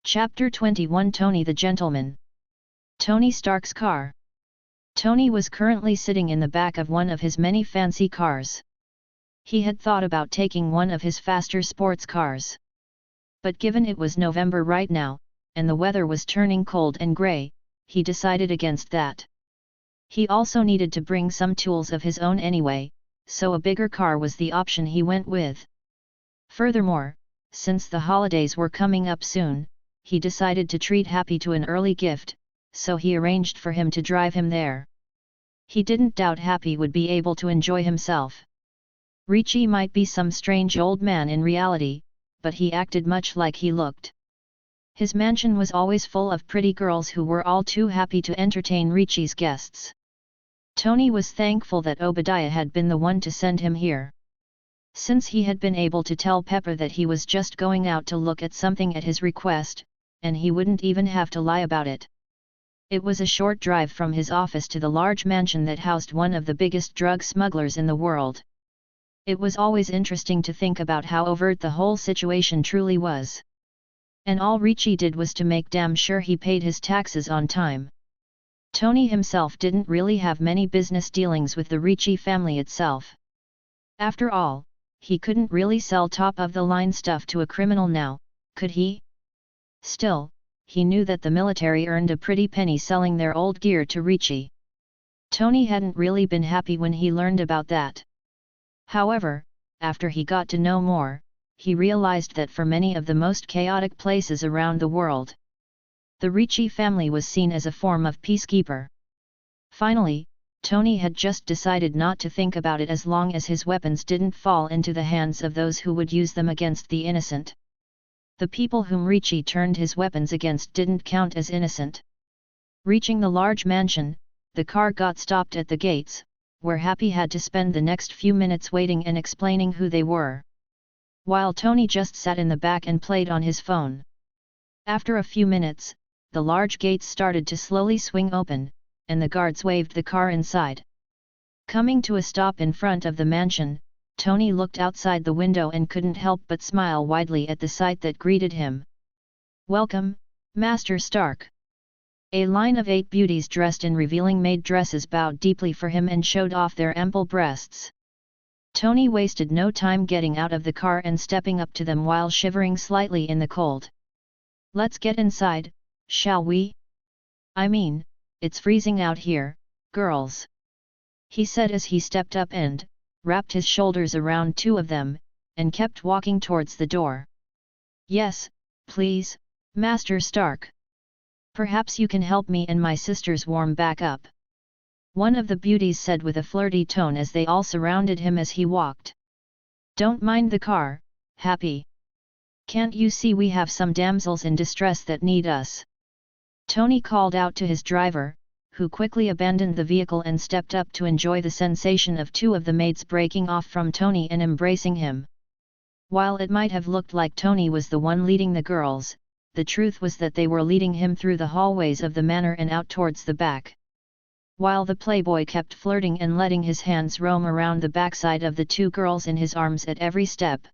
Chapter 21 Tony the Gentleman. Tony Stark's car. Tony was currently sitting in the back of one of his many fancy cars. He had thought about taking one of his faster sports cars. But given it was November right now, and the weather was turning cold and grey, he decided against that. He also needed to bring some tools of his own anyway, so a bigger car was the option he went with. Furthermore, since the holidays were coming up soon, he decided to treat Happy to an early gift, so he arranged for him to drive him there. He didn't doubt Happy would be able to enjoy himself. Richie might be some strange old man in reality, but he acted much like he looked. His mansion was always full of pretty girls who were all too happy to entertain Richie's guests. Tony was thankful that Obadiah had been the one to send him here. Since he had been able to tell Pepper that he was just going out to look at something at his request, and he wouldn't even have to lie about it. It was a short drive from his office to the large mansion that housed one of the biggest drug smugglers in the world. It was always interesting to think about how overt the whole situation truly was. And all Richie did was to make damn sure he paid his taxes on time. Tony himself didn't really have many business dealings with the Richie family itself. After all, he couldn't really sell top-of-the-line stuff to a criminal now, could he? Still, he knew that the military earned a pretty penny selling their old gear to Richie. Tony hadn't really been happy when he learned about that. However, after he got to know more, he realized that for many of the most chaotic places around the world, the Richie family was seen as a form of peacekeeper. Finally, Tony had just decided not to think about it as long as his weapons didn't fall into the hands of those who would use them against the innocent. The people whom Richie turned his weapons against didn't count as innocent. Reaching the large mansion, the car got stopped at the gates, where Happy had to spend the next few minutes waiting and explaining who they were, while Tony just sat in the back and played on his phone. After a few minutes, the large gates started to slowly swing open, and the guards waved the car inside. Coming to a stop in front of the mansion, Tony looked outside the window and couldn't help but smile widely at the sight that greeted him. "Welcome, Master Stark." A line of 8 beauties dressed in revealing maid dresses bowed deeply for him and showed off their ample breasts. Tony wasted no time getting out of the car and stepping up to them while shivering slightly in the cold. "Let's get inside, shall we? I mean, it's freezing out here, girls," he said as he stepped up and wrapped his shoulders around 2 of them, and kept walking towards the door. "Yes, please, Master Stark. Perhaps you can help me and my sisters warm back up," one of the beauties said with a flirty tone as they all surrounded him as he walked. "Don't mind the car, Happy. Can't you see we have some damsels in distress that need us?" Tony called out to his driver, who quickly abandoned the vehicle and stepped up to enjoy the sensation of 2 of the maids breaking off from Tony and embracing him. While it might have looked like Tony was the one leading the girls, the truth was that they were leading him through the hallways of the manor and out towards the back. While the playboy kept flirting and letting his hands roam around the backside of the 2 girls in his arms at every step.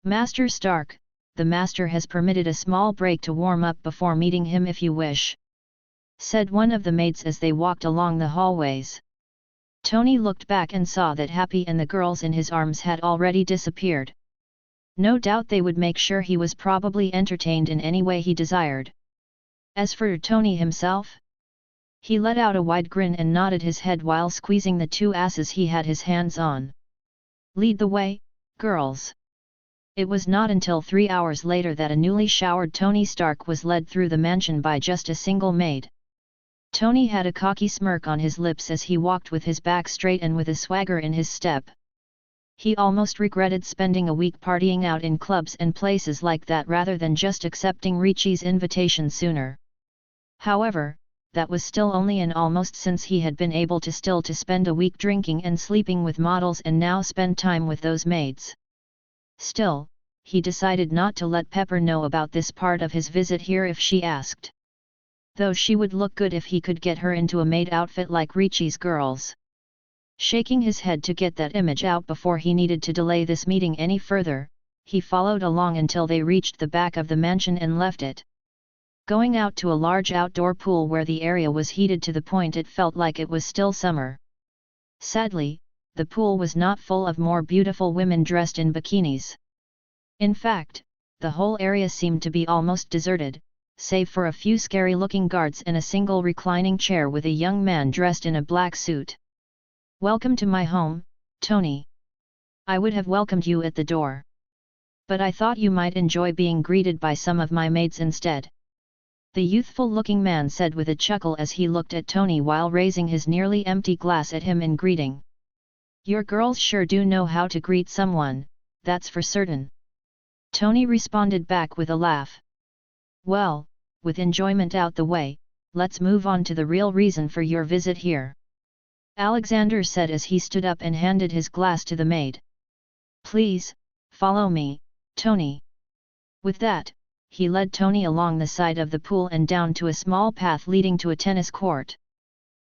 "Master Stark, the master has permitted a small break to warm up before meeting him if you wish," said one of the maids as they walked along the hallways. Tony looked back and saw that Happy and the girls in his arms had already disappeared. No doubt they would make sure he was probably entertained in any way he desired. As for Tony himself, he let out a wide grin and nodded his head while squeezing the 2 asses he had his hands on. "Lead the way, girls." It was not until 3 hours later that a newly showered Tony Stark was led through the mansion by just a single maid. Tony had a cocky smirk on his lips as he walked with his back straight and with a swagger in his step. He almost regretted spending a week partying out in clubs and places like that rather than just accepting Richie's invitation sooner. However, that was still only an almost, since he had been able to spend a week drinking and sleeping with models and now spend time with those maids. Still, he decided not to let Pepper know about this part of his visit here if she asked. Though she would look good if he could get her into a maid outfit like Richie's girls. Shaking his head to get that image out before he needed to delay this meeting any further, he followed along until they reached the back of the mansion and left it. going out to a large outdoor pool where the area was heated to the point it felt like it was still summer. Sadly, the pool was not full of more beautiful women dressed in bikinis. In fact, the whole area seemed to be almost deserted, save for a few scary-looking guards and a single reclining chair with a young man dressed in a black suit. "Welcome to my home, Tony. I would have welcomed you at the door. But I thought you might enjoy being greeted by some of my maids instead," the youthful-looking man said with a chuckle as he looked at Tony while raising his nearly empty glass at him in greeting. "Your girls sure do know how to greet someone, that's for certain," Tony responded back with a laugh. "Well, with enjoyment out the way, let's move on to the real reason for your visit here," Alexander said as he stood up and handed his glass to the maid. "Please, follow me, Tony." With that, he led Tony along the side of the pool and down to a small path leading to a tennis court.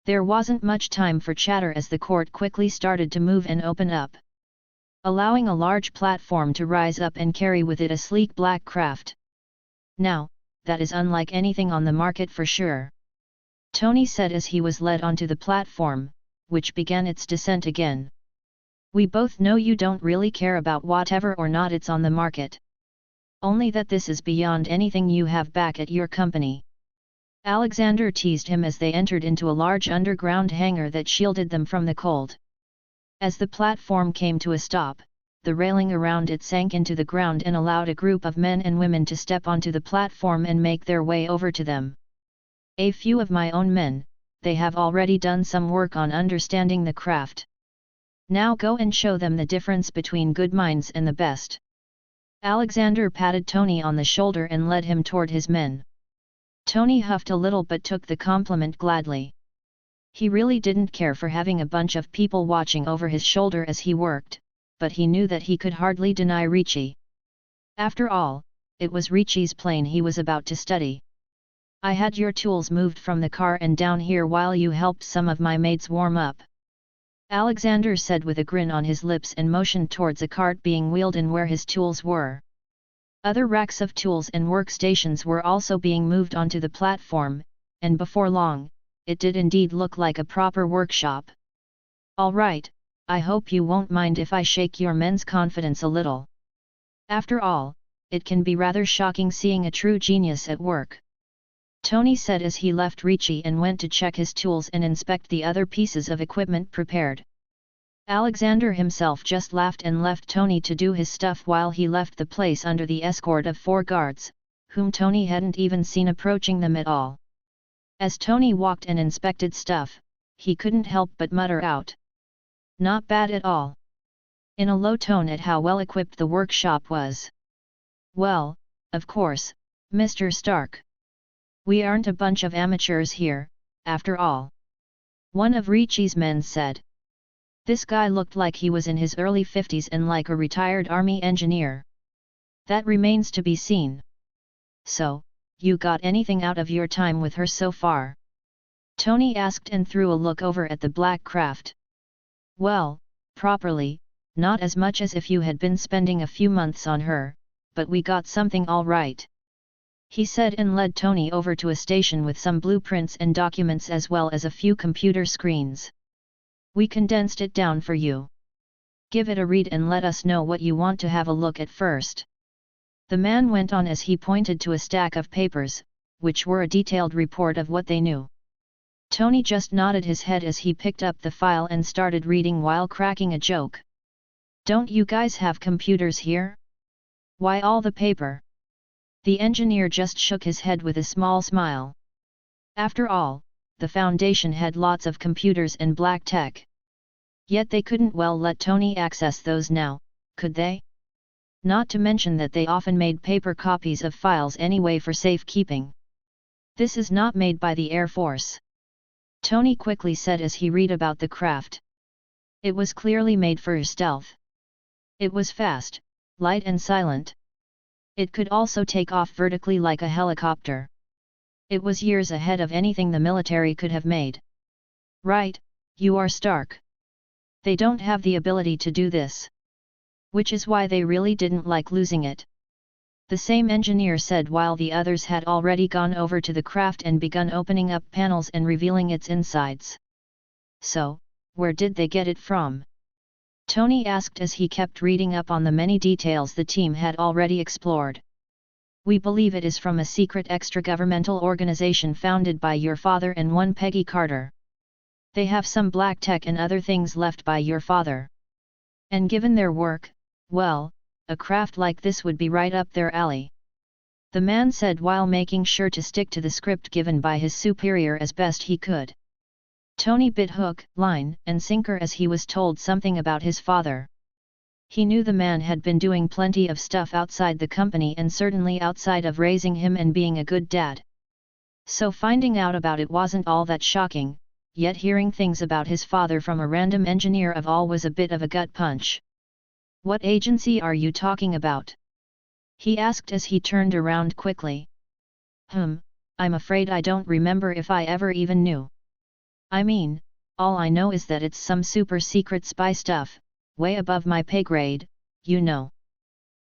There wasn't much time for chatter as the court quickly started to move and open up, allowing a large platform to rise up and carry with it a sleek black craft. "Now, that is unlike anything on the market for sure," Tony said as he was led onto the platform, which began its descent again. "We both know you don't really care about whatever or not it's on the market. Only that this is beyond anything you have back at your company," Alexander teased him as they entered into a large underground hangar that shielded them from the cold. As the platform came to a stop, the railing around it sank into the ground and allowed a group of men and women to step onto the platform and make their way over to them. "A few of my own men, they have already done some work on understanding the craft. Now go and show them the difference between good mines and the best." Alexander patted Tony on the shoulder and led him toward his men. Tony huffed a little but took the compliment gladly. He really didn't care for having a bunch of people watching over his shoulder as he worked, but he knew that he could hardly deny Ricci. After all, it was Ricci's plane he was about to study. "I had your tools moved from the car and down here while you helped some of my maids warm up," Alexander said with a grin on his lips and motioned towards a cart being wheeled in where his tools were. Other racks of tools and workstations were also being moved onto the platform, and before long, it did indeed look like a proper workshop. "All right, I hope you won't mind if I shake your men's confidence a little. After all, it can be rather shocking seeing a true genius at work," Tony said as he left Ricci and went to check his tools and inspect the other pieces of equipment prepared. Alexander himself just laughed and left Tony to do his stuff while he left the place under the escort of 4 guards, whom Tony hadn't even seen approaching them at all. As Tony walked and inspected stuff, he couldn't help but mutter out, "Not bad at all," in a low tone at how well equipped the workshop was. "Well, of course, Mr. Stark. We aren't a bunch of amateurs here, after all," one of Ricci's men said. This guy looked like he was in his early 50s and like a retired army engineer. "That remains to be seen. So, you got anything out of your time with her so far?" Tony asked and threw a look over at the black craft. "Well, properly, not as much as if you had been spending a few months on her, but we got something all right," he said and led Tony over to a station with some blueprints and documents as well as a few computer screens. "We condensed it down for you. Give it a read and let us know what you want to have a look at first." The man went on as he pointed to a stack of papers, which were a detailed report of what they knew. Tony just nodded his head as he picked up the file and started reading while cracking a joke. "Don't you guys have computers here? Why all the paper?" The engineer just shook his head with a small smile. After all, the Foundation had lots of computers and black tech. Yet they couldn't well let Tony access those now, could they? Not to mention that they often made paper copies of files anyway for safekeeping. "This is not made by the Air Force," Tony quickly said as he read about the craft. "It was clearly made for stealth. It was fast, light and silent. It could also take off vertically like a helicopter. It was years ahead of anything the military could have made." "Right, you are Stark. They don't have the ability to do this. Which is why they really didn't like losing it. the same engineer said while the others had already gone over to the craft and begun opening up panels and revealing its insides. So, where did they get it from? Tony asked as he kept reading up on the many details the team had already explored. We believe it is from a secret extra-governmental organization founded by your father and one Peggy Carter. They have some black tech and other things left by your father. And given their work, well, a craft like this would be right up their alley. The man said while making sure to stick to the script given by his superior as best he could. Tony bit hook, line, and sinker as he was told something about his father. He knew the man had been doing plenty of stuff outside the company and certainly outside of raising him and being a good dad. So finding out about it wasn't all that shocking, yet hearing things about his father from a random engineer of all was a bit of a gut punch. What agency are you talking about? He asked as he turned around quickly. I'm afraid I don't remember if I ever even knew. I mean, all I know is that it's some super secret spy stuff, way above my pay grade, you know.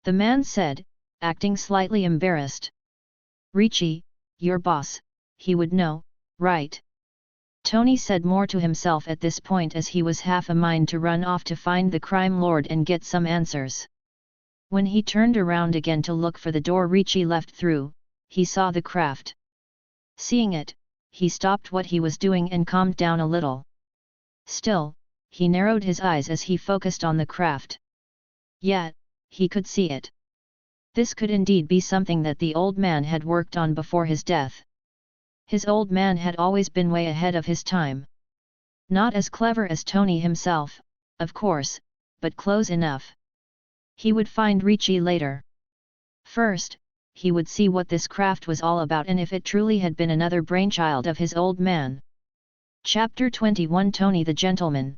The man said, acting slightly embarrassed. Richie, your boss, he would know, right? Tony said more to himself at this point as he was half a mind to run off to find the crime lord and get some answers. When he turned around again to look for the door Richie left through, he saw the craft. Seeing it, he stopped what he was doing and calmed down a little. Still, he narrowed his eyes as he focused on the craft. Yet, he could see it. This could indeed be something that the old man had worked on before his death. His old man had always been way ahead of his time. Not as clever as Tony himself, of course, but close enough. He would find Richie later. First, he would see what this craft was all about and if it truly had been another brainchild of his old man. Chapter 21 Tony the Gentleman.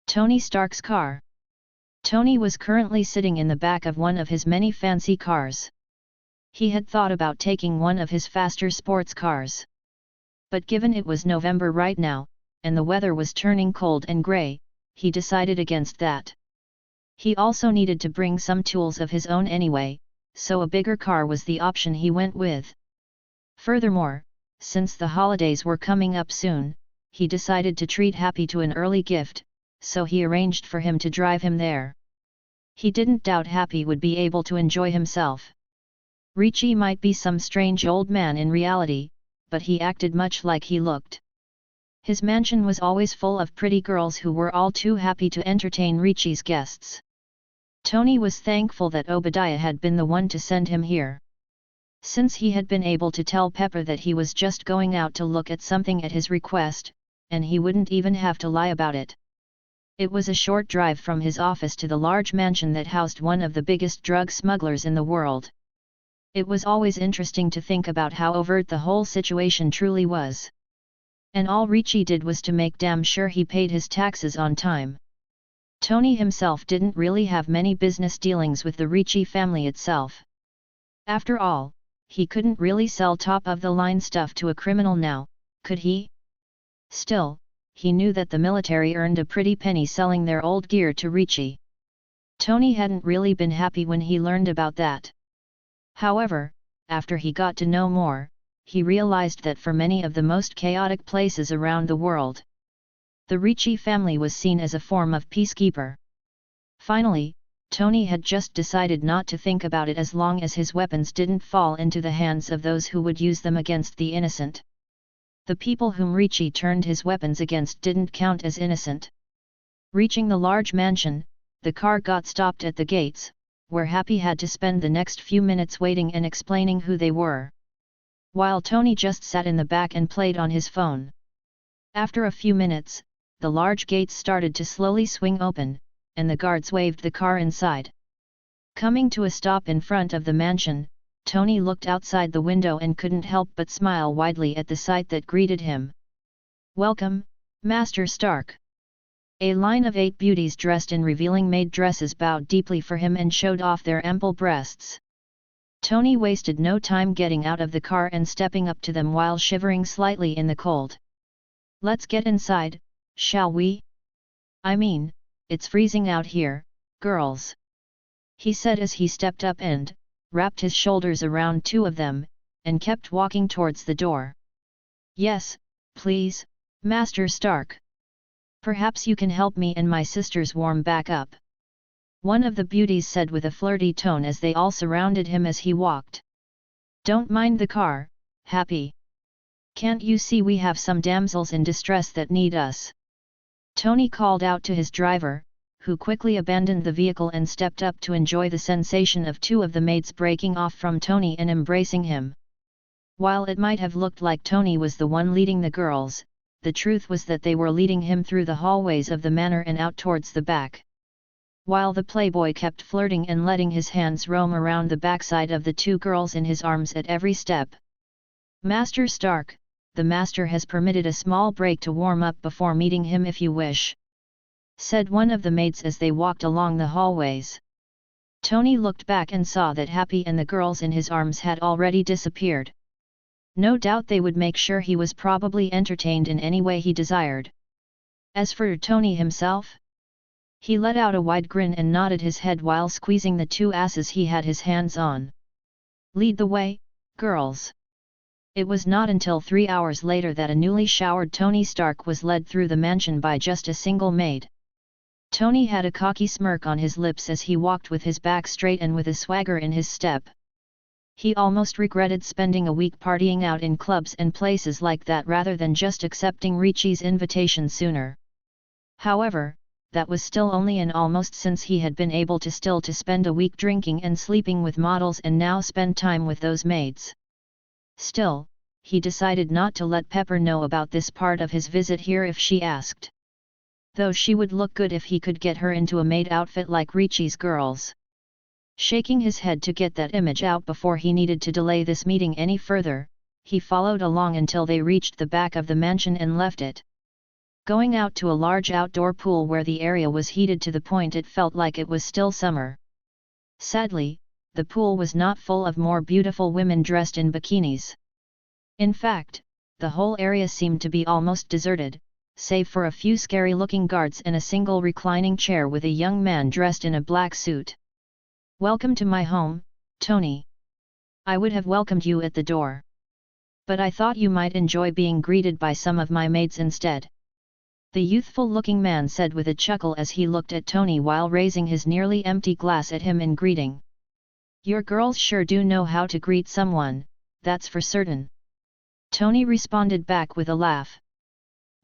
Tony Stark's car. Tony was currently sitting in the back of one of his many fancy cars. He had thought about taking one of his faster sports cars. But given it was November right now, and the weather was turning cold and grey, he decided against that. He also needed to bring some tools of his own anyway, so a bigger car was the option he went with. Furthermore, since the holidays were coming up soon, he decided to treat Happy to an early gift, so he arranged for him to drive him there. He didn't doubt Happy would be able to enjoy himself. Richie might be some strange old man in reality, but he acted much like he looked. His mansion was always full of pretty girls who were all too happy to entertain Richie's guests. Tony was thankful that Obadiah had been the one to send him here. Since he had been able to tell Pepper that he was just going out to look at something at his request, and he wouldn't even have to lie about it. It was a short drive from his office to the large mansion that housed one of the biggest drug smugglers in the world. It was always interesting to think about how overt the whole situation truly was. And all Richie did was to make damn sure he paid his taxes on time. Tony himself didn't really have many business dealings with the Richie family itself. After all, he couldn't really sell top-of-the-line stuff to a criminal now, could he? Still, he knew that the military earned a pretty penny selling their old gear to Richie. Tony hadn't really been happy when he learned about that. However, after he got to know more, he realized that for many of the most chaotic places around the world, the Richie family was seen as a form of peacekeeper. Finally, Tony had just decided not to think about it as long as his weapons didn't fall into the hands of those who would use them against the innocent. The people whom Richie turned his weapons against didn't count as innocent. Reaching the large mansion, the car got stopped at the gates, where Happy had to spend the next few minutes waiting and explaining who they were, while Tony just sat in the back and played on his phone. After a few minutes, the large gates started to slowly swing open, and the guards waved the car inside. Coming to a stop in front of the mansion, Tony looked outside the window and couldn't help but smile widely at the sight that greeted him. "Welcome, Master Stark." A line of 8 beauties dressed in revealing maid dresses bowed deeply for him and showed off their ample breasts. Tony wasted no time getting out of the car and stepping up to them while shivering slightly in the cold. "Let's get inside, shall we? I mean, it's freezing out here, girls," he said as he stepped up and, wrapped his shoulders around two of them, and kept walking towards the door. "Yes, please, Master Stark. Perhaps you can help me and my sisters warm back up," one of the beauties said with a flirty tone as they all surrounded him as he walked. "Don't mind the car, Happy. Can't you see we have some damsels in distress that need us?" Tony called out to his driver, who quickly abandoned the vehicle and stepped up to enjoy the sensation of two of the maids breaking off from Tony and embracing him. While it might have looked like Tony was the one leading the girls, the truth was that they were leading him through the hallways of the manor and out towards the back. While the playboy kept flirting and letting his hands roam around the backside of the two girls in his arms at every step. "Master Stark, the master has permitted a small break to warm up before meeting him if you wish," said one of the maids as they walked along the hallways. Tony looked back and saw that Happy and the girls in his arms had already disappeared. No doubt they would make sure he was probably entertained in any way he desired. As for Tony himself, he let out a wide grin and nodded his head while squeezing the two asses he had his hands on. "Lead the way, girls." It was not until 3 hours later that a newly showered Tony Stark was led through the mansion by just a single maid. Tony had a cocky smirk on his lips as he walked with his back straight and with a swagger in his step. He almost regretted spending a week partying out in clubs and places like that rather than just accepting Ricci's invitation sooner. However, that was still only an almost, since he had been able to spend a week drinking and sleeping with models and now spend time with those maids. Still, he decided not to let Pepper know about this part of his visit here if she asked. Though she would look good if he could get her into a maid outfit like Ricci's girls. Shaking his head to get that image out before he needed to delay this meeting any further, he followed along until they reached the back of the mansion and left it. Going out to a large outdoor pool where the area was heated to the point it felt like it was still summer. Sadly, the pool was not full of more beautiful women dressed in bikinis. In fact, the whole area seemed to be almost deserted, save for a few scary-looking guards and a single reclining chair with a young man dressed in a black suit. "Welcome to my home, Tony. I would have welcomed you at the door. But I thought you might enjoy being greeted by some of my maids instead," the youthful-looking man said with a chuckle as he looked at Tony while raising his nearly empty glass at him in greeting. "Your girls sure do know how to greet someone, that's for certain." Tony responded back with a laugh.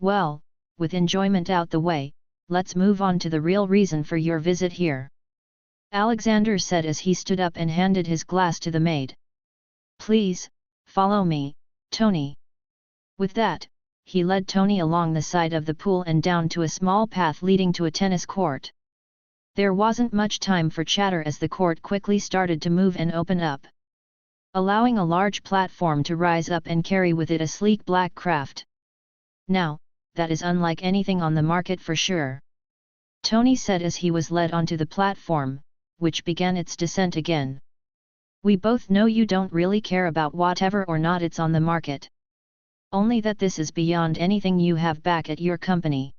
"Well, with enjoyment out the way, let's move on to the real reason for your visit here," Alexander said as he stood up and handed his glass to the maid. "Please, follow me, Tony." With that, he led Tony along the side of the pool and down to a small path leading to a tennis court. There wasn't much time for chatter as the court quickly started to move and open up, allowing a large platform to rise up and carry with it a sleek black craft. "Now, that is unlike anything on the market for sure," Tony said as he was led onto the platform, which began its descent again. "We both know you don't really care about whatever or not it's on the market. Only that this is beyond anything you have back at your company,"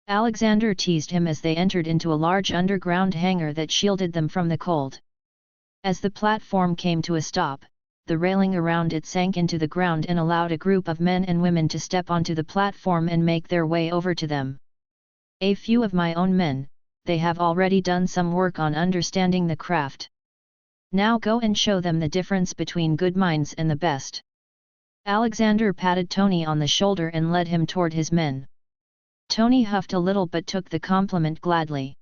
Alexander teased him as they entered into a large underground hangar that shielded them from the cold. As the platform came to a stop, the railing around it sank into the ground and allowed a group of men and women to step onto the platform and make their way over to them. "A few of my own men, they have already done some work on understanding the craft. Now go and show them the difference between good minds and the best." Alexander patted Tony on the shoulder and led him toward his men. Tony huffed a little but took the compliment gladly.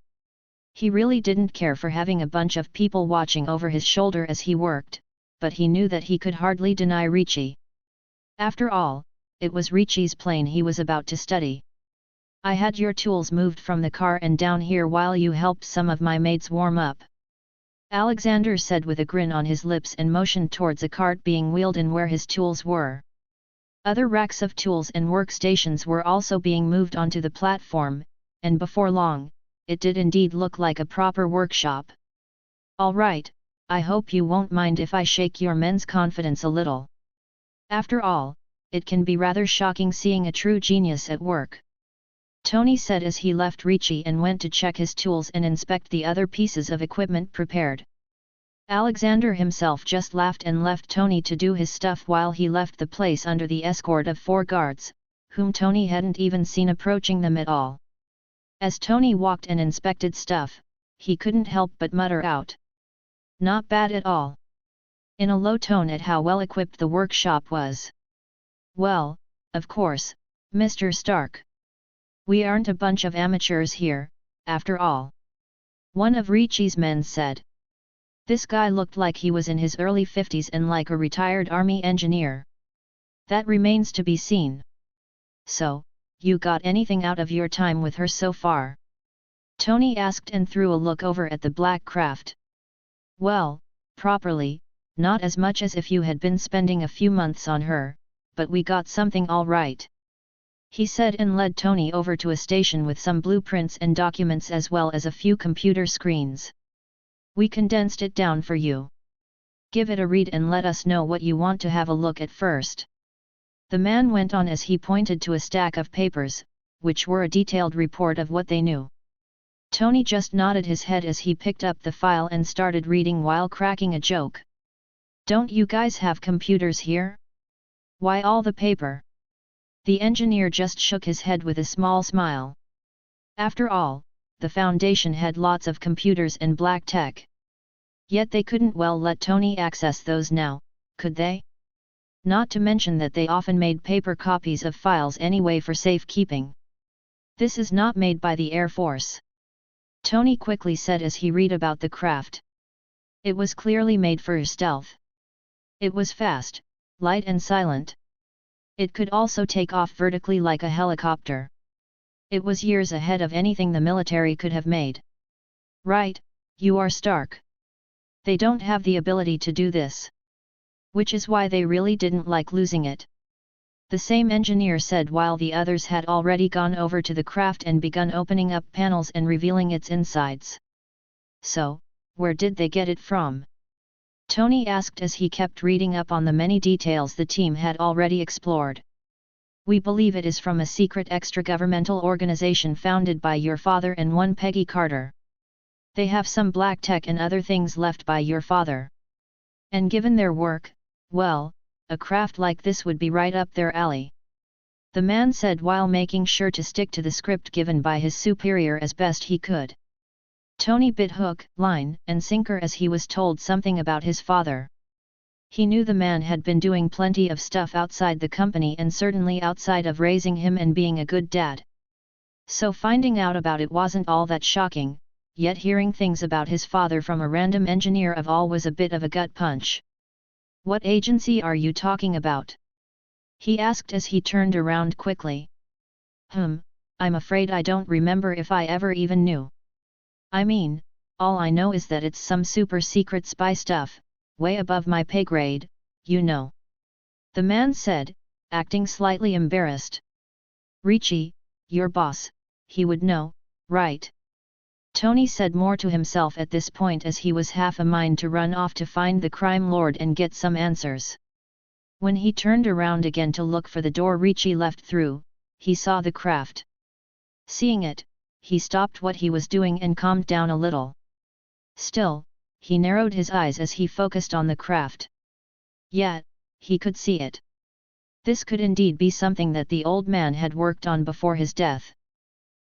He really didn't care for having a bunch of people watching over his shoulder as he worked, but he knew that he could hardly deny Ricci. After all, it was Ricci's plane he was about to study. "I had your tools moved from the car and down here while you helped some of my maids warm up," Alexander said with a grin on his lips and motioned towards a cart being wheeled in where his tools were. Other racks of tools and workstations were also being moved onto the platform, and before long, it did indeed look like a proper workshop. "All right, I hope you won't mind if I shake your men's confidence a little. After all, it can be rather shocking seeing a true genius at work," Tony said as he left Ricci and went to check his tools and inspect the other pieces of equipment prepared. Alexander himself just laughed and left Tony to do his stuff while he left the place under the escort of 4 guards, whom Tony hadn't even seen approaching them at all. As Tony walked and inspected stuff, he couldn't help but mutter out, "Not bad at all," in a low tone at how well equipped the workshop was. "Well, of course, Mr. Stark. We aren't a bunch of amateurs here, after all," one of Ricci's men said. This guy looked like he was in his early 50s and like a retired army engineer. "That remains to be seen. So, you got anything out of your time with her so far?" Tony asked and threw a look over at the black craft. "Well, properly, not as much as if you had been spending a few months on her, but we got something all right," he said and led Tony over to a station with some blueprints and documents as well as a few computer screens. "We condensed it down for you. Give it a read and let us know what you want to have a look at first." The man went on as he pointed to a stack of papers, which were a detailed report of what they knew. Tony just nodded his head as he picked up the file and started reading while cracking a joke. "Don't you guys have computers here? Why all the paper?" The engineer just shook his head with a small smile. After all, the Foundation had lots of computers and black tech. Yet they couldn't well let Tony access those now, could they? Not to mention that they often made paper copies of files anyway for safekeeping. "This is not made by the Air Force," Tony quickly said as he read about the craft. "It was clearly made for stealth. It was fast, light and silent. It could also take off vertically like a helicopter. It was years ahead of anything the military could have made." "Right, you are Stark. They don't have the ability to do this. Which is why they really didn't like losing it," the same engineer said while the others had already gone over to the craft and begun opening up panels and revealing its insides. "So, where did they get it from?" Tony asked as he kept reading up on the many details the team had already explored. "We believe it is from a secret extra-governmental organization founded by your father and one Peggy Carter. They have some black tech and other things left by your father. And given their work, well, a craft like this would be right up their alley," the man said while making sure to stick to the script given by his superior as best he could. Tony bit hook, line, and sinker as he was told something about his father. He knew the man had been doing plenty of stuff outside the company and certainly outside of raising him and being a good dad. So finding out about it wasn't all that shocking, yet hearing things about his father from a random engineer of all was a bit of a gut punch. "What agency are you talking about?" he asked as he turned around quickly. I'm afraid I don't remember if I ever even knew. I mean, all I know is that it's some super secret spy stuff, way above my pay grade, you know," the man said, acting slightly embarrassed. "Ricci, your boss, he would know, right?" Tony said more to himself at this point as he was half a mind to run off to find the crime lord and get some answers. When he turned around again to look for the door Ricci left through, he saw the craft. Seeing it, he stopped what he was doing and calmed down a little. Still, he narrowed his eyes as he focused on the craft. Yet, he could see it. This could indeed be something that the old man had worked on before his death.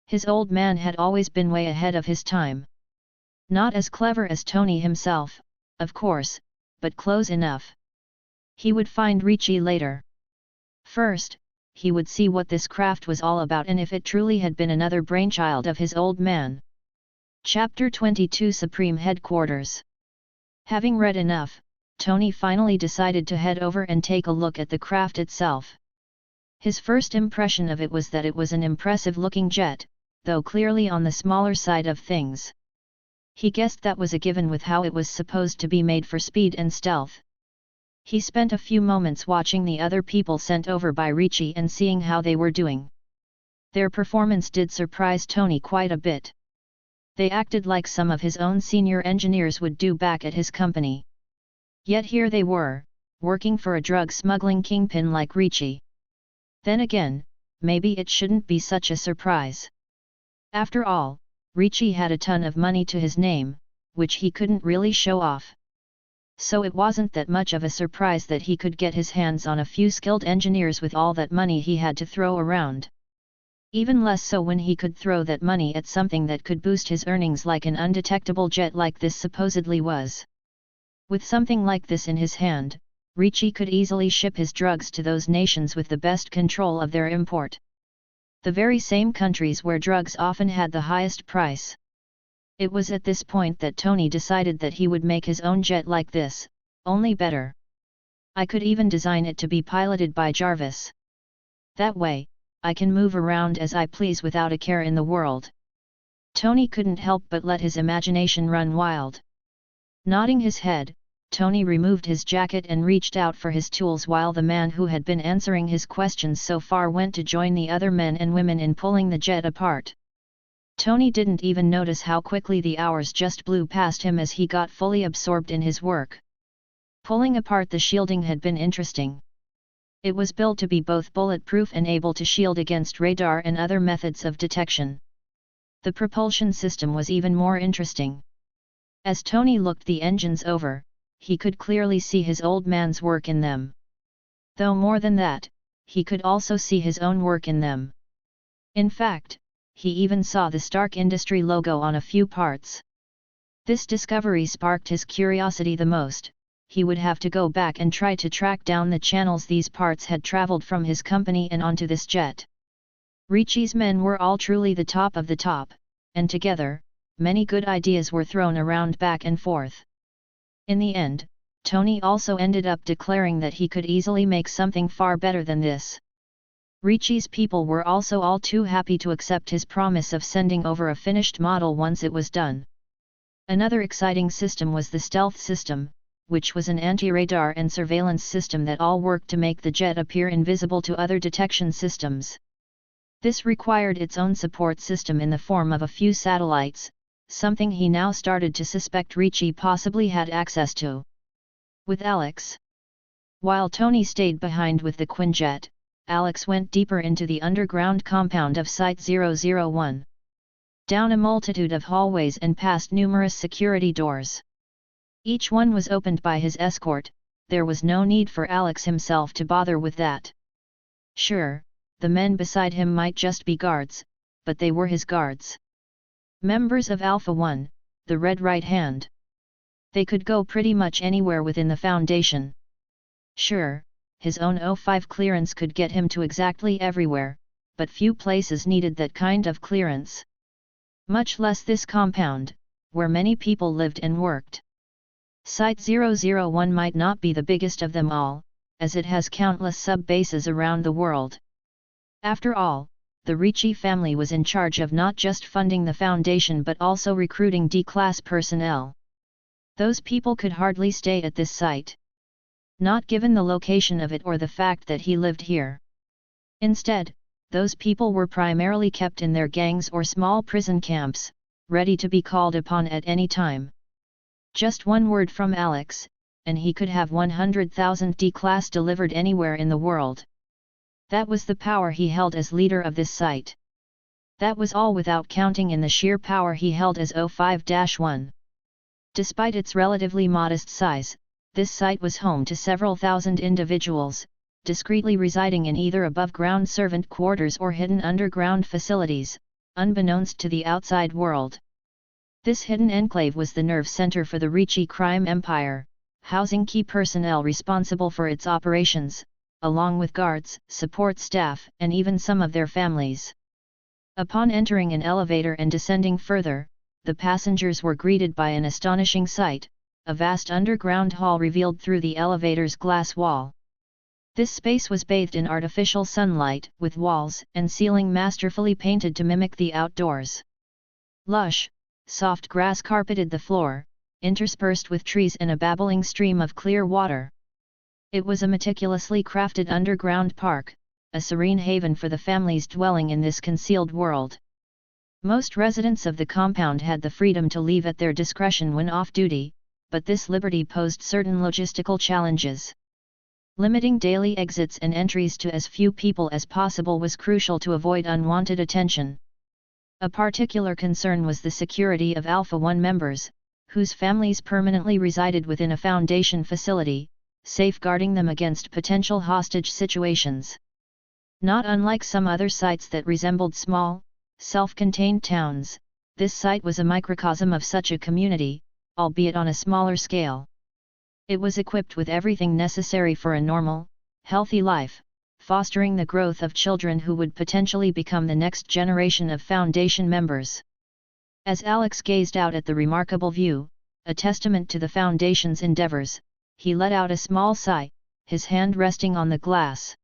His old man had always been way ahead of his time. Not as clever as Tony himself, of course, but close enough. He would find Ricci later. First, he would see what this craft was all about and if it truly had been another brainchild of his old man. Chapter 22 Supreme Headquarters. Having read enough, Tony finally decided to head over and take a look at the craft itself. His first impression of it was that it was an impressive-looking jet, though clearly on the smaller side of things. He guessed that was a given with how it was supposed to be made for speed and stealth. He spent a few moments watching the other people sent over by Ricci and seeing how they were doing. Their performance did surprise Tony quite a bit. They acted like some of his own senior engineers would do back at his company. Yet here they were, working for a drug smuggling kingpin like Ricci. Then again, maybe it shouldn't be such a surprise. After all, Ricci had a ton of money to his name, which he couldn't really show off. so it wasn't that much of a surprise that he could get his hands on a few skilled engineers with all that money he had to throw around. Even less so when he could throw that money at something that could boost his earnings like an undetectable jet like this supposedly was. With something like this in his hand, Ricci could easily ship his drugs to those nations with the best control of their import. The very same countries where drugs often had the highest price. It was at this point that Tony decided that he would make his own jet like this, only better. I could even design it to be piloted by Jarvis. That way, I can move around as I please without a care in the world. Tony couldn't help but let his imagination run wild. Nodding his head, Tony removed his jacket and reached out for his tools while the man who had been answering his questions so far went to join the other men and women in pulling the jet apart. Tony didn't even notice how quickly the hours just blew past him as he got fully absorbed in his work. Pulling apart the shielding had been interesting. It was built to be both bulletproof and able to shield against radar and other methods of detection. The propulsion system was even more interesting. As Tony looked the engines over, he could clearly see his old man's work in them. Though more than that, he could also see his own work in them. In fact, he even saw the Stark Industry logo on a few parts. This discovery sparked his curiosity the most. He would have to go back and try to track down the channels these parts had traveled from his company and onto this jet. Ricci's men were all truly the top of the top, and together, many good ideas were thrown around back and forth. In the end, Tony also ended up declaring that he could easily make something far better than this. Ricci's people were also all too happy to accept his promise of sending over a finished model once it was done. Another exciting system was the stealth system, which was an anti-radar and surveillance system that all worked to make the jet appear invisible to other detection systems. This required its own support system in the form of a few satellites, something he now started to suspect Ricci possibly had access to. With Alex. While Tony stayed behind with the Quinjet, Alex went deeper into the underground compound of Site-001. Down a multitude of hallways and past numerous security doors. Each one was opened by his escort. There was no need for Alex himself to bother with that. Sure, the men beside him might just be guards, but they were his guards. Members of Alpha 1, the Red Right Hand. They could go pretty much anywhere within the Foundation. Sure, his own O5 clearance could get him to exactly everywhere, but few places needed that kind of clearance. Much less this compound, where many people lived and worked. Site-001 might not be the biggest of them all, as it has countless sub-bases around the world. After all, the Ricci family was in charge of not just funding the Foundation but also recruiting D-class personnel. Those people could hardly stay at this site. Not given the location of it or the fact that he lived here. Instead, those people were primarily kept in their gangs or small prison camps, ready to be called upon at any time. Just one word from Alex, and he could have 100,000 D-class delivered anywhere in the world. That was the power he held as leader of this site. That was all without counting in the sheer power he held as O5-1. Despite its relatively modest size, this site was home to several thousand individuals, discreetly residing in either above-ground servant quarters or hidden underground facilities, unbeknownst to the outside world. This hidden enclave was the nerve center for the Ricci crime empire, housing key personnel responsible for its operations, along with guards, support staff, and even some of their families. Upon entering an elevator and descending further, the passengers were greeted by an astonishing sight, a vast underground hall revealed through the elevator's glass wall. This space was bathed in artificial sunlight, with walls and ceiling masterfully painted to mimic the outdoors. Lush, soft grass carpeted the floor, interspersed with trees and a babbling stream of clear water. It was a meticulously crafted underground park, a serene haven for the families dwelling in this concealed world. Most residents of the compound had the freedom to leave at their discretion when off-duty, but this liberty posed certain logistical challenges. Limiting daily exits and entries to as few people as possible was crucial to avoid unwanted attention. A particular concern was the security of Alpha 1 members, whose families permanently resided within a Foundation facility, safeguarding them against potential hostage situations. Not unlike some other sites that resembled small, self-contained towns, this site was a microcosm of such a community, albeit on a smaller scale. It was equipped with everything necessary for a normal, healthy life, fostering the growth of children who would potentially become the next generation of Foundation members. As Alex gazed out at the remarkable view, a testament to the Foundation's endeavors, he let out a small sigh, his hand resting on the glass.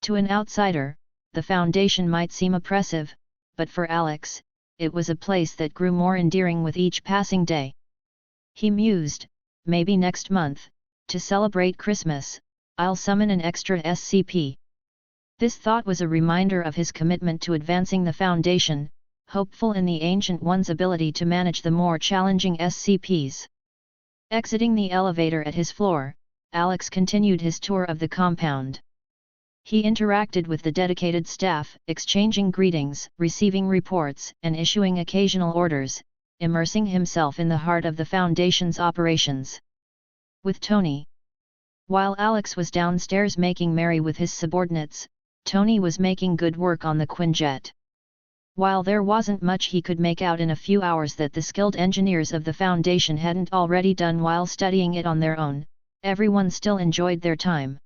To an outsider, the Foundation might seem oppressive, but for Alex, it was a place that grew more endearing with each passing day. He mused, maybe next month, to celebrate Christmas, I'll summon an extra SCP. This thought was a reminder of his commitment to advancing the Foundation, hopeful in the Ancient One's ability to manage the more challenging SCPs. Exiting the elevator at his floor, Alex continued his tour of the compound. He interacted with the dedicated staff, exchanging greetings, receiving reports, and issuing occasional orders, immersing himself in the heart of the Foundation's operations. With Tony. While Alex was downstairs making merry with his subordinates, Tony was making good work on the Quinjet. While there wasn't much he could make out in a few hours that the skilled engineers of the Foundation hadn't already done while studying it on their own, everyone still enjoyed their time.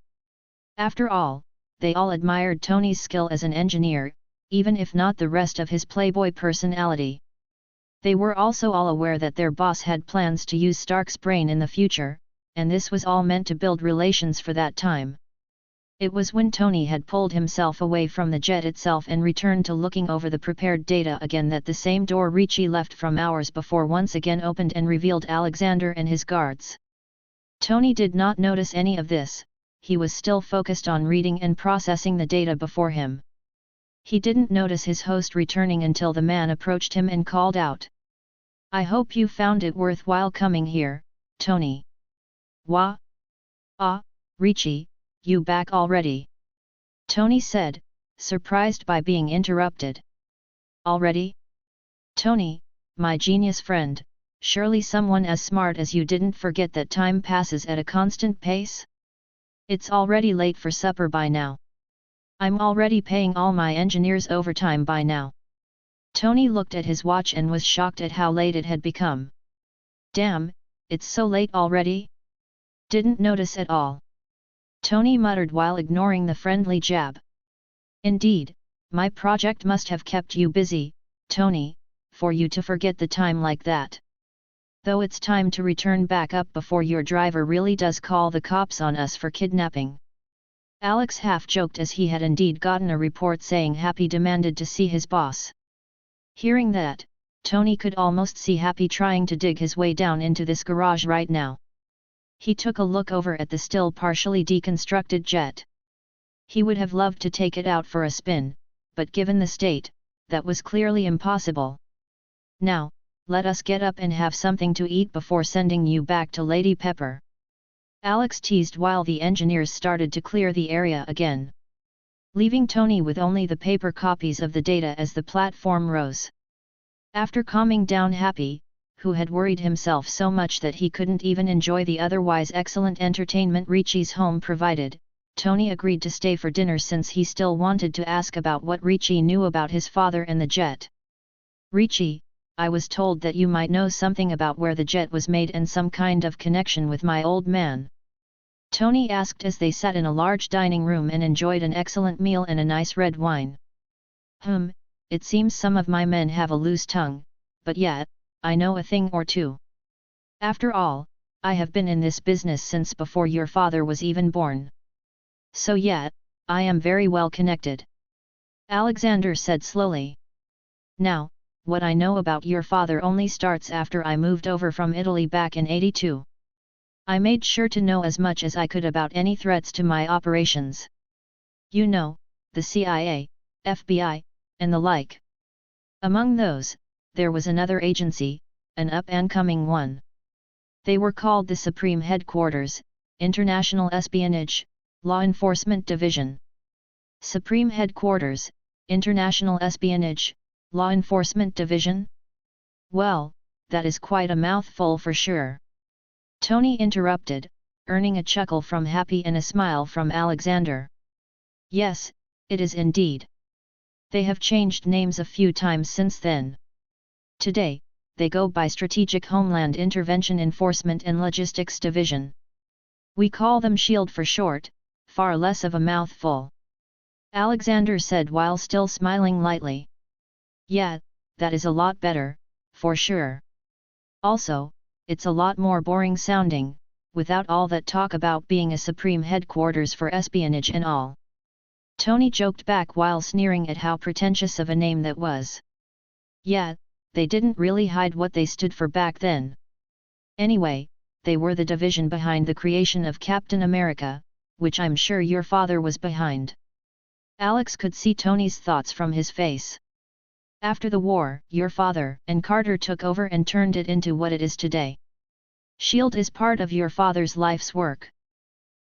After all, they all admired Tony's skill as an engineer, even if not the rest of his playboy personality. They were also all aware that their boss had plans to use Stark's brain in the future, and this was all meant to build relations for that time. It was when Tony had pulled himself away from the jet itself and returned to looking over the prepared data again that the same door Ricci left from hours before once again opened and revealed Alexander and his guards. Tony did not notice any of this, he was still focused on reading and processing the data before him. He didn't notice his host returning until the man approached him and called out. "I hope you found it worthwhile coming here, Tony." "Wha? Ah, Ricci, you back already?" Tony said, surprised by being interrupted. "Already? Tony, my genius friend, surely someone as smart as you didn't forget that time passes at a constant pace? It's already late for supper by now. I'm already paying all my engineers overtime by now." Tony looked at his watch and was shocked at how late it had become. "Damn, it's so late already? Didn't notice at all," Tony muttered while ignoring the friendly jab. "Indeed, my project must have kept you busy, Tony, for you to forget the time like that. Though it's time to return back up before your driver really does call the cops on us for kidnapping." Alex half-joked as he had indeed gotten a report saying Happy demanded to see his boss. Hearing that, Tony could almost see Happy trying to dig his way down into this garage right now. He took a look over at the still partially deconstructed jet. He would have loved to take it out for a spin, but given the state, that was clearly impossible. "Now, let us get up and have something to eat before sending you back to Lady Pepper," Alex teased while the engineers started to clear the area again, leaving Tony with only the paper copies of the data as the platform rose. After calming down Happy, who had worried himself so much that he couldn't even enjoy the otherwise excellent entertainment Ricci's home provided, Tony agreed to stay for dinner since he still wanted to ask about what Ricci knew about his father and the jet. "Ricci, I was told that you might know something about where the jet was made and some kind of connection with my old man," Tony asked as they sat in a large dining room and enjoyed an excellent meal and a nice red wine. It seems some of my men have a loose tongue, but yet, I know a thing or two. After all, I have been in this business since before your father was even born. So yet, I am very well connected," Alexander said slowly. "Now, what I know about your father only starts after I moved over from Italy back in '82. I made sure to know as much as I could about any threats to my operations. You know, the CIA, FBI, and the like. Among those, there was another agency, an up-and-coming one. They were called the Supreme Headquarters, International Espionage, Law Enforcement Division. Supreme Headquarters, International Espionage, Law Enforcement Division? Well, that is quite a mouthful for sure. Tony interrupted, earning a chuckle from Happy and a smile from Alexander. Yes, it is indeed. They have changed names a few times since then. Today, they go by Strategic Homeland Intervention Enforcement and Logistics Division. We call them SHIELD for short, far less of a mouthful. Alexander said while still smiling lightly. Yeah, that is a lot better, for sure. Also, it's a lot more boring sounding, without all that talk about being a supreme headquarters for espionage and all. Tony joked back while sneering at how pretentious of a name that was. Yeah, they didn't really hide what they stood for back then. Anyway, they were the division behind the creation of Captain America, which I'm sure your father was behind. Alex could see Tony's thoughts from his face. After the war, your father and Carter took over and turned it into what it is today. SHIELD is part of your father's life's work.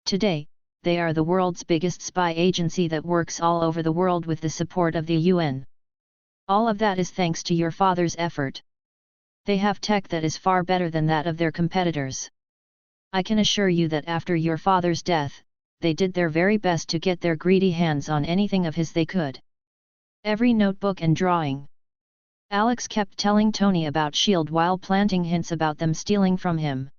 Today, they are the world's biggest spy agency that works all over the world with the support of the UN. All of that is thanks to your father's effort. They have tech that is far better than that of their competitors. I can assure you that after your father's death, they did their very best to get their greedy hands on anything of his they could. Every notebook and drawing. Alex kept telling Tony about SHIELD while planting hints about them stealing from him.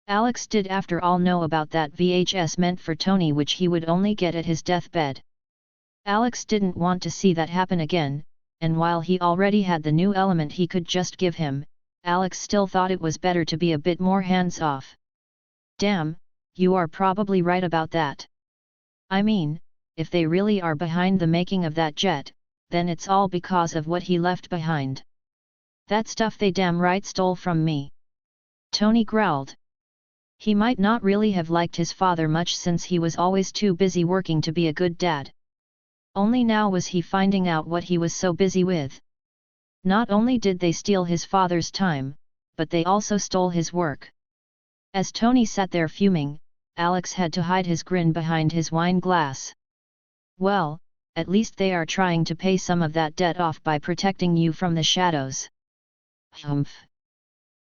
Alex did after all know about that VHS meant for Tony which he would only get at his deathbed. Alex didn't want to see that happen again, and while he already had the new element he could just give him, Alex still thought it was better to be a bit more hands-off. Damn, you are probably right about that. I mean, if they really are behind the making of that jet, then it's all because of what he left behind. That stuff they damn right stole from me. Tony growled. He might not really have liked his father much since he was always too busy working to be a good dad. Only now was he finding out what he was so busy with. Not only did they steal his father's time, but they also stole his work. As Tony sat there fuming, Alex had to hide his grin behind his wine glass. Well, at least they are trying to pay some of that debt off by protecting you from the shadows. Humph.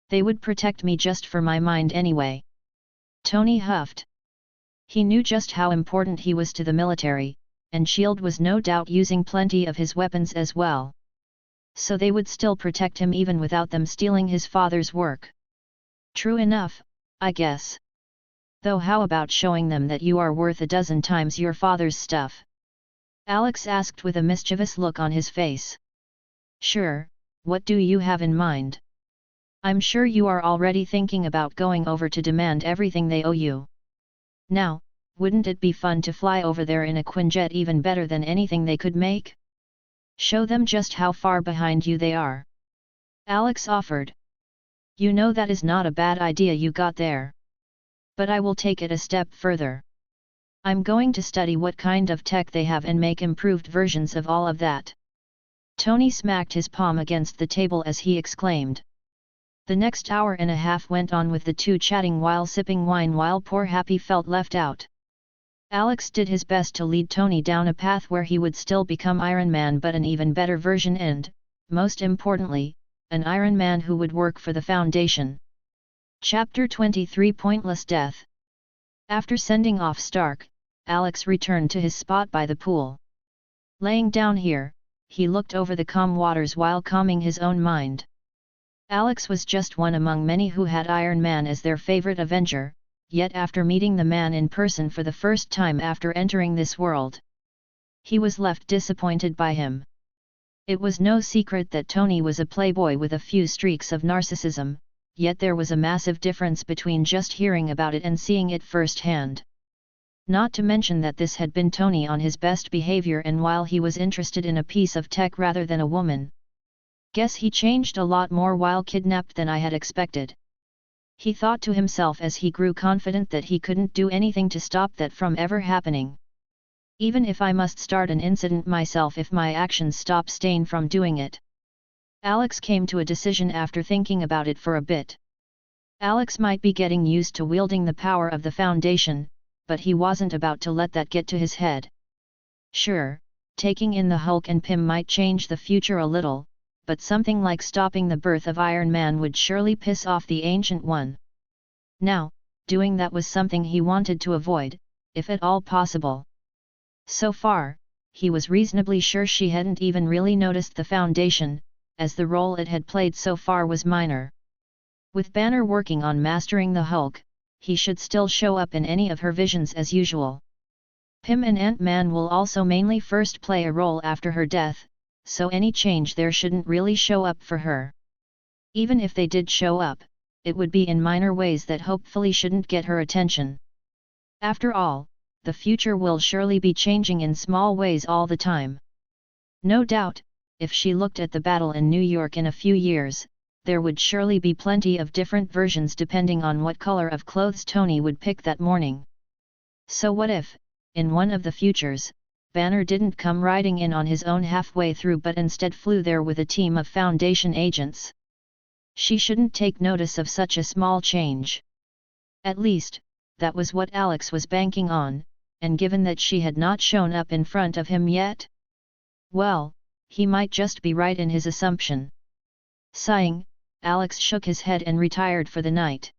They would protect me just for my mind anyway. Tony huffed. He knew just how important he was to the military, and SHIELD was no doubt using plenty of his weapons as well. So they would still protect him even without them stealing his father's work. True enough, I guess. Though how about showing them that you are worth a dozen times your father's stuff? Alex asked with a mischievous look on his face. Sure, what do you have in mind? I'm sure you are already thinking about going over to demand everything they owe you. Now, wouldn't it be fun to fly over there in a Quinjet even better than anything they could make? Show them just how far behind you they are. Alex offered. You know that is not a bad idea you got there. But I will take it a step further. I'm going to study what kind of tech they have and make improved versions of all of that. Tony smacked his palm against the table as he exclaimed. The next hour and a half went on with the two chatting while sipping wine while poor Happy felt left out. Alex did his best to lead Tony down a path where he would still become Iron Man but an even better version and, most importantly, an Iron Man who would work for the Foundation. Chapter 23 Pointless Death. After sending off Stark, Alex returned to his spot by the pool. Laying down here, he looked over the calm waters while calming his own mind. Alex was just one among many who had Iron Man as their favorite Avenger, yet after meeting the man in person for the first time after entering this world, he was left disappointed by him. It was no secret that Tony was a playboy with a few streaks of narcissism, yet there was a massive difference between just hearing about it and seeing it firsthand. Not to mention that this had been Tony on his best behavior and while he was interested in a piece of tech rather than a woman. Guess he changed a lot more while kidnapped than I had expected. He thought to himself as he grew confident that he couldn't do anything to stop that from ever happening. Even if I must start an incident myself if my actions stop Stain from doing it. Alex came to a decision after thinking about it for a bit. Alex might be getting used to wielding the power of the Foundation, but he wasn't about to let that get to his head. Sure, taking in the Hulk and Pym might change the future a little, but something like stopping the birth of Iron Man would surely piss off the Ancient One. Now, doing that was something he wanted to avoid, if at all possible. So far, he was reasonably sure she hadn't even really noticed the Foundation, as the role it had played so far was minor. With Banner working on mastering the Hulk, he should still show up in any of her visions as usual. Pym and Ant-Man will also mainly first play a role after her death, so any change there shouldn't really show up for her. Even if they did show up, it would be in minor ways that hopefully shouldn't get her attention. After all, the future will surely be changing in small ways all the time. No doubt, if she looked at the battle in New York in a few years, there would surely be plenty of different versions depending on what color of clothes Tony would pick that morning. So what if, in one of the futures, Banner didn't come riding in on his own halfway through but instead flew there with a team of Foundation agents? She shouldn't take notice of such a small change. At least, that was what Alex was banking on, and given that she had not shown up in front of him yet? Well, he might just be right in his assumption. Sighing, Alex shook his head and retired for the night.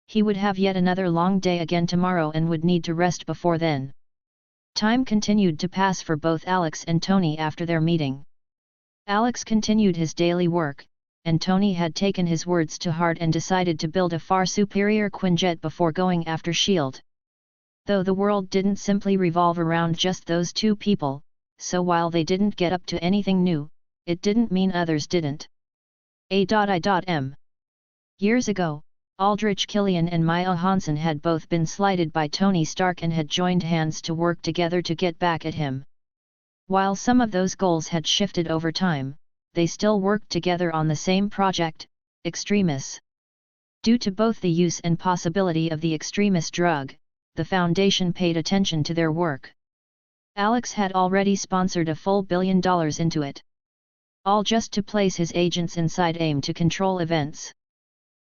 He would have yet another long day again tomorrow and would need to rest before then. Time continued to pass for both Alex and Tony after their meeting. Alex continued his daily work, and Tony had taken his words to heart and decided to build a far superior Quinjet before going after S.H.I.E.L.D. Though the world didn't simply revolve around just those two people, so while they didn't get up to anything new, it didn't mean others didn't. A.I.M. Years ago, Aldrich Killian and Maya Hansen had both been slighted by Tony Stark and had joined hands to work together to get back at him. While some of those goals had shifted over time, they still worked together on the same project, Extremis. Due to both the use and possibility of the Extremis drug, the Foundation paid attention to their work. Alex had already sponsored a full $1 billion into it. All just to place his agents inside AIM to control events.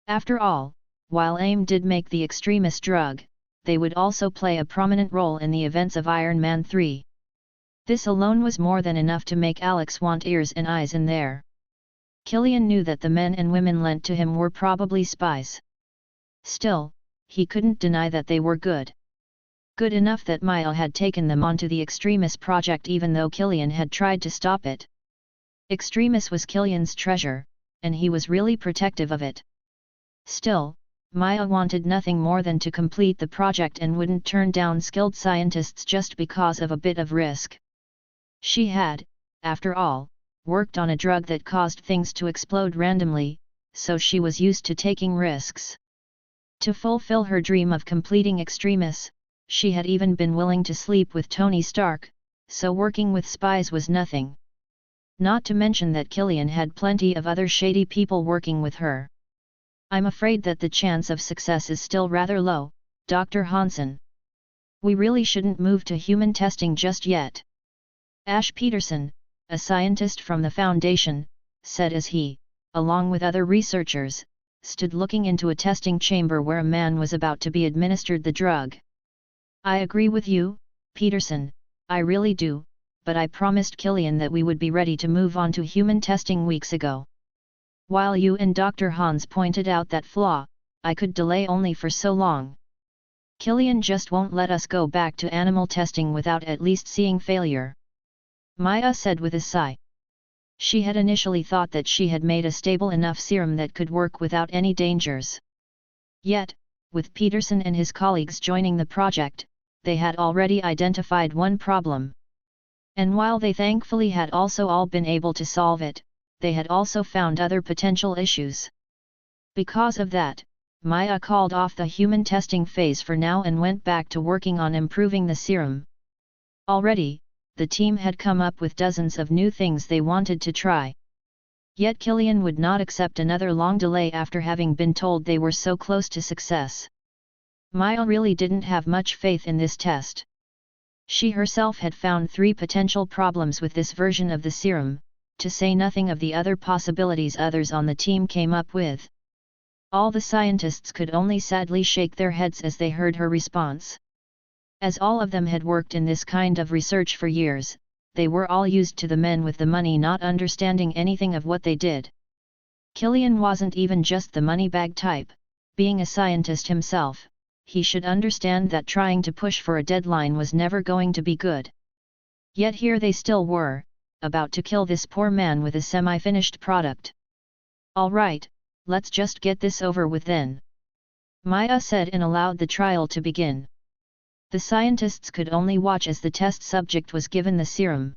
After all, while AIM did make the Extremis drug, they would also play a prominent role in the events of Iron Man 3. This alone was more than enough to make Alex want ears and eyes in there. Killian knew that the men and women lent to him were probably spies. Still, he couldn't deny that they were good. Good enough that Maya had taken them onto the Extremis project even though Killian had tried to stop it. Extremis was Killian's treasure, and he was really protective of it. Still, Maya wanted nothing more than to complete the project and wouldn't turn down skilled scientists just because of a bit of risk. She had, after all, worked on a drug that caused things to explode randomly, so she was used to taking risks. To fulfill her dream of completing Extremis, she had even been willing to sleep with Tony Stark, so working with spies was nothing. Not to mention that Killian had plenty of other shady people working with her. I'm afraid that the chance of success is still rather low, Dr. Hansen. We really shouldn't move to human testing just yet. Ash Peterson, a scientist from the Foundation, said as he, along with other researchers, stood looking into a testing chamber where a man was about to be administered the drug. I agree with you, Peterson, I really do, but I promised Killian that we would be ready to move on to human testing weeks ago. While you and Dr. Hans pointed out that flaw, I could delay only for so long. Killian just won't let us go back to animal testing without at least seeing failure. Maya said with a sigh. She had initially thought that she had made a stable enough serum that could work without any dangers. Yet, with Peterson and his colleagues joining the project, they had already identified one problem. And while they thankfully had also all been able to solve it, they had also found other potential issues. Because of that, Maya called off the human testing phase for now and went back to working on improving the serum. Already, the team had come up with dozens of new things they wanted to try. Yet Killian would not accept another long delay after having been told they were so close to success. Maya really didn't have much faith in this test. She herself had found 3 potential problems with this version of the serum, to say nothing of the other possibilities others on the team came up with. All the scientists could only sadly shake their heads as they heard her response. As all of them had worked in this kind of research for years, they were all used to the men with the money not understanding anything of what they did. Killian wasn't even just the money-bag type, being a scientist himself, he should understand that trying to push for a deadline was never going to be good. Yet here they still were, about to kill this poor man with a semi-finished product. "All right, let's just get this over with then," Maya said and allowed the trial to begin. The scientists could only watch as the test subject was given the serum.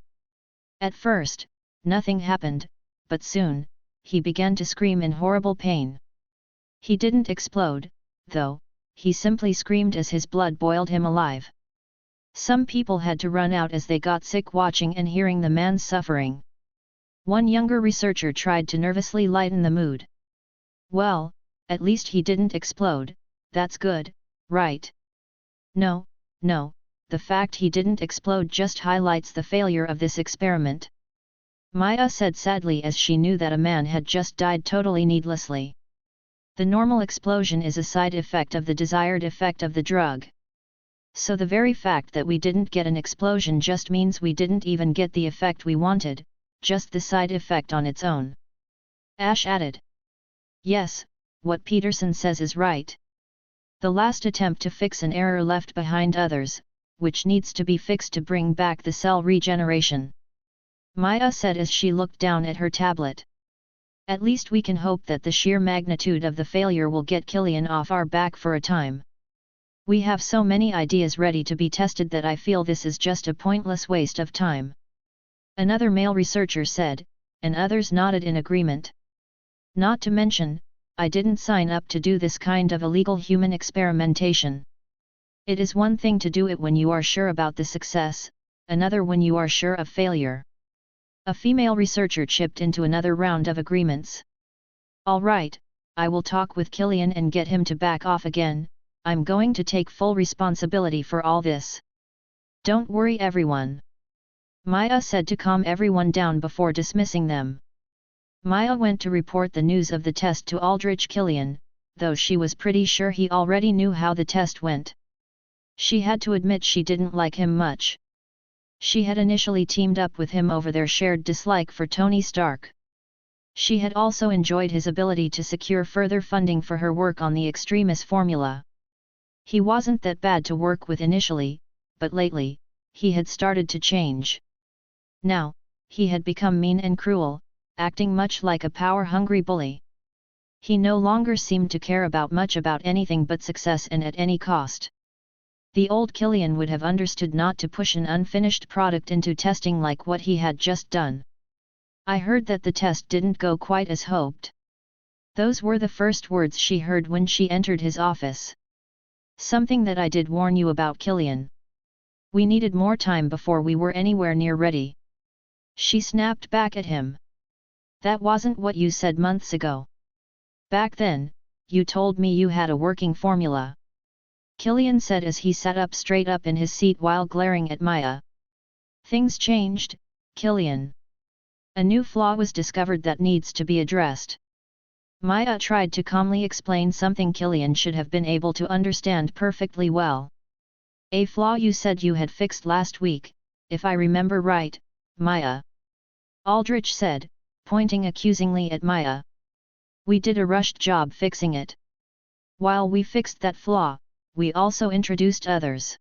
At first, nothing happened, but soon, he began to scream in horrible pain. He didn't explode, though, he simply screamed as his blood boiled him alive. Some people had to run out as they got sick watching and hearing the man's suffering. One younger researcher tried to nervously lighten the mood. "Well, at least he didn't explode, that's good, right?" No, the fact he didn't explode just highlights the failure of this experiment," Maya said sadly as she knew that a man had just died totally needlessly. The normal explosion is a side effect of the desired effect of the drug. So the very fact that we didn't get an explosion just means we didn't even get the effect we wanted, just the side effect on its own. Ash added. "Yes, what Peterson says is right. The last attempt to fix an error left behind others, which needs to be fixed to bring back the cell regeneration," Maya said as she looked down at her tablet. "At least we can hope that the sheer magnitude of the failure will get Killian off our back for a time. We have so many ideas ready to be tested that I feel this is just a pointless waste of time," another male researcher said, and others nodded in agreement. "Not to mention, I didn't sign up to do this kind of illegal human experimentation. It is one thing to do it when you are sure about the success, another when you are sure of failure." A female researcher chipped into another round of agreements. "All right, I will talk with Killian and get him to back off again. I'm going to take full responsibility for all this. Don't worry everyone," Maya said to calm everyone down before dismissing them. Maya went to report the news of the test to Aldrich Killian, though she was pretty sure he already knew how the test went. She had to admit she didn't like him much. She had initially teamed up with him over their shared dislike for Tony Stark. She had also enjoyed his ability to secure further funding for her work on the Extremis formula. He wasn't that bad to work with initially, but lately, he had started to change. Now, he had become mean and cruel, acting much like a power-hungry bully. He no longer seemed to care much about anything but success and at any cost. The old Killian would have understood not to push an unfinished product into testing like what he had just done. "I heard that the test didn't go quite as hoped." Those were the first words she heard when she entered his office. "Something that I did warn you about, Killian. We needed more time before we were anywhere near ready." She snapped back at him. "That wasn't what you said months ago. Back then, you told me you had a working formula," Killian said as he sat up straight up in his seat while glaring at Maya. "Things changed, Killian. A new flaw was discovered that needs to be addressed." Maya tried to calmly explain something Killian should have been able to understand perfectly well. "A flaw you said you had fixed last week, if I remember right, Maya," Aldrich said, pointing accusingly at Maya. "We did a rushed job fixing it. While we fixed that flaw, we also introduced others.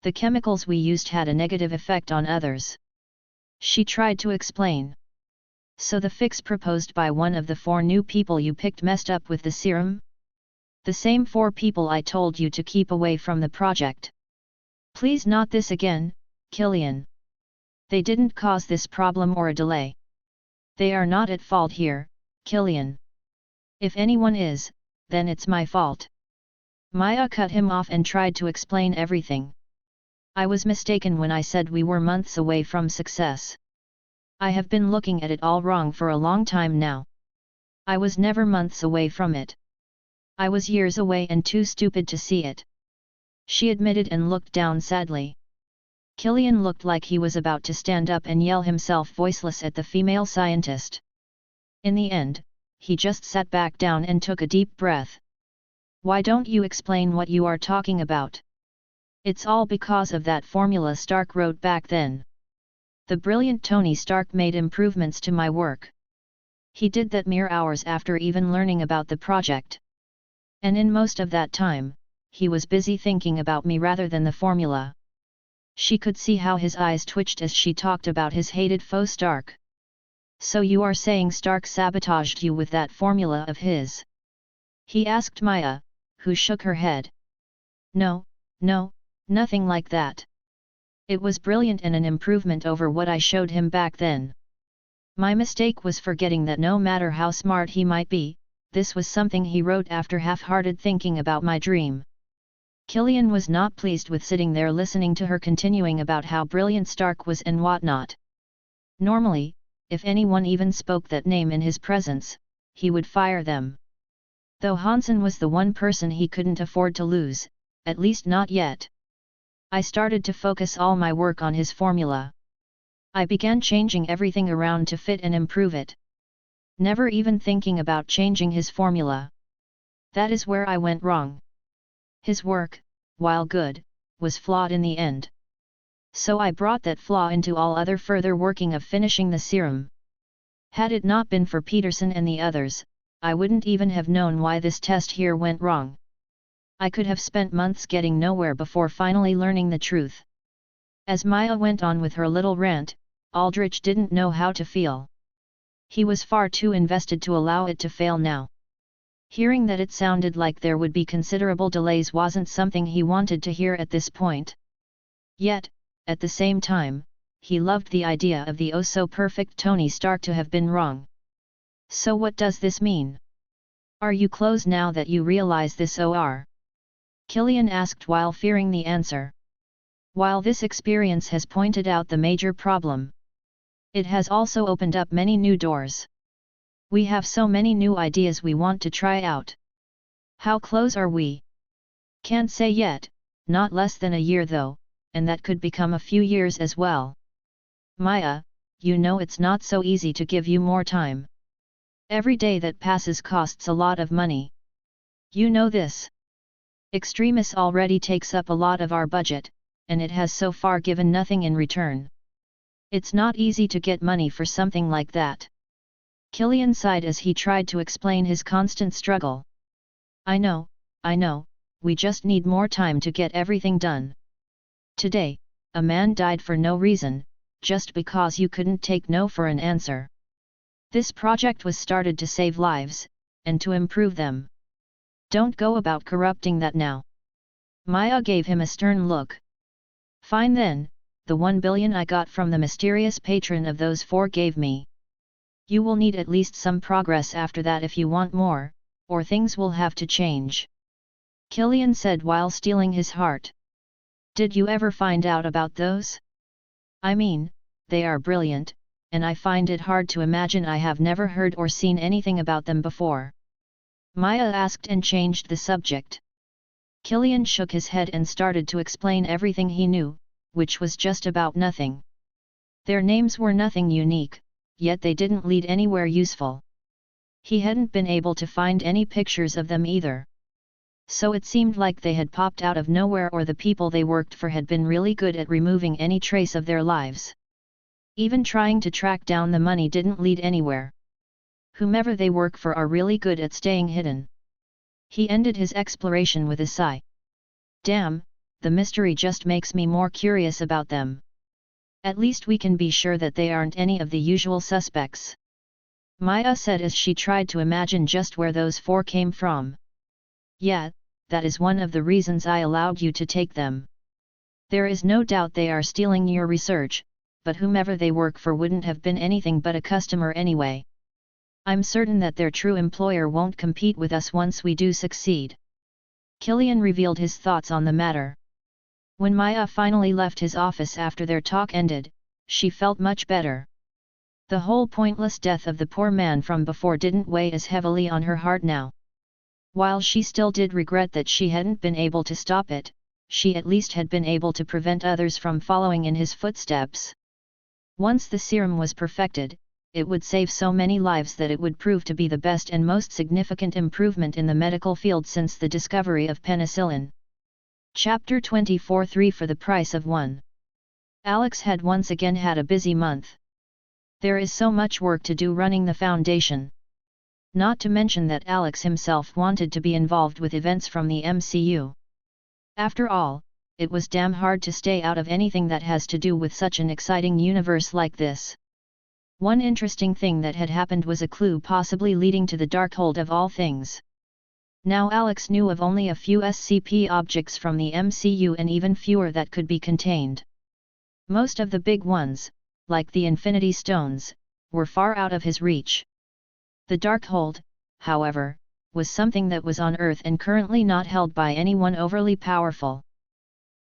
The chemicals we used had a negative effect on others." She tried to explain. "So the fix proposed by one of the 4 new people you picked messed up with the serum? The same 4 people I told you to keep away from the project. Please not this again, Killian. They didn't cause this problem or a delay. They are not at fault here, Killian. If anyone is, then it's my fault." Maya cut him off and tried to explain everything. "I was mistaken when I said we were months away from success. I have been looking at it all wrong for a long time now. I was never months away from it. I was years away and too stupid to see it," she admitted and looked down sadly. Killian looked like he was about to stand up and yell himself voiceless at the female scientist. In the end, he just sat back down and took a deep breath. "Why don't you explain what you are talking about? It's all because of that formula Stark wrote back then. The brilliant Tony Stark made improvements to my work. He did that mere hours after even learning about the project. And in most of that time, he was busy thinking about me rather than the formula. She could see how his eyes twitched as she talked about his hated foe Stark. So you are saying Stark sabotaged you with that formula of his? He asked Maya, who shook her head. No, nothing like that. It was brilliant and an improvement over what I showed him back then. My mistake was forgetting that no matter how smart he might be, this was something he wrote after half-hearted thinking about my dream. Killian was not pleased with sitting there listening to her continuing about how brilliant Stark was and whatnot. Normally, if anyone even spoke that name in his presence, he would fire them. Though Hansen was the one person he couldn't afford to lose, at least not yet. I started to focus all my work on his formula. I began changing everything around to fit and improve it. Never even thinking about changing his formula. That is where I went wrong. His work, while good, was flawed in the end. So I brought that flaw into all other further working of finishing the serum. Had it not been for Peterson and the others, I wouldn't even have known why this test here went wrong. I could have spent months getting nowhere before finally learning the truth. As Maya went on with her little rant, Aldrich didn't know how to feel. He was far too invested to allow it to fail now. Hearing that it sounded like there would be considerable delays wasn't something he wanted to hear at this point. Yet, at the same time, he loved the idea of the oh-so-perfect Tony Stark to have been wrong. So what does this mean? Are you closed now that you realize this, or? Killian asked while fearing the answer. While this experience has pointed out the major problem, it has also opened up many new doors. We have so many new ideas we want to try out. How close are we? Can't say yet, not less than a year though, and that could become a few years as well. Maya, you know it's not so easy to give you more time. Every day that passes costs a lot of money. You know this. Extremis already takes up a lot of our budget, and it has so far given nothing in return. It's not easy to get money for something like that. Killian sighed as he tried to explain his constant struggle. I know, we just need more time to get everything done. Today, a man died for no reason, just because you couldn't take no for an answer. This project was started to save lives, and to improve them. Don't go about corrupting that now. Maya gave him a stern look. Fine then, the 1 billion I got from the mysterious patron of those 4 gave me. You will need at least some progress after that if you want more, or things will have to change. Killian said while steeling his heart. Did you ever find out about those? I mean, they are brilliant, and I find it hard to imagine I have never heard or seen anything about them before. Maya asked and changed the subject. Killian shook his head and started to explain everything he knew, which was just about nothing. Their names were nothing unique, yet they didn't lead anywhere useful. He hadn't been able to find any pictures of them either. So it seemed like they had popped out of nowhere, or the people they worked for had been really good at removing any trace of their lives. Even trying to track down the money didn't lead anywhere. Whomever they work for are really good at staying hidden. He ended his exploration with a sigh. Damn, the mystery just makes me more curious about them. At least we can be sure that they aren't any of the usual suspects. Maya said as she tried to imagine just where those 4 came from. Yeah, that is one of the reasons I allowed you to take them. There is no doubt they are stealing your research, but whomever they work for wouldn't have been anything but a customer anyway. I'm certain that their true employer won't compete with us once we do succeed. Killian revealed his thoughts on the matter. When Maya finally left his office after their talk ended, she felt much better. The whole pointless death of the poor man from before didn't weigh as heavily on her heart now. While she still did regret that she hadn't been able to stop it, she at least had been able to prevent others from following in his footsteps. Once the serum was perfected, it would save so many lives that it would prove to be the best and most significant improvement in the medical field since the discovery of penicillin. Chapter 24 3 For the Price of 1. Alex had once again had a busy month. There is so much work to do running the foundation. Not to mention that Alex himself wanted to be involved with events from the MCU. After all, it was damn hard to stay out of anything that has to do with such an exciting universe like this. One interesting thing that had happened was a clue possibly leading to the Darkhold of all things. Now Alex knew of only a few SCP objects from the MCU and even fewer that could be contained. Most of the big ones, like the Infinity Stones, were far out of his reach. The Darkhold, however, was something that was on Earth and currently not held by anyone overly powerful.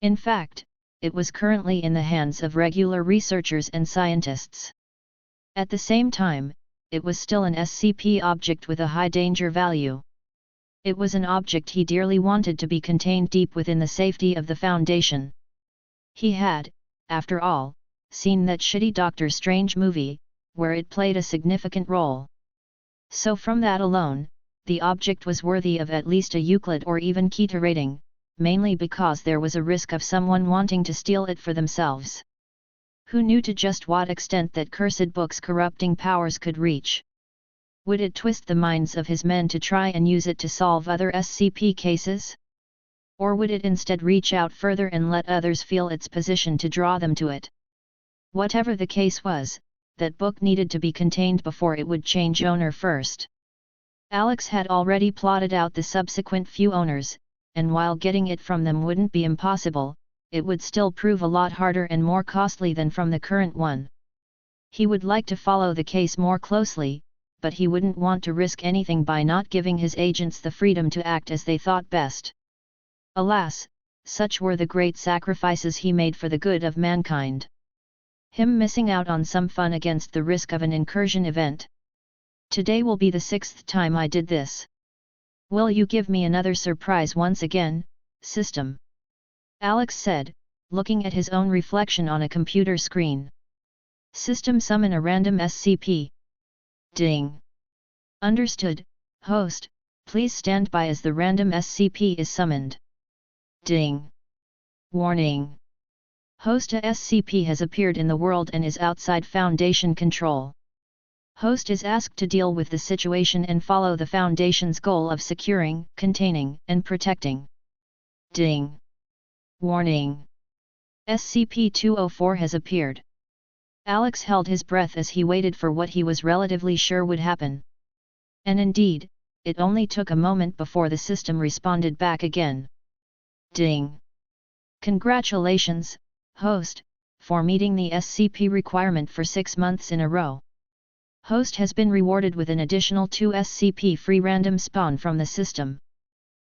In fact, it was currently in the hands of regular researchers and scientists. At the same time, it was still an SCP object with a high danger value. It was an object he dearly wanted to be contained deep within the safety of the Foundation. He had, after all, seen that shitty Doctor Strange movie, where it played a significant role. So from that alone, the object was worthy of at least a Euclid or even Keter rating, mainly because there was a risk of someone wanting to steal it for themselves. Who knew to just what extent that cursed book's corrupting powers could reach? Would it twist the minds of his men to try and use it to solve other SCP cases? Or would it instead reach out further and let others feel its position to draw them to it? Whatever the case was, that book needed to be contained before it would change owner first. Alex had already plotted out the subsequent few owners, and while getting it from them wouldn't be impossible, it would still prove a lot harder and more costly than from the current one. He would like to follow the case more closely, but he wouldn't want to risk anything by not giving his agents the freedom to act as they thought best. Alas, such were the great sacrifices he made for the good of mankind. Him missing out on some fun against the risk of an incursion event. Today will be the 6th time I did this. Will you give me another surprise once again, system? Alex said, looking at his own reflection on a computer screen. System summon a random SCP. Ding. Understood, host, please stand by as the random SCP is summoned. Ding. Warning. Host, a SCP has appeared in the world and is outside Foundation control. Host is asked to deal with the situation and follow the Foundation's goal of securing, containing, and protecting. Ding. Warning. SCP-204 has appeared. Alex held his breath as he waited for what he was relatively sure would happen. And indeed, it only took a moment before the system responded back again. Ding. Congratulations, host, for meeting the SCP requirement for 6 months in a row. Host has been rewarded with an additional 2 SCP free random spawn from the system.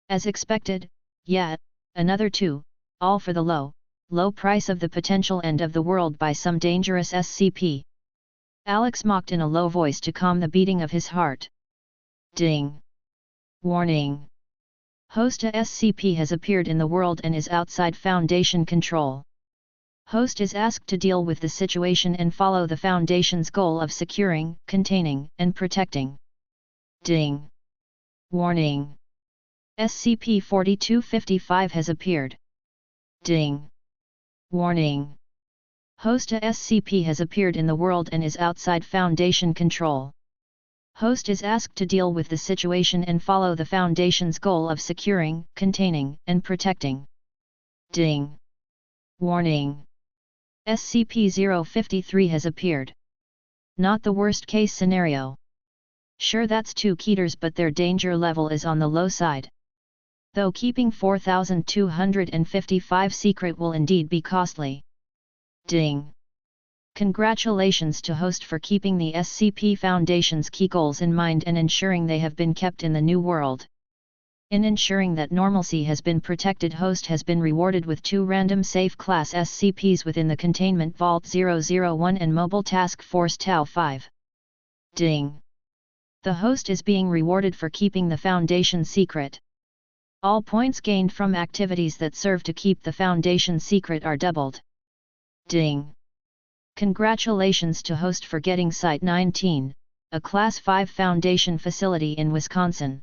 As expected, yet, another 2, all for the low price of the potential end of the world by some dangerous SCP. Alex mocked in a low voice to calm the beating of his heart. Ding. Warning. Host, a SCP has appeared in the world and is outside Foundation control. Host is asked to deal with the situation and follow the Foundation's goal of securing, containing, and protecting. Ding. Warning. SCP-4255 has appeared. Ding. Warning. Host, a SCP has appeared in the world and is outside Foundation control. Host is asked to deal with the situation and follow the Foundation's goal of securing, containing, and protecting. Ding. Warning. SCP-053 has appeared. Not the worst case scenario. Sure, that's 2 Keters, but their danger level is on the low side. Though keeping 4255 secret will indeed be costly. Ding. Congratulations to host for keeping the SCP Foundation's key goals in mind and ensuring they have been kept in the new world. In ensuring that normalcy has been protected, host has been rewarded with 2 random safe class SCPs within the Containment Vault 001 and Mobile Task Force Tau 5. Ding. The host is being rewarded for keeping the Foundation secret. All points gained from activities that serve to keep the Foundation secret are doubled. Ding. Congratulations to host for getting Site 19, a Class 5 Foundation facility in Wisconsin.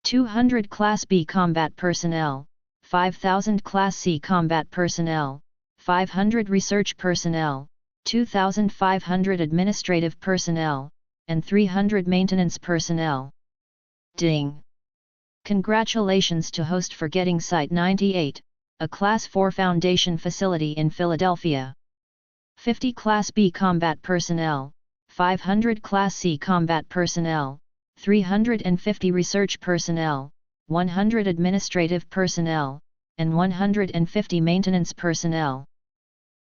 200 Class B combat personnel, 5,000 Class C combat personnel, 500 research personnel, 2,500 administrative personnel, and 300 maintenance personnel. Ding! Congratulations to host for getting Site 98, a Class 4 Foundation facility in Philadelphia. 50 Class B combat personnel, 500 Class C combat personnel, 350 research personnel, 100 administrative personnel, and 150 maintenance personnel.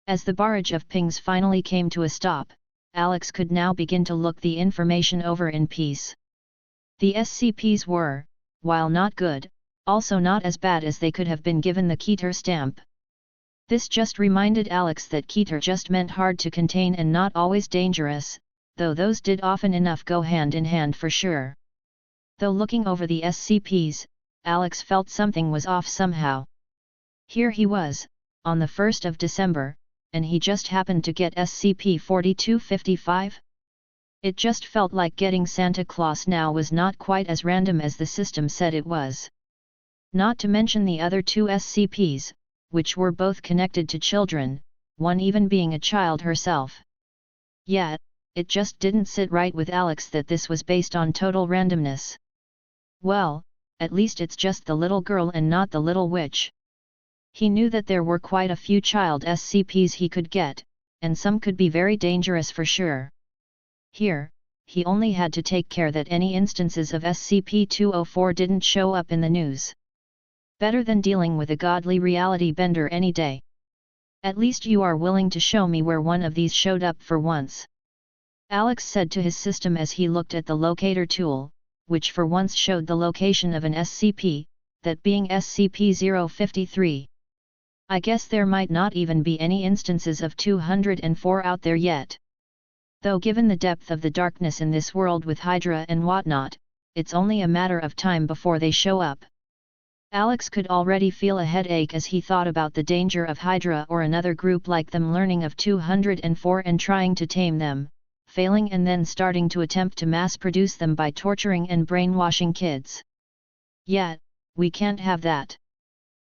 As the barrage of pings finally came to a stop, Alex could now begin to look the information over in peace. The SCPs were, while not good, also not as bad as they could have been given the Keter stamp. This just reminded Alex that Keter just meant hard to contain and not always dangerous, though those did often enough go hand in hand for sure. Though looking over the SCPs, Alex felt something was off somehow. Here he was, on the 1st of December, and he just happened to get SCP-4255? It just felt like getting Santa Claus now was not quite as random as the system said it was. Not to mention the other two SCPs, which were both connected to children, one even being a child herself. Yet, it just didn't sit right with Alex that this was based on total randomness. Well, at least it's just the little girl and not the little witch. He knew that there were quite a few child SCPs he could get, and some could be very dangerous for sure. Here, he only had to take care that any instances of SCP-204 didn't show up in the news. Better than dealing with a godly reality bender any day. At least you are willing to show me where one of these showed up for once. Alex said to his system as he looked at the locator tool, which for once showed the location of an SCP, that being SCP-053. I guess there might not even be any instances of 204 out there yet. Though given the depth of the darkness in this world with Hydra and whatnot, it's only a matter of time before they show up. Alex could already feel a headache as he thought about the danger of Hydra or another group like them learning of 204 and trying to tame them, failing and then starting to attempt to mass-produce them by torturing and brainwashing kids. Yet, we can't have that.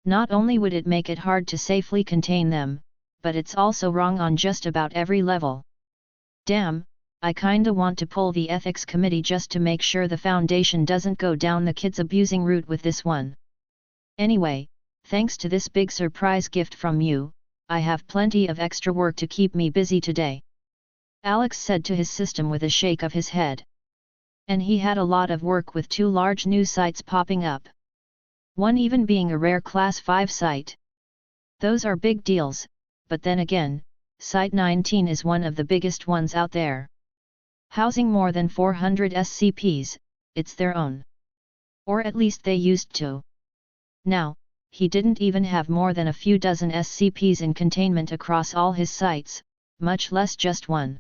Not only would it make it hard to safely contain them, but it's also wrong on just about every level. Damn, I kinda want to pull the ethics committee just to make sure the Foundation doesn't go down the kids abusing route with this one. Anyway, thanks to this big surprise gift from you, I have plenty of extra work to keep me busy today. Alex said to his system with a shake of his head. And he had a lot of work with 2 large new sites popping up. One even being a rare Class 5 site. Those are big deals, but then again, Site 19 is one of the biggest ones out there. Housing more than 400 SCPs, it's their own. Or at least they used to. Now, he didn't even have more than a few dozen SCPs in containment across all his sites, much less just one.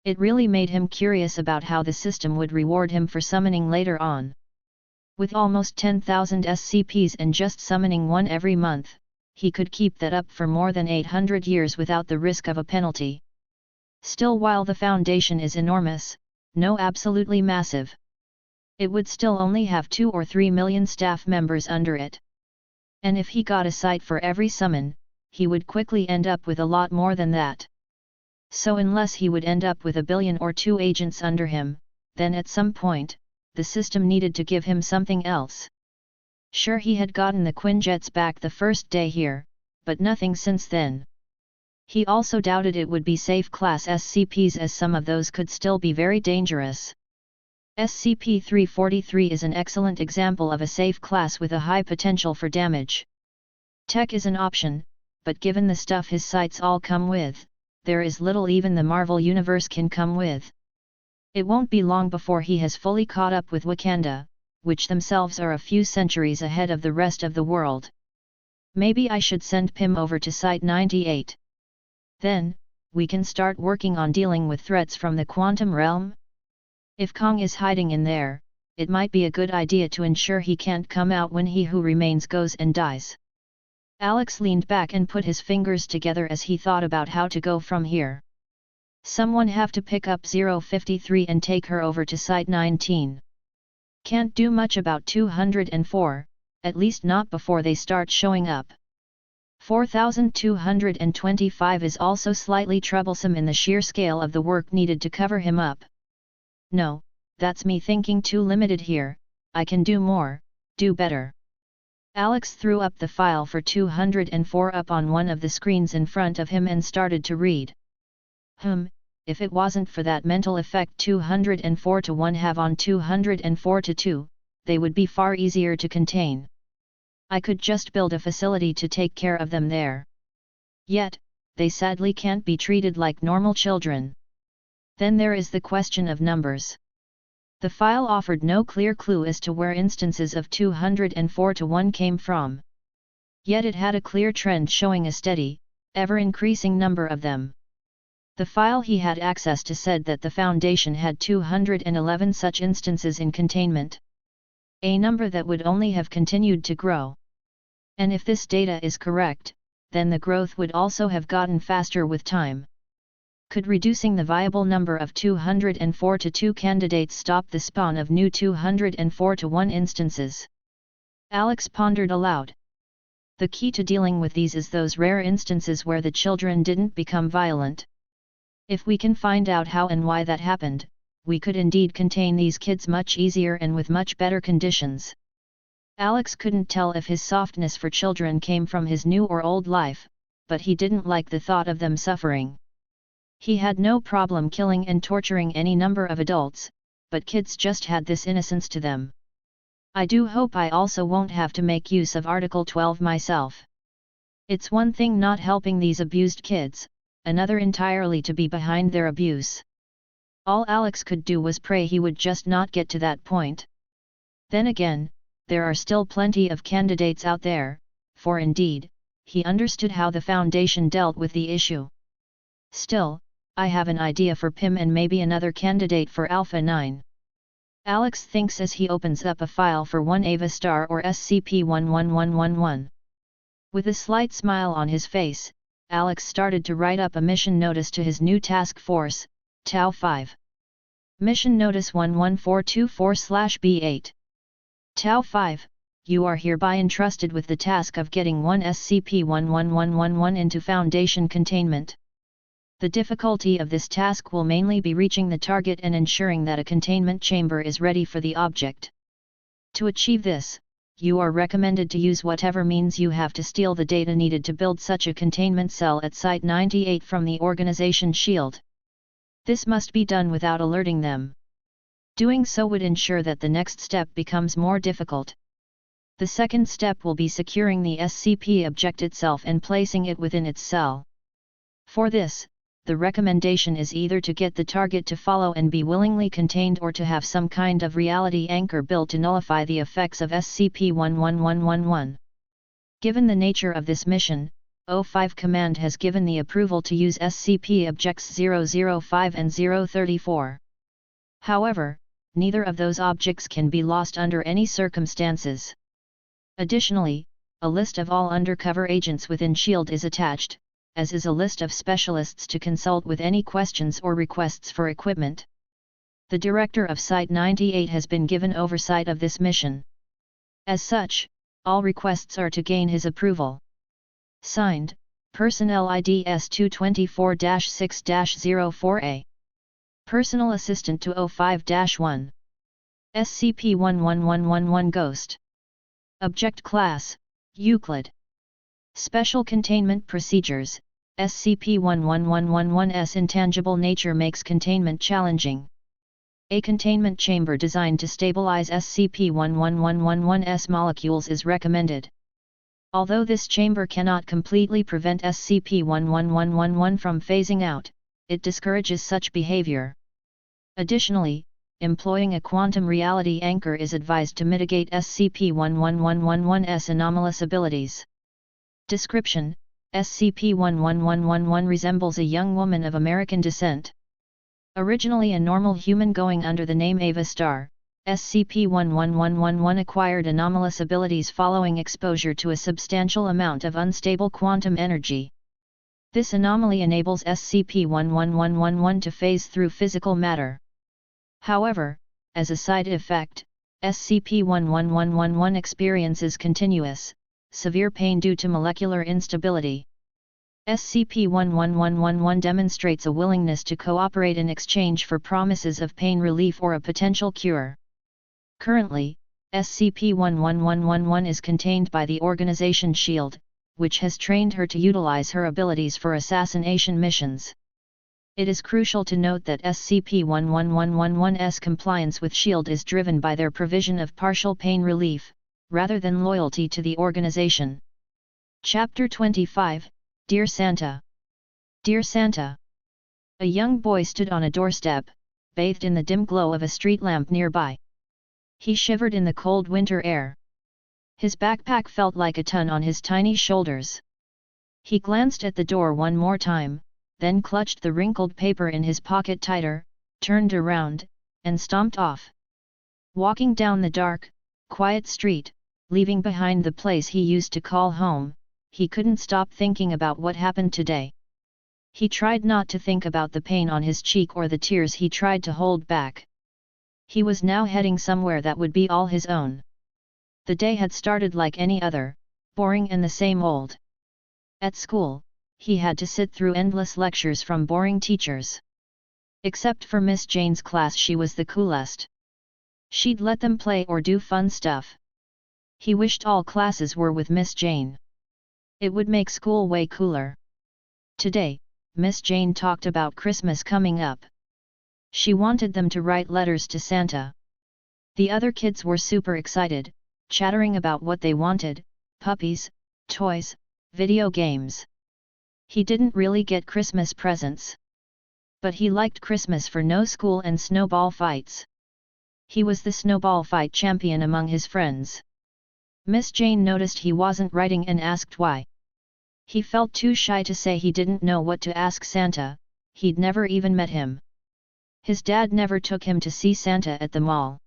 It really made him curious about how the system would reward him for summoning later on. With almost 10,000 SCPs and just summoning one every month, he could keep that up for more than 800 years without the risk of a penalty. Still, while the Foundation is enormous, no, absolutely massive, it would still only have 2 or 3 million staff members under it. And if he got a site for every summon, he would quickly end up with a lot more than that. So unless he would end up with 1 billion or 2 agents under him, then at some point, the system needed to give him something else. Sure, he had gotten the Quinjets back the first day here, but nothing since then. He also doubted it would be safe class SCPs, as some of those could still be very dangerous. SCP-343 is an excellent example of a safe class with a high potential for damage. Tech is an option, but given the stuff his sites all come with, there is little even the Marvel Universe can come with. It won't be long before he has fully caught up with Wakanda, which themselves are a few centuries ahead of the rest of the world. Maybe I should send Pym over to Site 98. Then, we can start working on dealing with threats from the quantum realm? If Kong is hiding in there, it might be a good idea to ensure he can't come out when He Who Remains goes and dies. Alex leaned back and put his fingers together as he thought about how to go from here. Someone have to pick up 053 and take her over to Site 19. Can't do much about 204, at least not before they start showing up. 4225 is also slightly troublesome in the sheer scale of the work needed to cover him up. No, that's me thinking too limited here, I can do more, do better. Alex threw up the file for 204 up on one of the screens in front of him and started to read. If it wasn't for that mental effect 204 to 1 have on 204 to 2, they would be far easier to contain. I could just build a facility to take care of them there. Yet, they sadly can't be treated like normal children. Then there is the question of numbers. The file offered no clear clue as to where instances of 204 to 1 came from. Yet it had a clear trend showing a steady, ever-increasing number of them. The file he had access to said that the Foundation had 211 such instances in containment. A number that would only have continued to grow. And if this data is correct, then the growth would also have gotten faster with time. Could reducing the viable number of 204 to 2 candidates stop the spawn of new 204 to 1 instances? Alex pondered aloud. The key to dealing with these is those rare instances where the children didn't become violent. If we can find out how and why that happened, we could indeed contain these kids much easier and with much better conditions. Alex couldn't tell if his softness for children came from his new or old life, but he didn't like the thought of them suffering. He had no problem killing and torturing any number of adults, but kids just had this innocence to them. I do hope I also won't have to make use of Article 12 myself. It's one thing not helping these abused kids, another entirely to be behind their abuse. All Alex could do was pray he would just not get to that point. Then again, there are still plenty of candidates out there, for indeed, he understood how the Foundation dealt with the issue. Still, I have an idea for Pym and maybe another candidate for Alpha 9. Alex thinks as he opens up a file for 1 Ava Star or SCP-11111. With a slight smile on his face, Alex started to write up a mission notice to his new task force, Tau 5. Mission Notice 11424/B8. Tau 5, you are hereby entrusted with the task of getting 1 SCP-11111 into Foundation containment. The difficulty of this task will mainly be reaching the target and ensuring that a containment chamber is ready for the object. To achieve this, you are recommended to use whatever means you have to steal the data needed to build such a containment cell at Site-98 from the organization SHIELD. This must be done without alerting them. Doing so would ensure that the next step becomes more difficult. The second step will be securing the SCP object itself and placing it within its cell. For this, the recommendation is either to get the target to follow and be willingly contained or to have some kind of reality anchor built to nullify the effects of SCP-11111. Given the nature of this mission, O5 Command has given the approval to use SCP Objects 005 and 034. However, neither of those objects can be lost under any circumstances. Additionally, a list of all undercover agents within SHIELD is attached, as is a list of specialists to consult with any questions or requests for equipment. The director of Site-98 has been given oversight of this mission. As such, all requests are to gain his approval. Signed, Personnel ID S224-6-04A. Personal Assistant to O5-1. SCP-11111 Ghost. Object Class, Euclid. Special Containment Procedures, SCP-11111's intangible nature makes containment challenging. A containment chamber designed to stabilize SCP-11111's molecules is recommended. Although this chamber cannot completely prevent SCP-11111 from phasing out, it discourages such behavior. Additionally, employing a quantum reality anchor is advised to mitigate SCP-11111's anomalous abilities. Description: SCP-11111 resembles a young woman of American descent. Originally a normal human going under the name Ava Star, SCP-11111 acquired anomalous abilities following exposure to a substantial amount of unstable quantum energy. This anomaly enables SCP-11111 to phase through physical matter. However, as a side effect, SCP-11111 experiences continuous, severe pain due to molecular instability. SCP-11111 demonstrates a willingness to cooperate in exchange for promises of pain relief or a potential cure. Currently, SCP-11111 is contained by the organization SHIELD, which has trained her to utilize her abilities for assassination missions. It is crucial to note that SCP-11111's compliance with SHIELD is driven by their provision of partial pain relief, rather than loyalty to the organization. Chapter 25, Dear Santa. Dear Santa. A young boy stood on a doorstep, bathed in the dim glow of a street lamp nearby. He shivered in the cold winter air. His backpack felt like a ton on his tiny shoulders. He glanced at the door one more time, then clutched the wrinkled paper in his pocket tighter, turned around, and stomped off. Walking down the dark, quiet street, leaving behind the place he used to call home, he couldn't stop thinking about what happened today. He tried not to think about the pain on his cheek or the tears he tried to hold back. He was now heading somewhere that would be all his own. The day had started like any other, boring and the same old. At school, he had to sit through endless lectures from boring teachers. Except for Miss Jane's class, she was the coolest. She'd let them play or do fun stuff. He wished all classes were with Miss Jane. It would make school way cooler. Today, Miss Jane talked about Christmas coming up. She wanted them to write letters to Santa. The other kids were super excited, chattering about what they wanted: puppies, toys, video games. He didn't really get Christmas presents. But he liked Christmas for no school and snowball fights. He was the snowball fight champion among his friends. Miss Jane noticed he wasn't writing and asked why. He felt too shy to say he didn't know what to ask Santa, he'd never even met him. His dad never took him to see Santa at the mall.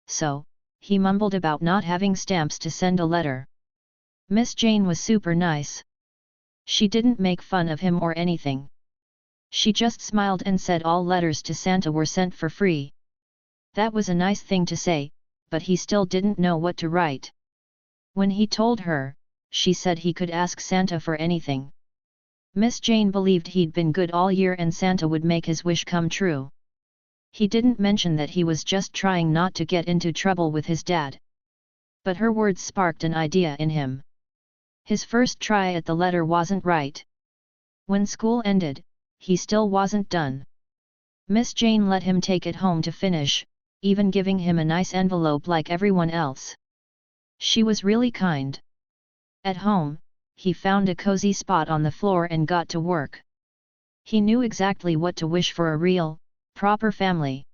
So, he mumbled about not having stamps to send a letter. Miss Jane was super nice. She didn't make fun of him or anything. She just smiled and said all letters to Santa were sent for free. That was a nice thing to say, but he still didn't know what to write. When he told her, she said he could ask Santa for anything. Miss Jane believed he'd been good all year and Santa would make his wish come true. He didn't mention that he was just trying not to get into trouble with his dad. But her words sparked an idea in him. His first try at the letter wasn't right. When school ended, he still wasn't done. Miss Jane let him take it home to finish, even giving him a nice envelope like everyone else. She was really kind. At home, he found a cozy spot on the floor and got to work. He knew exactly what to wish for: a real, proper family.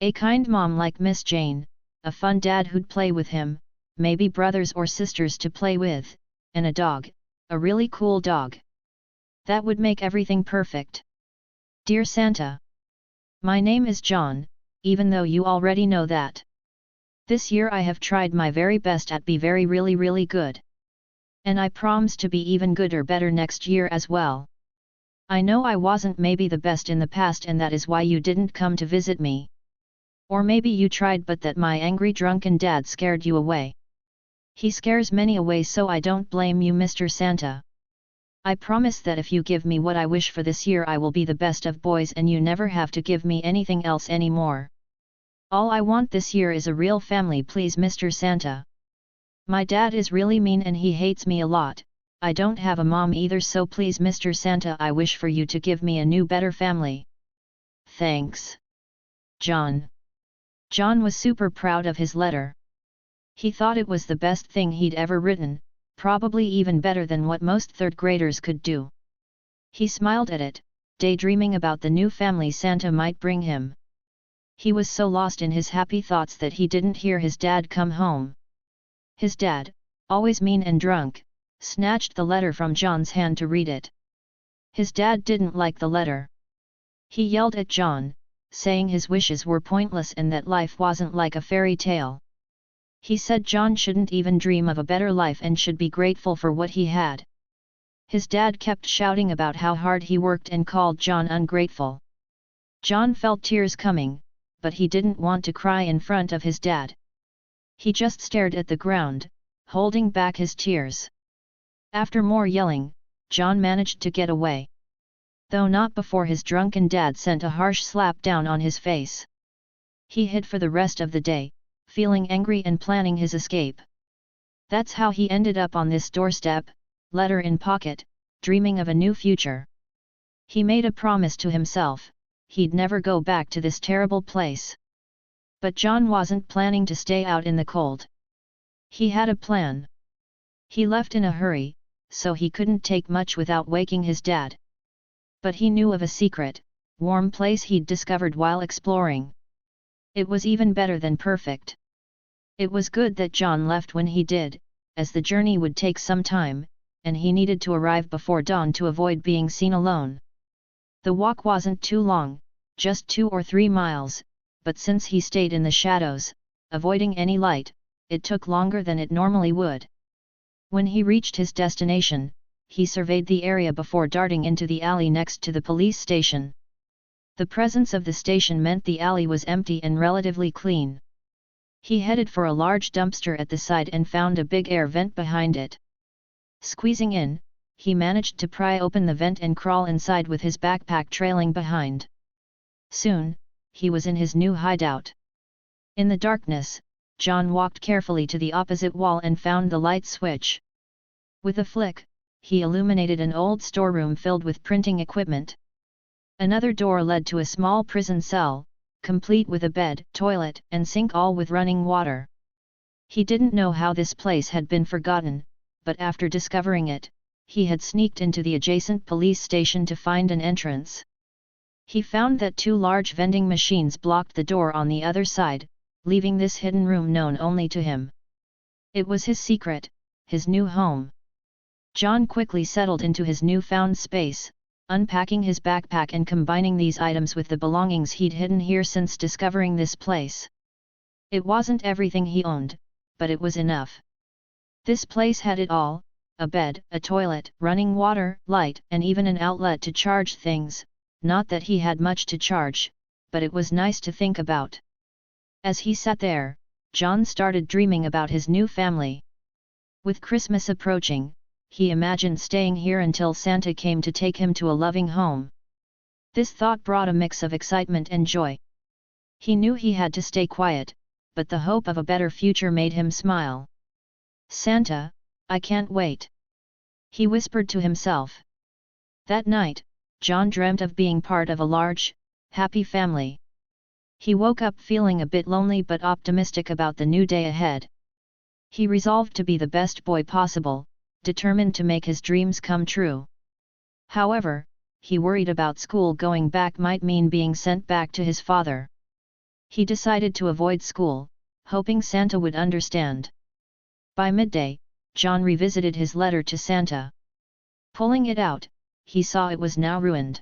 A kind mom like Miss Jane, a fun dad who'd play with him, maybe brothers or sisters to play with, and a dog, a really cool dog. That would make everything perfect. Dear Santa. My name is John, even though you already know that. This year I have tried my very best at be really good. And I promise to be even gooder, better next year as well. I know I wasn't maybe the best in the past and that is why you didn't come to visit me. Or maybe you tried but that my angry drunken dad scared you away. He scares many away, so I don't blame you, Mr. Santa. I promise that if you give me what I wish for this year I will be the best of boys and you never have to give me anything else anymore. All I want this year is a real family, please, Mr. Santa. My dad is really mean and he hates me a lot. I don't have a mom either, so please, Mr. Santa, I wish for you to give me a new better family. Thanks. John. John was super proud of his letter. He thought it was the best thing he'd ever written, probably even better than what most third graders could do. He smiled at it, daydreaming about the new family Santa might bring him. He was so lost in his happy thoughts that he didn't hear his dad come home. His dad, always mean and drunk, snatched the letter from John's hand to read it. His dad didn't like the letter. He yelled at John, saying his wishes were pointless and that life wasn't like a fairy tale. He said John shouldn't even dream of a better life and should be grateful for what he had. His dad kept shouting about how hard he worked and called John ungrateful. John felt tears coming, but he didn't want to cry in front of his dad. He just stared at the ground, holding back his tears. After more yelling, John managed to get away. Though not before his drunken dad sent a harsh slap down on his face. He hid for the rest of the day, feeling angry and planning his escape. That's how he ended up on this doorstep, letter in pocket, dreaming of a new future. He made a promise to himself, he'd never go back to this terrible place. But John wasn't planning to stay out in the cold. He had a plan. He left in a hurry, so he couldn't take much without waking his dad. But he knew of a secret, warm place he'd discovered while exploring. It was even better than perfect. It was good that John left when he did, as the journey would take some time, and he needed to arrive before dawn to avoid being seen alone. The walk wasn't too long, just 2 or 3 miles, but since he stayed in the shadows, avoiding any light, it took longer than it normally would. When he reached his destination, he surveyed the area before darting into the alley next to the police station. The presence of the station meant the alley was empty and relatively clean. He headed for a large dumpster at the side and found a big air vent behind it. Squeezing in, he managed to pry open the vent and crawl inside with his backpack trailing behind. Soon, he was in his new hideout. In the darkness, John walked carefully to the opposite wall and found the light switch. With a flick, he illuminated an old storeroom filled with printing equipment. Another door led to a small prison cell, complete with a bed, toilet, and sink, all with running water. He didn't know how this place had been forgotten, but after discovering it, he had sneaked into the adjacent police station to find an entrance. He found that 2 large vending machines blocked the door on the other side, leaving this hidden room known only to him. It was his secret, his new home. John quickly settled into his newfound space, unpacking his backpack and combining these items with the belongings he'd hidden here since discovering this place. It wasn't everything he owned, but it was enough. This place had it all: a bed, a toilet, running water, light, and even an outlet to charge things. Not that he had much to charge, but it was nice to think about. As he sat there, John started dreaming about his new family. With Christmas approaching, he imagined staying here until Santa came to take him to a loving home. This thought brought a mix of excitement and joy. He knew he had to stay quiet, but the hope of a better future made him smile. "Santa, I can't wait," he whispered to himself. That night, John dreamt of being part of a large, happy family. He woke up feeling a bit lonely but optimistic about the new day ahead. He resolved to be the best boy possible, determined to make his dreams come true. However, he worried about school. Going back might mean being sent back to his father. He decided to avoid school, hoping Santa would understand. By midday, John revisited his letter to Santa. Pulling it out, he saw it was now ruined.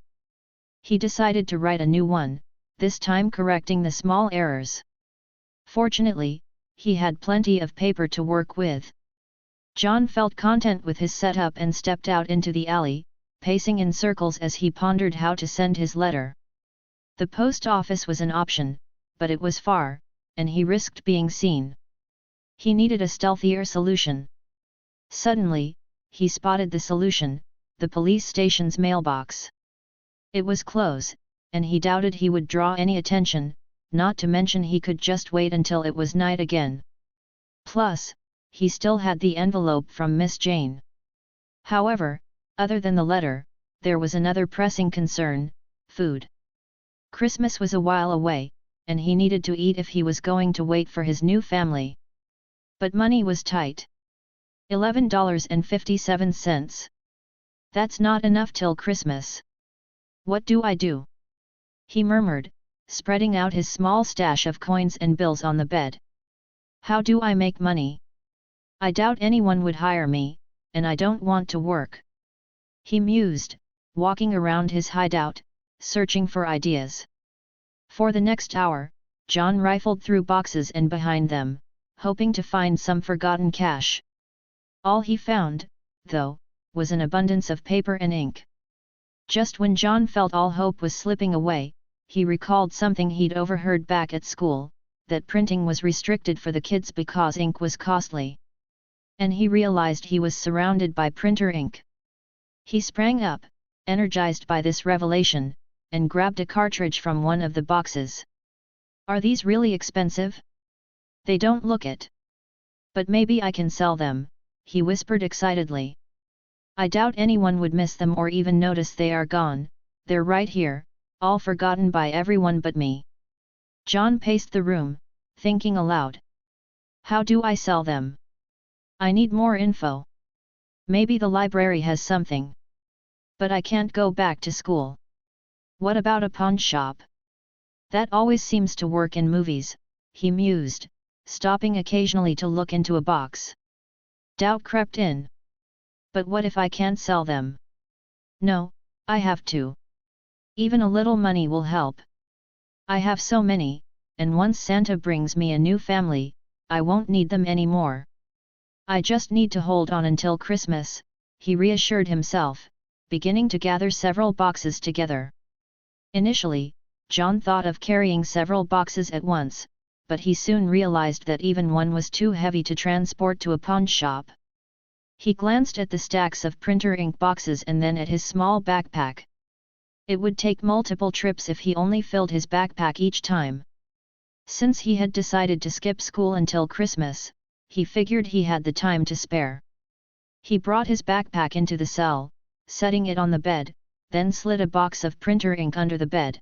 He decided to write a new one, this time correcting the small errors. Fortunately, he had plenty of paper to work with. John felt content with his setup and stepped out into the alley, pacing in circles as he pondered how to send his letter. The post office was an option, but it was far, and he risked being seen. He needed a stealthier solution. Suddenly, he spotted the solution: the police station's mailbox. It was closed, and he doubted he would draw any attention, not to mention he could just wait until it was night again. Plus, he still had the envelope from Miss Jane. However, other than the letter, there was another pressing concern: food. Christmas was a while away, and he needed to eat if he was going to wait for his new family. But money was tight. $11.57. That's not enough till Christmas. What do I do? He murmured, spreading out his small stash of coins and bills on the bed. How do I make money? I doubt anyone would hire me, and I don't want to work. He mused, walking around his hideout, searching for ideas. For the next hour, John rifled through boxes and behind them, hoping to find some forgotten cash. All he found, though, was an abundance of paper and ink. Just when John felt all hope was slipping away, he recalled something he'd overheard back at school, that printing was restricted for the kids because ink was costly. and he realized he was surrounded by printer ink. He sprang up, energized by this revelation, and grabbed a cartridge from one of the boxes. Are these really expensive? They don't look it. But maybe I can sell them, he whispered excitedly. I doubt anyone would miss them or even notice they are gone, they're right here, all forgotten by everyone but me. John paced the room, thinking aloud. How do I sell them? I need more info. Maybe the library has something. But I can't go back to school. What about a pawn shop? That always seems to work in movies, he mused, stopping occasionally to look into a box. Doubt crept in. But what if I can't sell them? No, I have to. Even a little money will help. I have so many, and once Santa brings me a new family, I won't need them anymore. I just need to hold on until Christmas, he reassured himself, beginning to gather several boxes together. Initially, John thought of carrying several boxes at once, but he soon realized that even one was too heavy to transport to a pawn shop. He glanced at the stacks of printer ink boxes and then at his small backpack. It would take multiple trips if he only filled his backpack each time. Since he had decided to skip school until Christmas, he figured he had the time to spare. He brought his backpack into the cell, setting it on the bed, then slid a box of printer ink under the bed.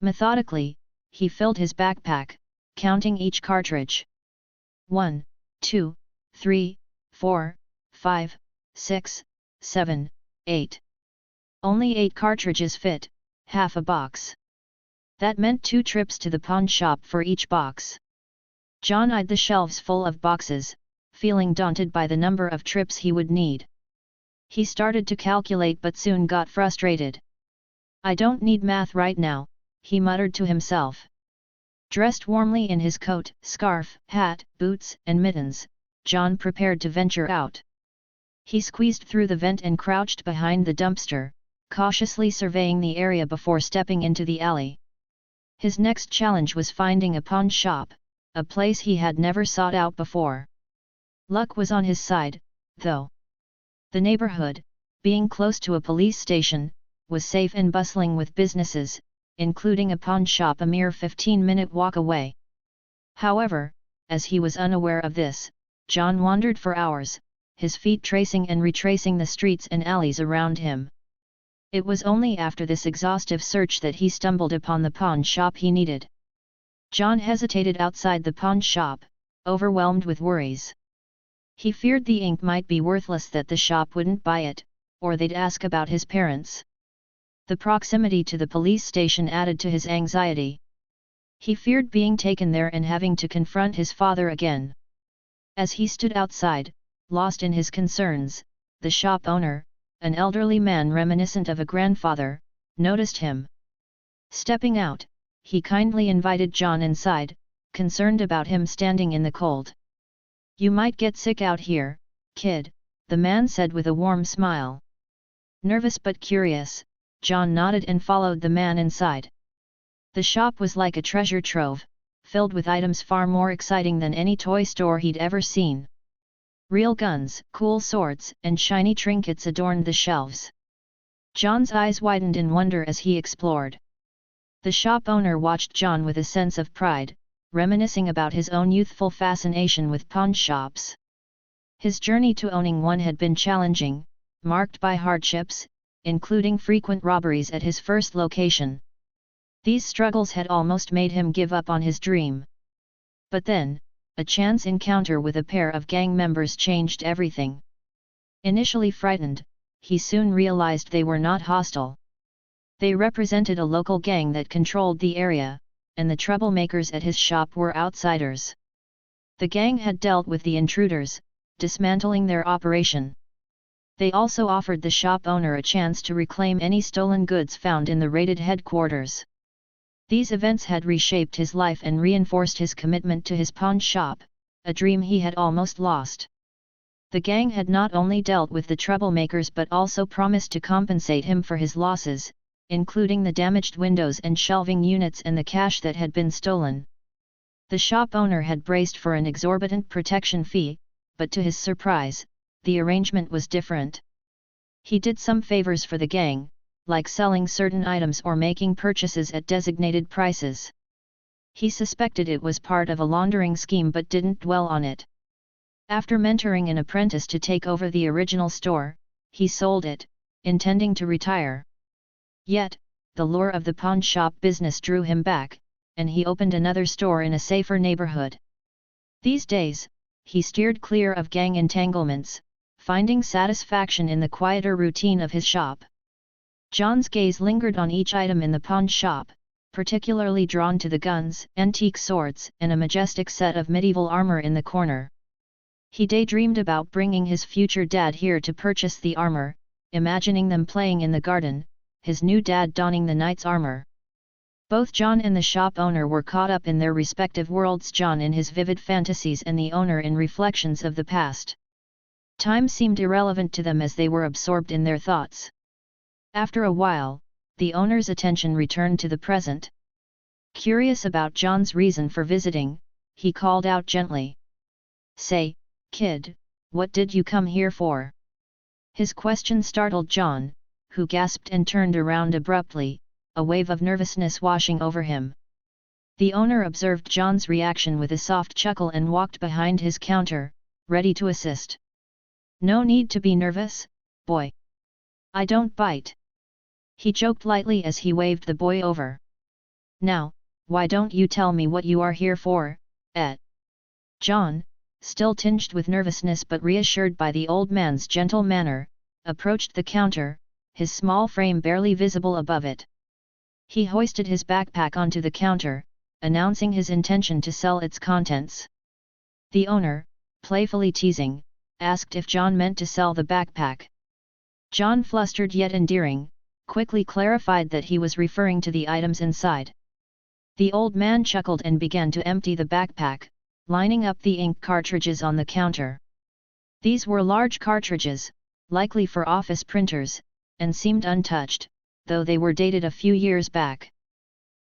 Methodically, he filled his backpack, counting each cartridge. 1, 2, 3, 4, 5, 6, 7, 8. Only 8 cartridges fit, half a box. That meant 2 trips to the pawn shop for each box. John eyed the shelves full of boxes, feeling daunted by the number of trips he would need. He started to calculate but soon got frustrated. I don't need math right now, he muttered to himself. Dressed warmly in his coat, scarf, hat, boots, and mittens, John prepared to venture out. He squeezed through the vent and crouched behind the dumpster, cautiously surveying the area before stepping into the alley. His next challenge was finding a pawn shop, a place he had never sought out before. Luck was on his side, though. The neighborhood, being close to a police station, was safe and bustling with businesses, including a pawn shop a mere 15-minute walk away. However, as he was unaware of this, John wandered for hours, his feet tracing and retracing the streets and alleys around him. It was only after this exhaustive search that he stumbled upon the pawn shop he needed. John hesitated outside the pawn shop, overwhelmed with worries. He feared the ink might be worthless, that the shop wouldn't buy it, or they'd ask about his parents. The proximity to the police station added to his anxiety. He feared being taken there and having to confront his father again. As he stood outside, lost in his concerns, the shop owner, an elderly man reminiscent of a grandfather, noticed him. Stepping out, he kindly invited John inside, concerned about him standing in the cold. You might get sick out here, kid, the man said with a warm smile. Nervous but curious, John nodded and followed the man inside. The shop was like a treasure trove, filled with items far more exciting than any toy store he'd ever seen. Real guns, cool swords, and shiny trinkets adorned the shelves. John's eyes widened in wonder as he explored. The shop owner watched John with a sense of pride, reminiscing about his own youthful fascination with pawn shops. His journey to owning one had been challenging, marked by hardships, including frequent robberies at his first location. These struggles had almost made him give up on his dream. But then, a chance encounter with a pair of gang members changed everything. Initially frightened, he soon realized they were not hostile. They represented a local gang that controlled the area, and the troublemakers at his shop were outsiders. The gang had dealt with the intruders, dismantling their operation. They also offered the shop owner a chance to reclaim any stolen goods found in the raided headquarters. These events had reshaped his life and reinforced his commitment to his pawn shop, a dream he had almost lost. The gang had not only dealt with the troublemakers but also promised to compensate him for his losses, including the damaged windows and shelving units and the cash that had been stolen. The shop owner had braced for an exorbitant protection fee, but to his surprise, the arrangement was different. He did some favors for the gang, like selling certain items or making purchases at designated prices. He suspected it was part of a laundering scheme but didn't dwell on it. After mentoring an apprentice to take over the original store, he sold it, intending to retire. Yet, the lure of the pawn shop business drew him back, and he opened another store in a safer neighborhood. These days, he steered clear of gang entanglements, finding satisfaction in the quieter routine of his shop. John's gaze lingered on each item in the pawn shop, particularly drawn to the guns, antique swords, and a majestic set of medieval armor in the corner. He daydreamed about bringing his future dad here to purchase the armor, imagining them playing in the garden, his new dad donning the knight's armor. Both John and the shop owner were caught up in their respective worlds, John in his vivid fantasies and the owner in reflections of the past. Time seemed irrelevant to them as they were absorbed in their thoughts. After a while, the owner's attention returned to the present. Curious about John's reason for visiting, he called out gently. "Say, kid, what did you come here for?" His question startled John, who gasped and turned around abruptly, a wave of nervousness washing over him. The owner observed John's reaction with a soft chuckle and walked behind his counter, ready to assist. "No need to be nervous, boy. I don't bite." He joked lightly as he waved the boy over. "Now, why don't you tell me what you are here for, eh?" John, still tinged with nervousness but reassured by the old man's gentle manner, approached the counter, his small frame barely visible above it. He hoisted his backpack onto the counter, announcing his intention to sell its contents. The owner, playfully teasing, asked if John meant to sell the backpack. John, flustered yet endearing, quickly clarified that he was referring to the items inside. The old man chuckled and began to empty the backpack, lining up the ink cartridges on the counter. These were large cartridges, likely for office printers, and seemed untouched, though they were dated a few years back.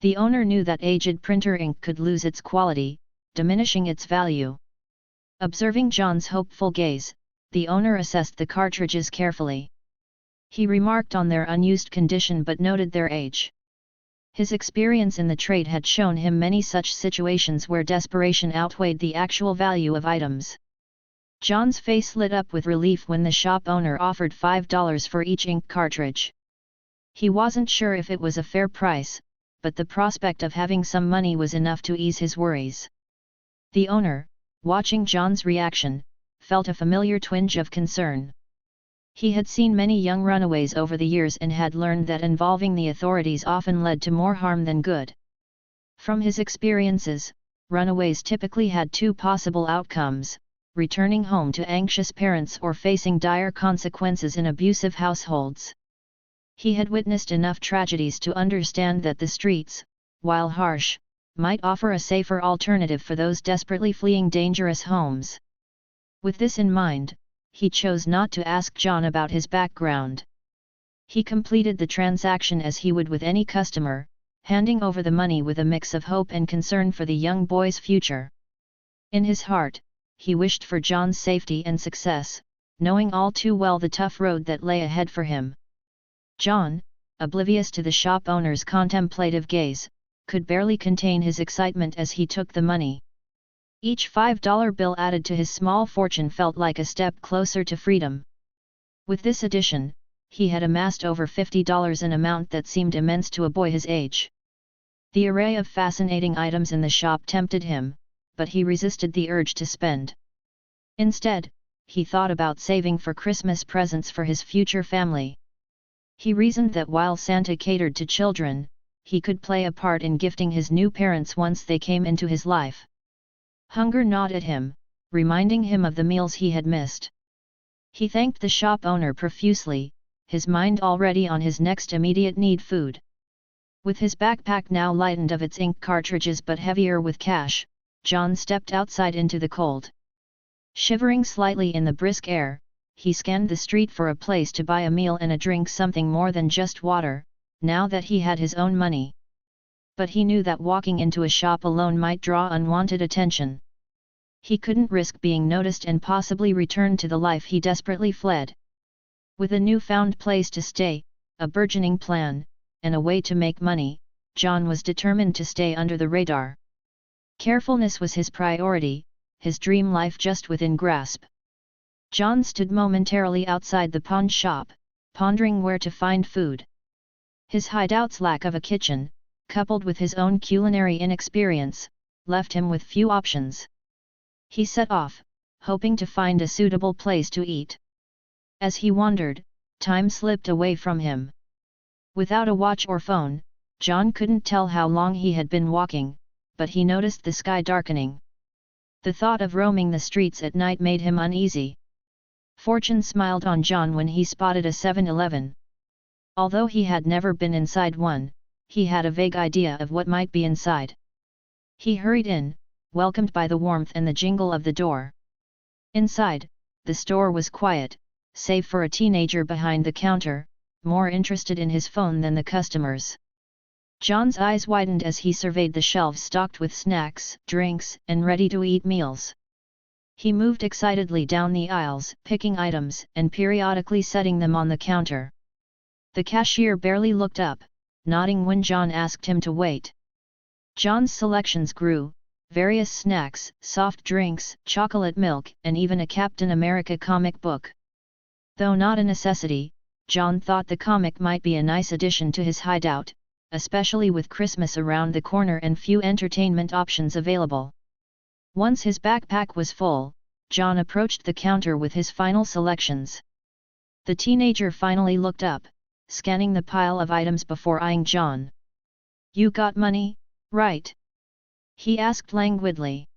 The owner knew that aged printer ink could lose its quality, diminishing its value. Observing John's hopeful gaze, the owner assessed the cartridges carefully. He remarked on their unused condition but noted their age. His experience in the trade had shown him many such situations where desperation outweighed the actual value of items. John's face lit up with relief when the shop owner offered $5 for each ink cartridge. He wasn't sure if it was a fair price, but the prospect of having some money was enough to ease his worries. The owner, watching John's reaction, felt a familiar twinge of concern. He had seen many young runaways over the years and had learned that involving the authorities often led to more harm than good. From his experiences, runaways typically had two possible outcomes: returning home to anxious parents or facing dire consequences in abusive households. He had witnessed enough tragedies to understand that the streets, while harsh, might offer a safer alternative for those desperately fleeing dangerous homes. With this in mind, he chose not to ask John about his background. He completed the transaction as he would with any customer, handing over the money with a mix of hope and concern for the young boy's future. In his heart, he wished for John's safety and success, knowing all too well the tough road that lay ahead for him. John, oblivious to the shop owner's contemplative gaze, could barely contain his excitement as he took the money. Each $5 bill added to his small fortune felt like a step closer to freedom. With this addition, he had amassed over $50, an amount that seemed immense to a boy his age. The array of fascinating items in the shop tempted him, but he resisted the urge to spend. Instead, he thought about saving for Christmas presents for his future family. He reasoned that while Santa catered to children, he could play a part in gifting his new parents once they came into his life. Hunger gnawed at him, reminding him of the meals he had missed. He thanked the shop owner profusely, his mind already on his next immediate need: food. With his backpack now lightened of its ink cartridges but heavier with cash, John stepped outside into the cold. Shivering slightly in the brisk air, he scanned the street for a place to buy a meal and a drink, something more than just water, now that he had his own money. But he knew that walking into a shop alone might draw unwanted attention. He couldn't risk being noticed and possibly return to the life he desperately fled. With a newfound place to stay, a burgeoning plan, and a way to make money, John was determined to stay under the radar. Carefulness was his priority, his dream life just within grasp. John stood momentarily outside the pawn shop, pondering where to find food. His hideout's lack of a kitchen, coupled with his own culinary inexperience, left him with few options. He set off, hoping to find a suitable place to eat. As he wandered, time slipped away from him. Without a watch or phone, John couldn't tell how long he had been walking, but he noticed the sky darkening. The thought of roaming the streets at night made him uneasy. Fortune smiled on John when he spotted a 7-Eleven. Although he had never been inside one, he had a vague idea of what might be inside. He hurried in, welcomed by the warmth and the jingle of the door. Inside, the store was quiet, save for a teenager behind the counter, more interested in his phone than the customers. John's eyes widened as he surveyed the shelves stocked with snacks, drinks, and ready-to-eat meals. He moved excitedly down the aisles, picking items and periodically setting them on the counter. The cashier barely looked up, nodding when John asked him to wait. John's selections grew: various snacks, soft drinks, chocolate milk, and even a Captain America comic book. Though not a necessity, John thought the comic might be a nice addition to his hideout, especially with Christmas around the corner and few entertainment options available. Once his backpack was full, John approached the counter with his final selections. The teenager finally looked up, scanning the pile of items before eyeing John. "You got money, right?" he asked languidly.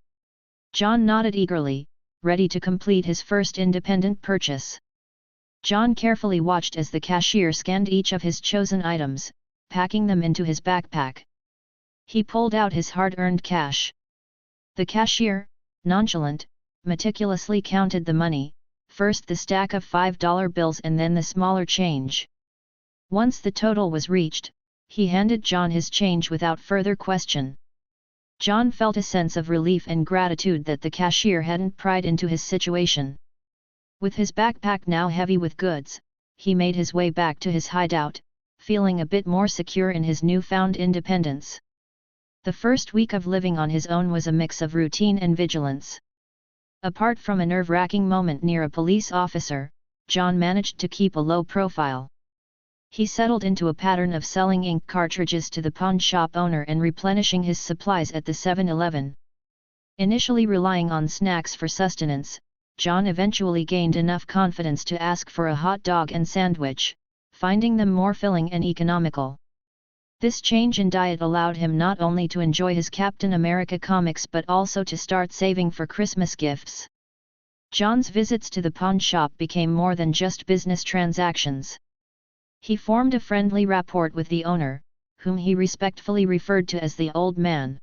John nodded eagerly, ready to complete his first independent purchase. John carefully watched as the cashier scanned each of his chosen items, packing them into his backpack. He pulled out his hard-earned cash. The cashier, nonchalant, meticulously counted the money, first the stack of $5 bills and then the smaller change. Once the total was reached, he handed John his change without further question. John felt a sense of relief and gratitude that the cashier hadn't pried into his situation. With his backpack now heavy with goods, he made his way back to his hideout, feeling a bit more secure in his newfound independence. The first week of living on his own was a mix of routine and vigilance. Apart from a nerve-wracking moment near a police officer, John managed to keep a low profile. He settled into a pattern of selling ink cartridges to the pawn shop owner and replenishing his supplies at the 7-Eleven. Initially relying on snacks for sustenance, John eventually gained enough confidence to ask for a hot dog and sandwich, finding them more filling and economical. This change in diet allowed him not only to enjoy his Captain America comics but also to start saving for Christmas gifts. John's visits to the pawn shop became more than just business transactions. He formed a friendly rapport with the owner, whom he respectfully referred to as the old man.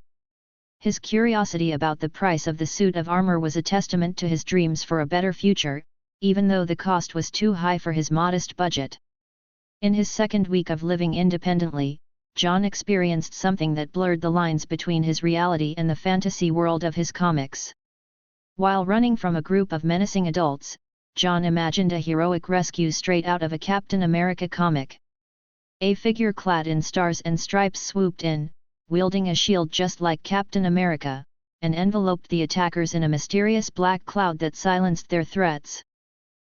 His curiosity about the price of the suit of armor was a testament to his dreams for a better future, even though the cost was too high for his modest budget. In his second week of living independently, John experienced something that blurred the lines between his reality and the fantasy world of his comics. While running from a group of menacing adults, John imagined a heroic rescue straight out of a Captain America comic. A figure clad in stars and stripes swooped in, wielding a shield just like Captain America, and enveloped the attackers in a mysterious black cloud that silenced their threats.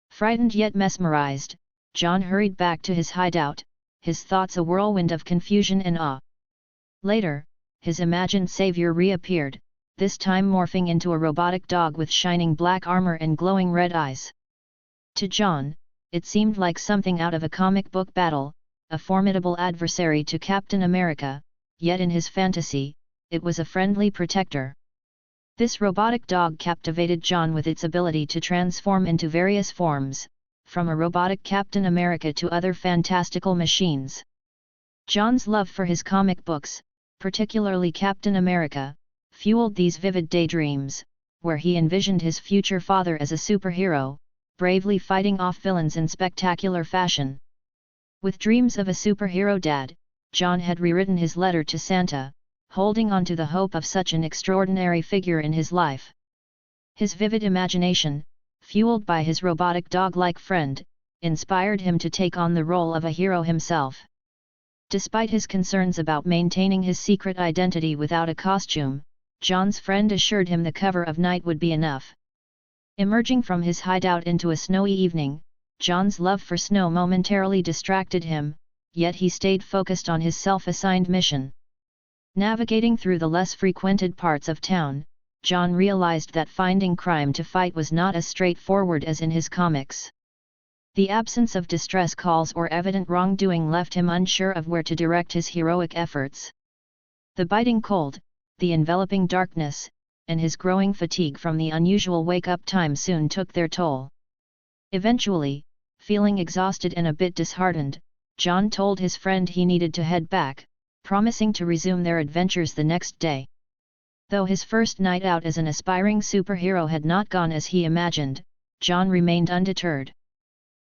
Frightened yet mesmerized, John hurried back to his hideout, his thoughts a whirlwind of confusion and awe. Later, his imagined savior reappeared, this time morphing into a robotic dog with shining black armor and glowing red eyes. To John, it seemed like something out of a comic book battle, a formidable adversary to Captain America, yet in his fantasy, it was a friendly protector. This robotic dog captivated John with its ability to transform into various forms, from a robotic Captain America to other fantastical machines. John's love for his comic books, particularly Captain America, fueled these vivid daydreams, where he envisioned his future father as a superhero, bravely fighting off villains in spectacular fashion. With dreams of a superhero dad, John had rewritten his letter to Santa, holding on to the hope of such an extraordinary figure in his life. His vivid imagination, fueled by his robotic dog-like friend, inspired him to take on the role of a hero himself. Despite his concerns about maintaining his secret identity without a costume, John's friend assured him the cover of night would be enough. Emerging from his hideout into a snowy evening, John's love for snow momentarily distracted him, yet he stayed focused on his self-assigned mission. Navigating through the less frequented parts of town, John realized that finding crime to fight was not as straightforward as in his comics. The absence of distress calls or evident wrongdoing left him unsure of where to direct his heroic efforts. The biting cold, the enveloping darkness, and his growing fatigue from the unusual wake-up time soon took their toll. Eventually, feeling exhausted and a bit disheartened, John told his friend he needed to head back, promising to resume their adventures the next day. Though his first night out as an aspiring superhero had not gone as he imagined, John remained undeterred.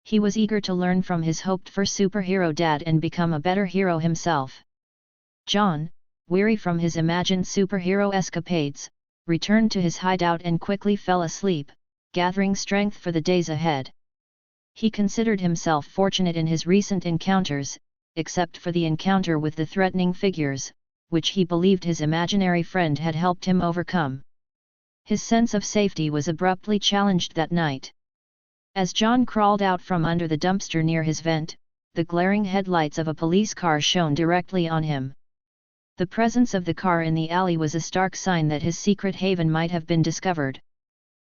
He was eager to learn from his hoped-for superhero dad and become a better hero himself. John, weary from his imagined superhero escapades, returned to his hideout and quickly fell asleep, gathering strength for the days ahead. He considered himself fortunate in his recent encounters, except for the encounter with the threatening figures, which he believed his imaginary friend had helped him overcome. His sense of safety was abruptly challenged that night. As John crawled out from under the dumpster near his vent, the glaring headlights of a police car shone directly on him. The presence of the car in the alley was a stark sign that his secret haven might have been discovered.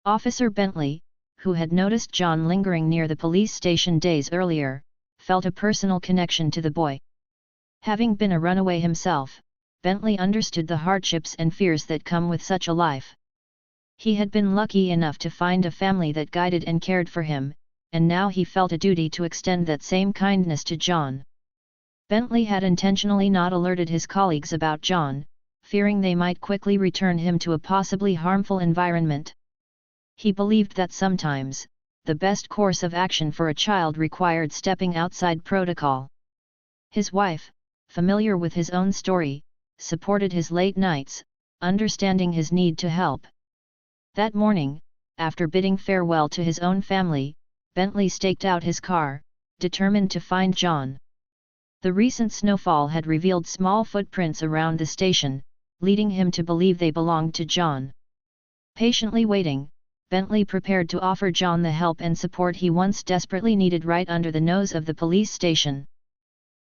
Officer Bentley, who had noticed John lingering near the police station days earlier, felt a personal connection to the boy. Having been a runaway himself, Bentley understood the hardships and fears that come with such a life. He had been lucky enough to find a family that guided and cared for him, and now he felt a duty to extend that same kindness to John. Bentley had intentionally not alerted his colleagues about John, fearing they might quickly return him to a possibly harmful environment. He believed that sometimes, the best course of action for a child required stepping outside protocol. His wife, familiar with his own story, supported his late nights, understanding his need to help. That morning, after bidding farewell to his own family, Bentley staked out his car, determined to find John. The recent snowfall had revealed small footprints around the station, leading him to believe they belonged to John. Patiently waiting, Bentley prepared to offer John the help and support he once desperately needed right under the nose of the police station.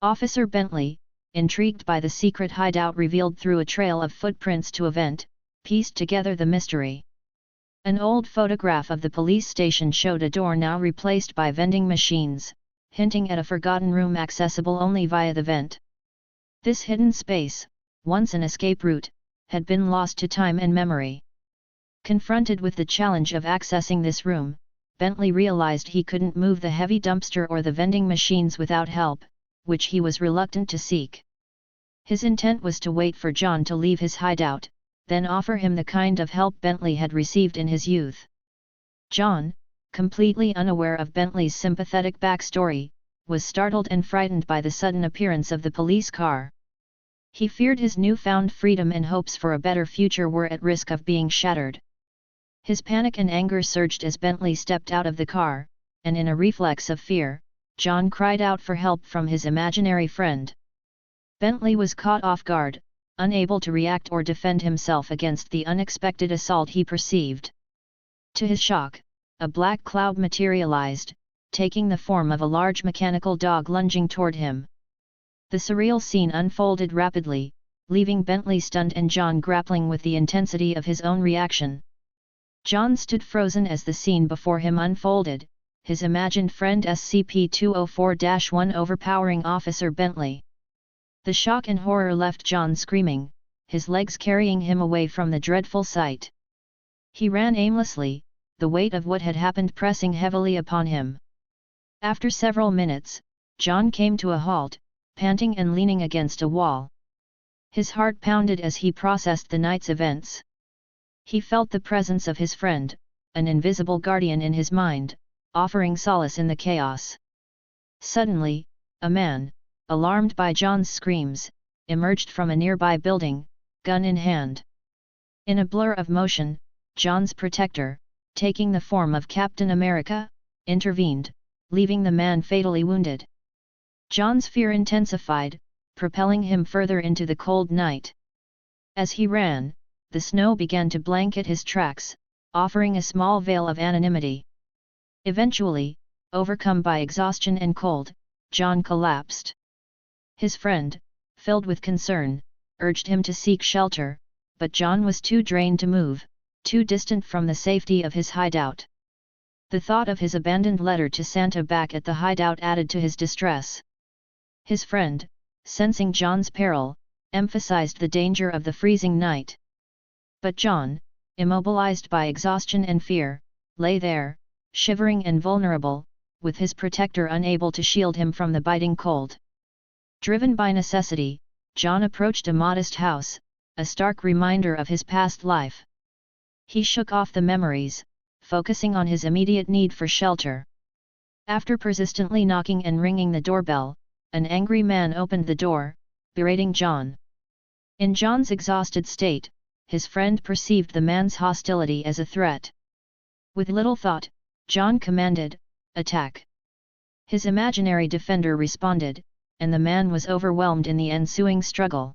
Officer Bentley, intrigued by the secret hideout revealed through a trail of footprints to a vent, pieced together the mystery. An old photograph of the police station showed a door now replaced by vending machines, hinting at a forgotten room accessible only via the vent. This hidden space, once an escape route, had been lost to time and memory. Confronted with the challenge of accessing this room, Bentley realized he couldn't move the heavy dumpster or the vending machines without help, which he was reluctant to seek. His intent was to wait for John to leave his hideout, then offer him the kind of help Bentley had received in his youth. John, completely unaware of Bentley's sympathetic backstory, was startled and frightened by the sudden appearance of the police car. He feared his newfound freedom and hopes for a better future were at risk of being shattered. His panic and anger surged as Bentley stepped out of the car, and in a reflex of fear, John cried out for help from his imaginary friend. Bentley was caught off guard, unable to react or defend himself against the unexpected assault he perceived. To his shock, a black cloud materialized, taking the form of a large mechanical dog lunging toward him. The surreal scene unfolded rapidly, leaving Bentley stunned and John grappling with the intensity of his own reaction. John stood frozen as the scene before him unfolded, his imagined friend SCP-204-1 overpowering Officer Bentley. The shock and horror left John screaming, his legs carrying him away from the dreadful sight. He ran aimlessly, the weight of what had happened pressing heavily upon him. After several minutes, John came to a halt, panting and leaning against a wall. His heart pounded as he processed the night's events. He felt the presence of his friend, an invisible guardian in his mind, offering solace in the chaos. Suddenly, a man, alarmed by John's screams, emerged from a nearby building, gun in hand. In a blur of motion, John's protector, taking the form of Captain America, intervened, leaving the man fatally wounded. John's fear intensified, propelling him further into the cold night. As he ran, the snow began to blanket his tracks, offering a small veil of anonymity. Eventually, overcome by exhaustion and cold, John collapsed. His friend, filled with concern, urged him to seek shelter, but John was too drained to move, too distant from the safety of his hideout. The thought of his abandoned letter to Santa back at the hideout added to his distress. His friend, sensing John's peril, emphasized the danger of the freezing night. But John, immobilized by exhaustion and fear, lay there, shivering and vulnerable, with his protector unable to shield him from the biting cold. Driven by necessity, John approached a modest house, a stark reminder of his past life. He shook off the memories, focusing on his immediate need for shelter. After persistently knocking and ringing the doorbell, an angry man opened the door, berating John. In John's exhausted state, his friend perceived the man's hostility as a threat. With little thought, John commanded, "Attack!" His imaginary defender responded, and the man was overwhelmed in the ensuing struggle.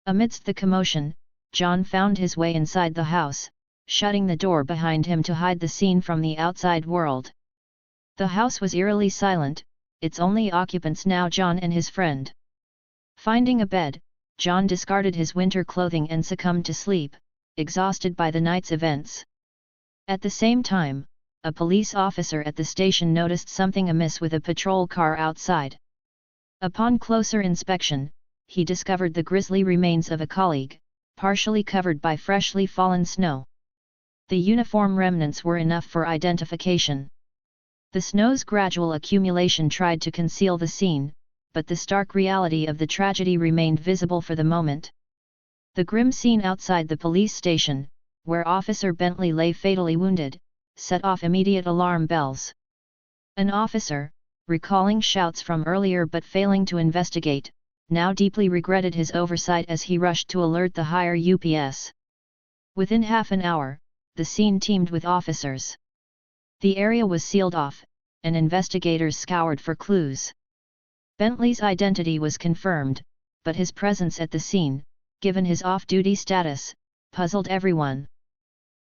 Amidst the commotion, John found his way inside the house, shutting the door behind him to hide the scene from the outside world. The house was eerily silent, its only occupants now John and his friend. Finding a bed, John discarded his winter clothing and succumbed to sleep, exhausted by the night's events. At the same time, a police officer at the station noticed something amiss with a patrol car outside. Upon closer inspection, he discovered the grisly remains of a colleague, partially covered by freshly fallen snow. The uniform remnants were enough for identification. The snow's gradual accumulation tried to conceal the scene, but the stark reality of the tragedy remained visible for the moment. The grim scene outside the police station, where Officer Bentley lay fatally wounded, set off immediate alarm bells. An officer, recalling shouts from earlier but failing to investigate, now deeply regretted his oversight as he rushed to alert the higher UPS. Within half an hour, the scene teemed with officers. The area was sealed off, and investigators scoured for clues. Bentley's identity was confirmed, but his presence at the scene, given his off-duty status, puzzled everyone.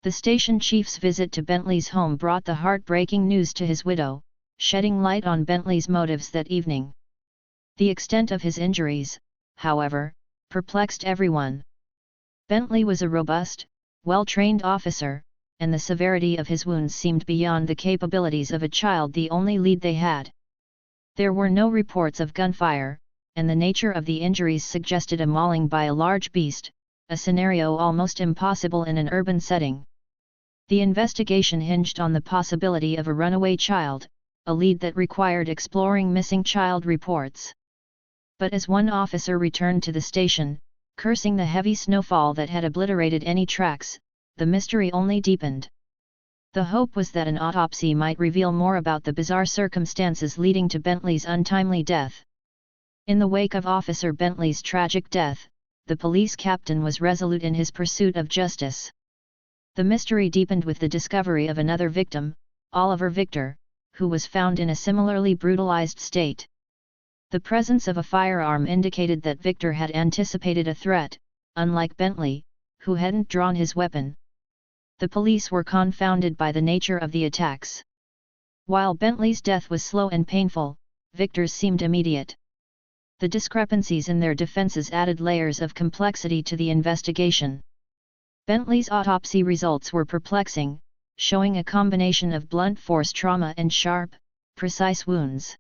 The station chief's visit to Bentley's home brought the heartbreaking news to his widow, shedding light on Bentley's motives that evening. The extent of his injuries, however, perplexed everyone. Bentley was a robust, well-trained officer, and the severity of his wounds seemed beyond the capabilities of a child, the only lead they had. There were no reports of gunfire, and the nature of the injuries suggested a mauling by a large beast, a scenario almost impossible in an urban setting. The investigation hinged on the possibility of a runaway child, a lead that required exploring missing child reports. But as one officer returned to the station, cursing the heavy snowfall that had obliterated any tracks, the mystery only deepened. The hope was that an autopsy might reveal more about the bizarre circumstances leading to Bentley's untimely death. In the wake of Officer Bentley's tragic death, the police captain was resolute in his pursuit of justice. The mystery deepened with the discovery of another victim, Oliver Victor, who was found in a similarly brutalized state. The presence of a firearm indicated that Victor had anticipated a threat, unlike Bentley, who hadn't drawn his weapon. The police were confounded by the nature of the attacks. While Bentley's death was slow and painful, Victor's seemed immediate. The discrepancies in their defenses added layers of complexity to the investigation. Bentley's autopsy results were perplexing, showing a combination of blunt force trauma and sharp, precise wounds.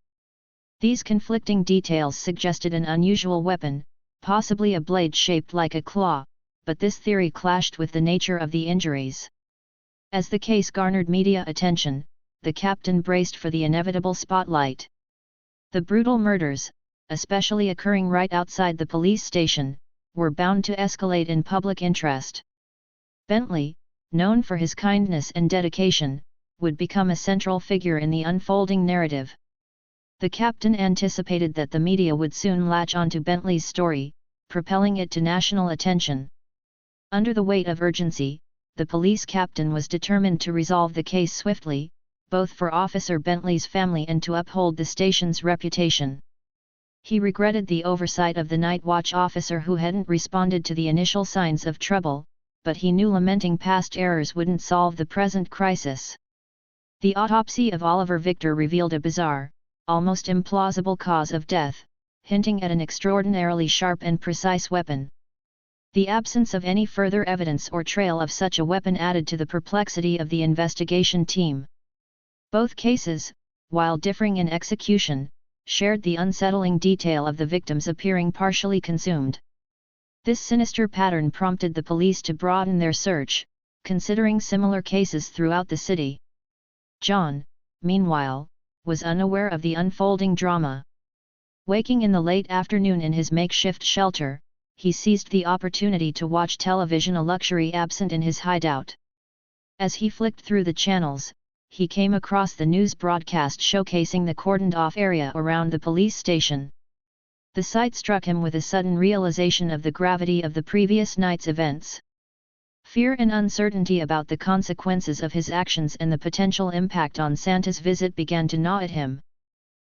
These conflicting details suggested an unusual weapon, possibly a blade shaped like a claw, but this theory clashed with the nature of the injuries. As the case garnered media attention, the captain braced for the inevitable spotlight. The brutal murders, especially occurring right outside the police station, were bound to escalate in public interest. Bentley, known for his kindness and dedication, would become a central figure in the unfolding narrative. The captain anticipated that the media would soon latch onto Bentley's story, propelling it to national attention. Under the weight of urgency, the police captain was determined to resolve the case swiftly, both for Officer Bentley's family and to uphold the station's reputation. He regretted the oversight of the night watch officer who hadn't responded to the initial signs of trouble, but he knew lamenting past errors wouldn't solve the present crisis. The autopsy of Oliver Victor revealed a bizarre, almost implausible cause of death, hinting at an extraordinarily sharp and precise weapon. The absence of any further evidence or trail of such a weapon added to the perplexity of the investigation team. Both cases, while differing in execution, shared the unsettling detail of the victims appearing partially consumed. This sinister pattern prompted the police to broaden their search, considering similar cases throughout the city. John, meanwhile, was unaware of the unfolding drama. Waking in the late afternoon in his makeshift shelter, he seized the opportunity to watch television, a luxury absent in his hideout. As he flicked through the channels, he came across the news broadcast showcasing the cordoned-off area around the police station. The sight struck him with a sudden realization of the gravity of the previous night's events. Fear and uncertainty about the consequences of his actions and the potential impact on Santa's visit began to gnaw at him.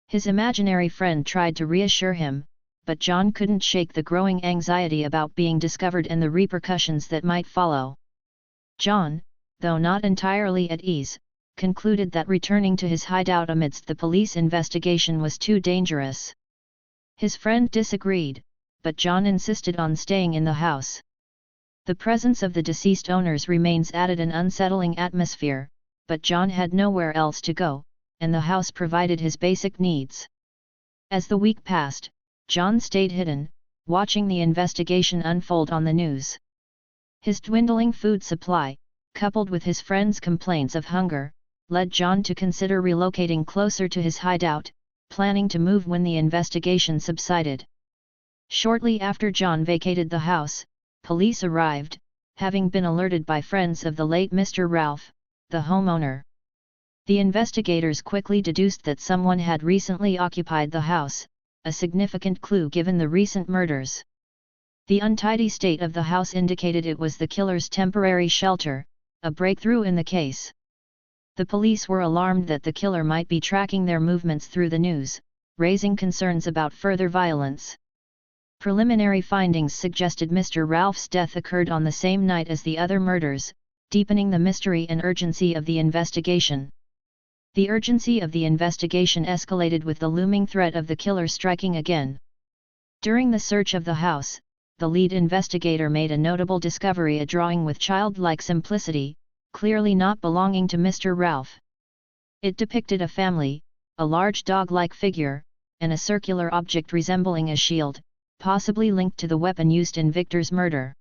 His imaginary friend tried to reassure him, but John couldn't shake the growing anxiety about being discovered and the repercussions that might follow. John, though not entirely at ease, concluded that returning to his hideout amidst the police investigation was too dangerous. His friend disagreed, but John insisted on staying in the house. The presence of the deceased owners remains added an unsettling atmosphere, but John had nowhere else to go, and the house provided his basic needs. As the week passed, John stayed hidden, watching the investigation unfold on the news. His dwindling food supply, coupled with his friend's complaints of hunger, led John to consider relocating closer to his hideout, planning to move when the investigation subsided. Shortly after John vacated the house, police arrived, having been alerted by friends of the late Mr. Ralph, the homeowner. The investigators quickly deduced that someone had recently occupied the house, a significant clue given the recent murders. The untidy state of the house indicated it was the killer's temporary shelter, a breakthrough in the case. The police were alarmed that the killer might be tracking their movements through the news, raising concerns about further violence. Preliminary findings suggested Mr. Ralph's death occurred on the same night as the other murders, deepening the mystery and urgency of the investigation. The urgency of the investigation escalated with the looming threat of the killer striking again. During the search of the house, the lead investigator made a notable discovery: a drawing with childlike simplicity, clearly not belonging to Mr. Ralph. It depicted a family, a large dog-like figure, and a circular object resembling a shield, possibly linked to the weapon used in Victor's murder.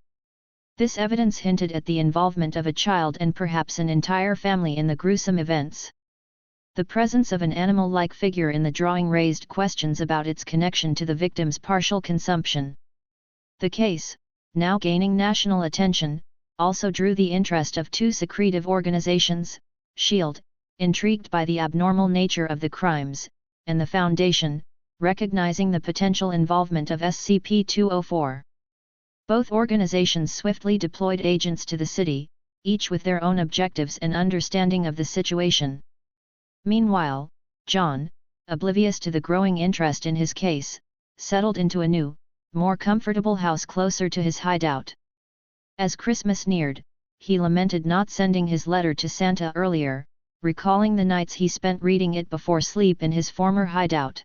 This evidence hinted at the involvement of a child and perhaps an entire family in the gruesome events. The presence of an animal-like figure in the drawing raised questions about its connection to the victim's partial consumption. The case, now gaining national attention, also drew the interest of two secretive organizations: SHIELD, intrigued by the abnormal nature of the crimes, and the Foundation, recognizing the potential involvement of SCP-204. Both organizations swiftly deployed agents to the city, each with their own objectives and understanding of the situation. Meanwhile, John, oblivious to the growing interest in his case, settled into a new, more comfortable house closer to his hideout. As Christmas neared, he lamented not sending his letter to Santa earlier, recalling the nights he spent reading it before sleep in his former hideout.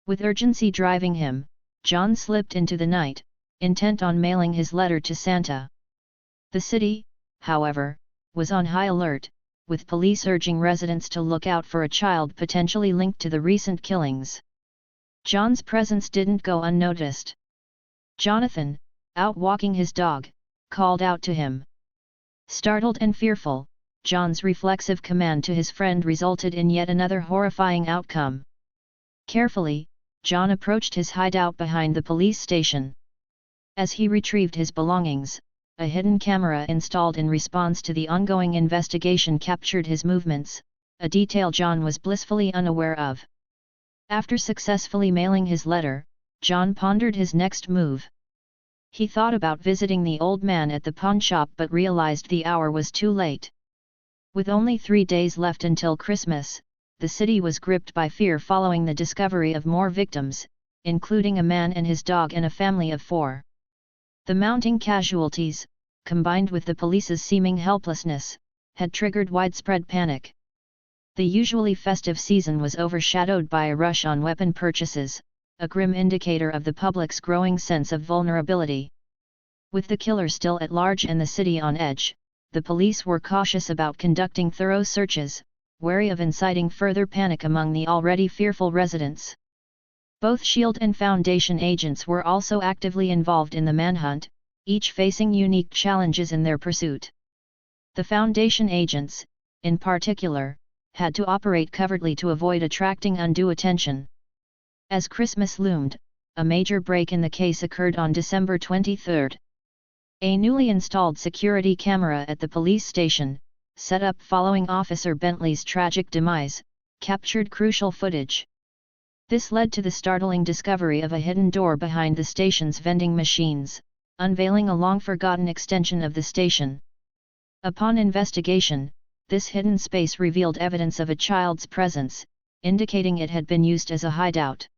With urgency driving him, John slipped into the night, intent on mailing his letter to Santa. The city, however, was on high alert, with police urging residents to look out for a child potentially linked to the recent killings. John's presence didn't go unnoticed. Jonathan, out walking his dog, called out to him. Startled and fearful, John's reflexive command to his friend resulted in yet another horrifying outcome. Carefully, John approached his hideout behind the police station. As he retrieved his belongings, a hidden camera installed in response to the ongoing investigation captured his movements, a detail John was blissfully unaware of. After successfully mailing his letter, John pondered his next move. He thought about visiting the old man at the pawn shop but realized the hour was too late. With only 3 days left until Christmas, the city was gripped by fear following the discovery of more victims, including a man and his dog and a family of 4. The mounting casualties, combined with the police's seeming helplessness, had triggered widespread panic. The usually festive season was overshadowed by a rush on weapon purchases, a grim indicator of the public's growing sense of vulnerability. With the killer still at large and the city on edge, the police were cautious about conducting thorough searches, wary of inciting further panic among the already fearful residents. Both SHIELD and Foundation agents were also actively involved in the manhunt, each facing unique challenges in their pursuit. The Foundation agents, in particular, had to operate covertly to avoid attracting undue attention. As Christmas loomed, a major break in the case occurred on December 23. A newly installed security camera at the police station, set up following Officer Bentley's tragic demise, captured crucial footage. This led to the startling discovery of a hidden door behind the station's vending machines, unveiling a long-forgotten extension of the station. Upon investigation, this hidden space revealed evidence of a child's presence, indicating it had been used as a hideout.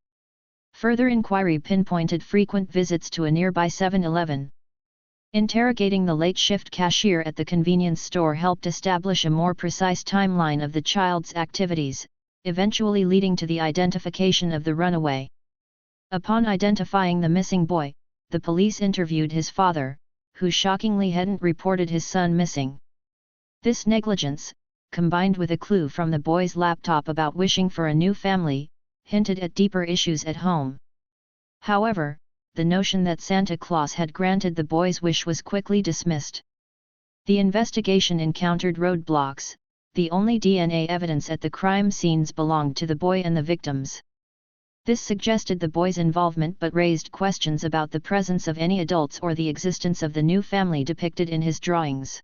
Further inquiry pinpointed frequent visits to a nearby 7-Eleven. Interrogating the late-shift cashier at the convenience store helped establish a more precise timeline of the child's activities, eventually leading to the identification of the runaway. Upon identifying the missing boy, the police interviewed his father, who shockingly hadn't reported his son missing. This negligence, combined with a clue from the boy's laptop about wishing for a new family, hinted at deeper issues at home. However, the notion that Santa Claus had granted the boy's wish was quickly dismissed. The investigation encountered roadblocks. The only DNA evidence at the crime scenes belonged to the boy and the victims. This suggested the boy's involvement but raised questions about the presence of any adults or the existence of the new family depicted in his drawings.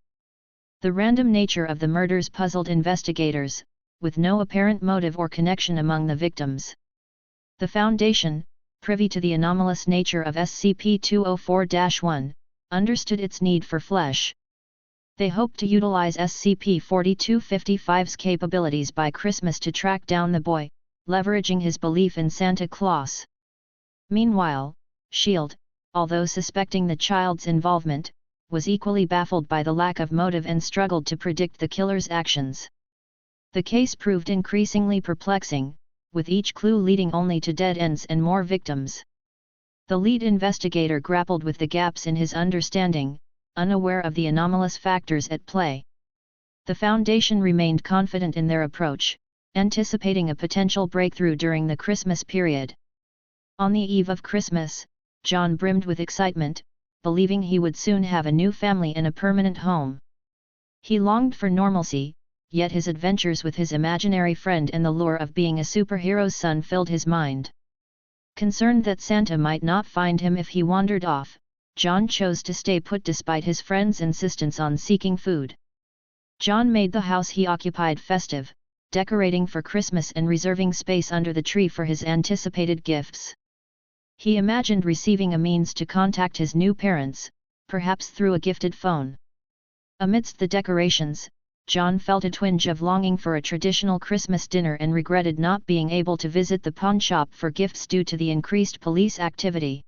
The random nature of the murders puzzled investigators, with no apparent motive or connection among the victims. The Foundation, privy to the anomalous nature of SCP-204-1, understood its need for flesh. They hoped to utilize SCP-4255's capabilities by Christmas to track down the boy, leveraging his belief in Santa Claus. Meanwhile, SHIELD, although suspecting the child's involvement, was equally baffled by the lack of motive and struggled to predict the killer's actions. The case proved increasingly perplexing, with each clue leading only to dead ends and more victims. The lead investigator grappled with the gaps in his understanding, unaware of the anomalous factors at play. The Foundation remained confident in their approach, anticipating a potential breakthrough during the Christmas period. On the eve of Christmas, John brimmed with excitement, believing he would soon have a new family and a permanent home. He longed for normalcy, yet his adventures with his imaginary friend and the lure of being a superhero's son filled his mind. Concerned that Santa might not find him if he wandered off, John chose to stay put despite his friend's insistence on seeking food. John made the house he occupied festive, decorating for Christmas and reserving space under the tree for his anticipated gifts. He imagined receiving a means to contact his new parents, perhaps through a gifted phone. Amidst the decorations, John felt a twinge of longing for a traditional Christmas dinner and regretted not being able to visit the pawn shop for gifts due to the increased police activity.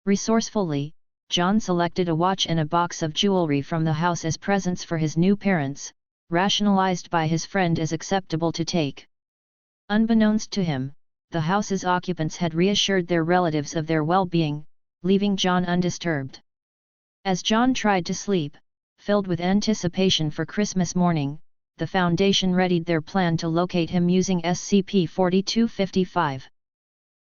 Resourcefully, John selected a watch and a box of jewelry from the house as presents for his new parents, rationalized by his friend as acceptable to take. Unbeknownst to him, the house's occupants had reassured their relatives of their well-being, leaving John undisturbed. As John tried to sleep, filled with anticipation for Christmas morning, the Foundation readied their plan to locate him using SCP-4255.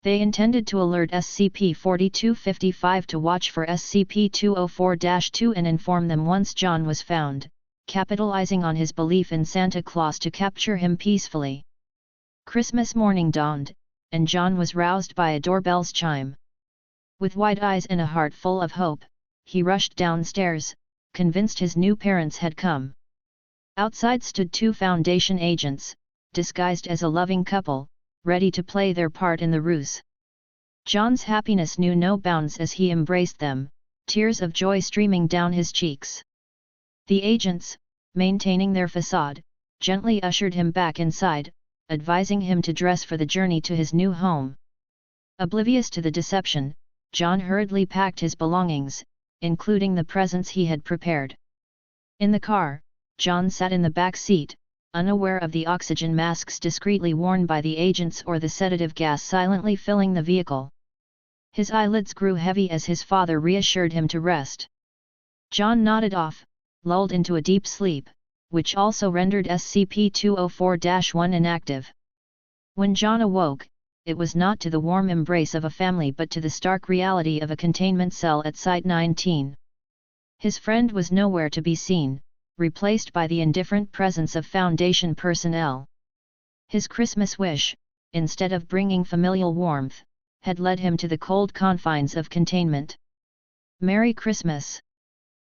They intended to alert SCP-4255 to watch for SCP-204-2 and inform them once John was found, capitalizing on his belief in Santa Claus to capture him peacefully. Christmas morning dawned, and John was roused by a doorbell's chime. With wide eyes and a heart full of hope, he rushed downstairs, convinced his new parents had come. Outside stood 2 Foundation agents, disguised as a loving couple, ready to play their part in the ruse. John's happiness knew no bounds as he embraced them, tears of joy streaming down his cheeks. The agents, maintaining their facade, gently ushered him back inside, advising him to dress for the journey to his new home. Oblivious to the deception, John hurriedly packed his belongings, including the presents he had prepared. In the car, John sat in the back seat, unaware of the oxygen masks discreetly worn by the agents or the sedative gas silently filling the vehicle. His eyelids grew heavy as his father reassured him to rest. John nodded off, lulled into a deep sleep, which also rendered SCP-204-1 inactive. When John awoke, it was not to the warm embrace of a family but to the stark reality of a containment cell at Site-19. His friend was nowhere to be seen, replaced by the indifferent presence of Foundation personnel. His Christmas wish, instead of bringing familial warmth, had led him to the cold confines of containment. Merry Christmas!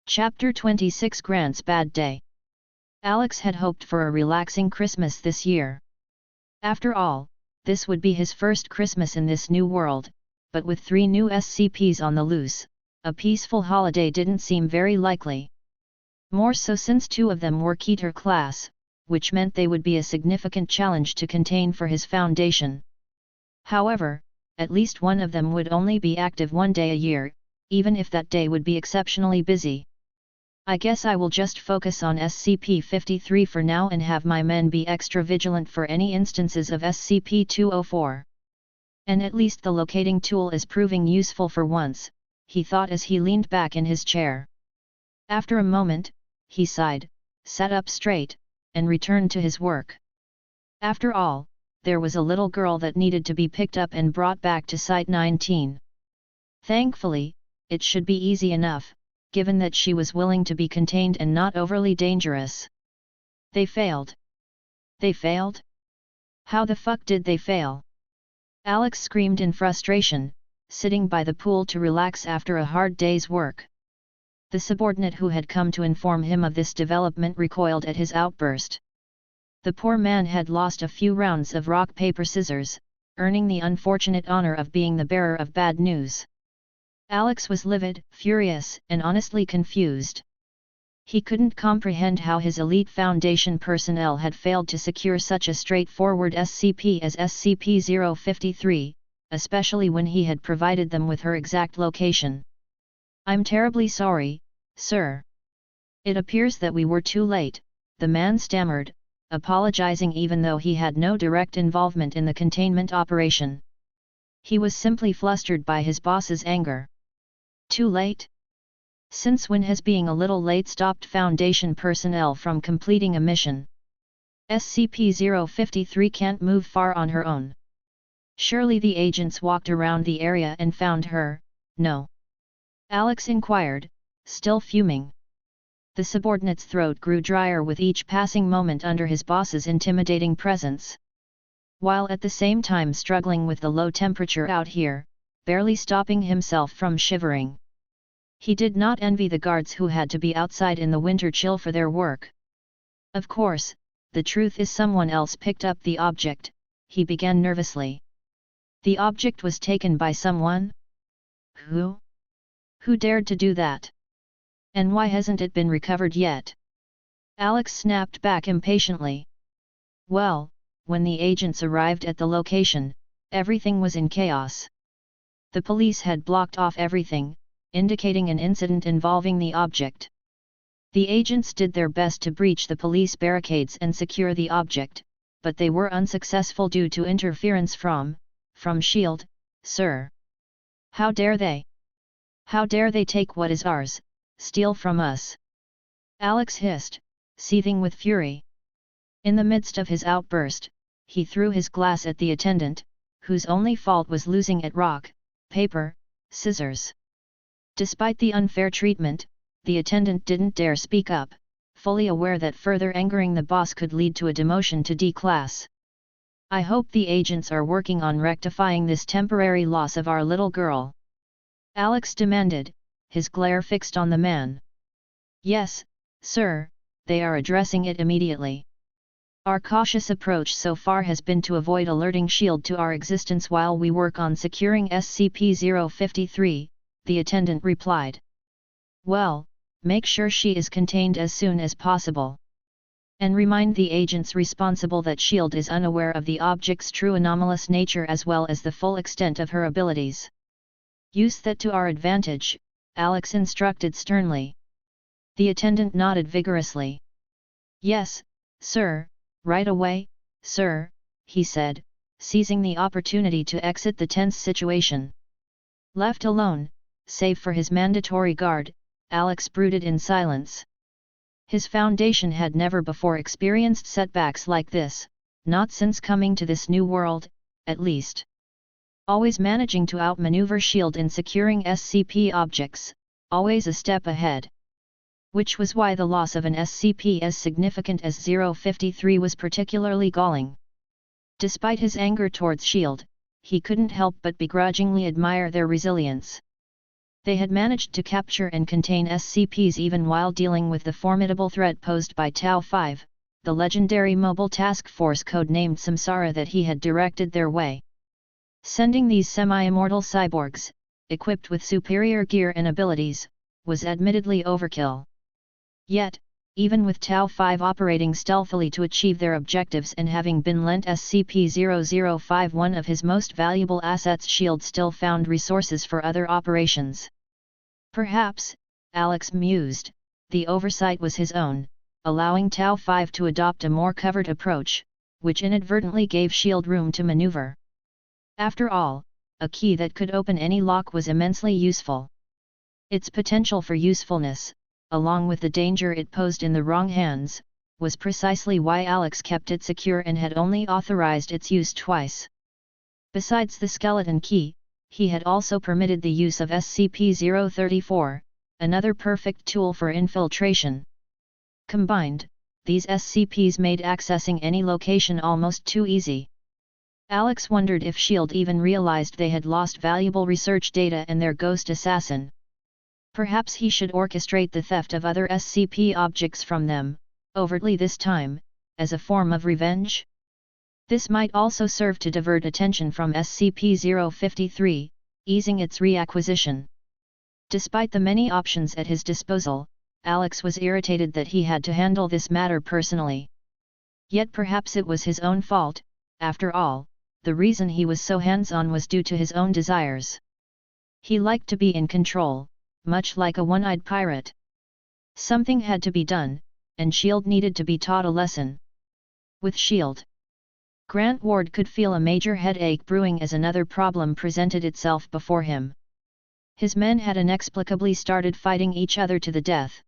Chapter 26 Grant's Bad Day. Alex had hoped for a relaxing Christmas this year. After all, this would be his first Christmas in this new world, but with 3 new SCPs on the loose, a peaceful holiday didn't seem very likely. More so since 2 of them were Keter class, which meant they would be a significant challenge to contain for his Foundation. However, at least one of them would only be active 1 day a year, even if that day would be exceptionally busy. I guess I will just focus on SCP-53 for now and have my men be extra vigilant for any instances of SCP-204. And at least the locating tool is proving useful for once, he thought as he leaned back in his chair. After a moment, he sighed, sat up straight, and returned to his work. After all, there was a little girl that needed to be picked up and brought back to Site-19. Thankfully, it should be easy enough, given that she was willing to be contained and not overly dangerous. They failed. They failed? How the fuck did they fail? Alex screamed in frustration, sitting by the pool to relax after a hard day's work. The subordinate who had come to inform him of this development recoiled at his outburst. The poor man had lost a few rounds of rock paper scissors, earning the unfortunate honor of being the bearer of bad news. Alex was livid, furious, and honestly confused. He couldn't comprehend how his elite Foundation personnel had failed to secure such a straightforward SCP as SCP-053, especially when he had provided them with her exact location. "I'm terribly sorry, sir. It appears that we were too late," the man stammered, apologizing even though he had no direct involvement in the containment operation. He was simply flustered by his boss's anger. Too late? Since when has being a little late stopped Foundation personnel from completing a mission? SCP-053 can't move far on her own. Surely the agents walked around the area and found her, no? Alex inquired, still fuming. The subordinate's throat grew drier with each passing moment under his boss's intimidating presence. While at the same time struggling with the low temperature out here, barely stopping himself from shivering. He did not envy the guards who had to be outside in the winter chill for their work. Of course, the truth is someone else picked up the object, he began nervously. The object was taken by someone? Who? Who dared to do that? And why hasn't it been recovered yet? Alex snapped back impatiently. Well, when the agents arrived at the location, everything was in chaos. The police had blocked off everything, indicating an incident involving the object. The agents did their best to breach the police barricades and secure the object, but they were unsuccessful due to interference from S.H.I.E.L.D., sir. How dare they? How dare they take what is ours, steal from us? Alex hissed, seething with fury. In the midst of his outburst, he threw his glass at the attendant, whose only fault was losing at rock, paper, scissors. Despite the unfair treatment, the attendant didn't dare speak up, fully aware that further angering the boss could lead to a demotion to D class. I hope the agents are working on rectifying this temporary loss of our little girl. Alex demanded, his glare fixed on the man. Yes, sir, they are addressing it immediately. Our cautious approach so far has been to avoid alerting S.H.I.E.L.D. to our existence while we work on securing SCP-053, the attendant replied. Well, make sure she is contained as soon as possible. And remind the agents responsible that S.H.I.E.L.D. is unaware of the object's true anomalous nature as well as the full extent of her abilities. Use that to our advantage, Alex instructed sternly. The attendant nodded vigorously. Yes, sir, right away, sir, he said, seizing the opportunity to exit the tense situation. Left alone, save for his mandatory guard, Alex brooded in silence. His Foundation had never before experienced setbacks like this, not since coming to this new world, at least. Always managing to outmaneuver S.H.I.E.L.D. in securing SCP objects, always a step ahead. Which was why the loss of an SCP as significant as 053 was particularly galling. Despite his anger towards S.H.I.E.L.D., he couldn't help but begrudgingly admire their resilience. They had managed to capture and contain SCPs even while dealing with the formidable threat posed by Tau-5, the legendary mobile task force codenamed Samsara that he had directed their way. Sending these semi-immortal cyborgs, equipped with superior gear and abilities, was admittedly overkill. Yet, even with Tau-5 operating stealthily to achieve their objectives and having been lent SCP-0051 one of his most valuable assets, S.H.I.E.L.D. still found resources for other operations. Perhaps, Alex mused, the oversight was his own, allowing Tau-5 to adopt a more covert approach, which inadvertently gave S.H.I.E.L.D. room to maneuver. After all, a key that could open any lock was immensely useful. Its potential for usefulness, along with the danger it posed in the wrong hands, was precisely why Alex kept it secure and had only authorized its use twice. Besides the skeleton key, he had also permitted the use of SCP-034, another perfect tool for infiltration. Combined, these SCPs made accessing any location almost too easy. Alex wondered if S.H.I.E.L.D. even realized they had lost valuable research data and their ghost assassin. Perhaps he should orchestrate the theft of other SCP objects from them, overtly this time, as a form of revenge? This might also serve to divert attention from SCP-053, easing its reacquisition. Despite the many options at his disposal, Alex was irritated that he had to handle this matter personally. Yet perhaps it was his own fault, after all, the reason he was so hands-on was due to his own desires. He liked to be in control, much like a one-eyed pirate. Something had to be done, and S.H.I.E.L.D. needed to be taught a lesson. With S.H.I.E.L.D., Grant Ward could feel a major headache brewing as another problem presented itself before him. His men had inexplicably started fighting each other to the death.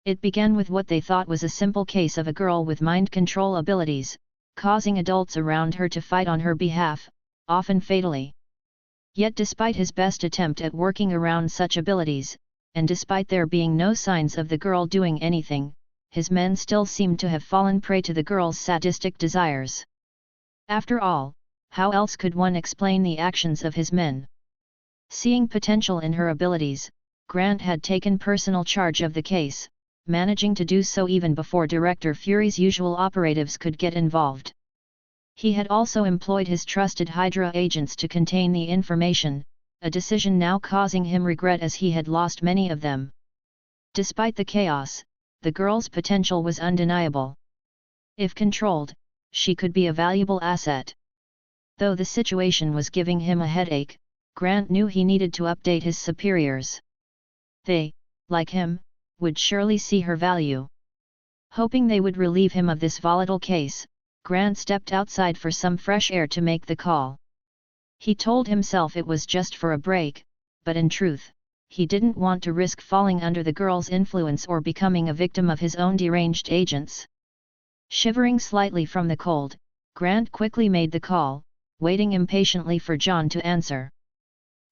It began with what they thought was a simple case of a girl with mind control abilities, causing adults around her to fight on her behalf, often fatally. Yet despite his best attempt at working around such abilities, and despite there being no signs of the girl doing anything, his men still seemed to have fallen prey to the girl's sadistic desires. After all, how else could one explain the actions of his men? Seeing potential in her abilities, Grant had taken personal charge of the case, managing to do so even before Director Fury's usual operatives could get involved. He had also employed his trusted Hydra agents to contain the information, a decision now causing him regret as he had lost many of them. Despite the chaos, the girl's potential was undeniable. If controlled, she could be a valuable asset. Though the situation was giving him a headache, Grant knew he needed to update his superiors. They, like him, would surely see her value. Hoping they would relieve him of this volatile case, Grant stepped outside for some fresh air to make the call. He told himself it was just for a break, but in truth, he didn't want to risk falling under the girl's influence or becoming a victim of his own deranged agents. Shivering slightly from the cold, Grant quickly made the call, waiting impatiently for John to answer.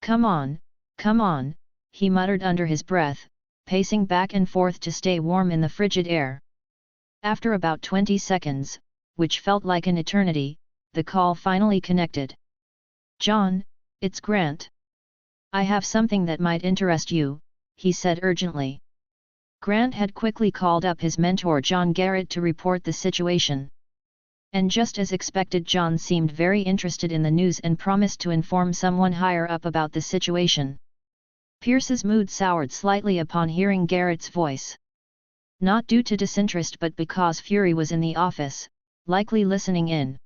Come on," he muttered under his breath, pacing back and forth to stay warm in the frigid air. After about 20 seconds, which felt like an eternity, the call finally connected. "John, it's Grant. I have something that might interest you," he said urgently. Grant had quickly called up his mentor John Garrett to report the situation. And just as expected, John seemed very interested in the news and promised to inform someone higher up about the situation. Pierce's mood soured slightly upon hearing Garrett's voice. Not due to disinterest but because Fury was in the office, likely listening in.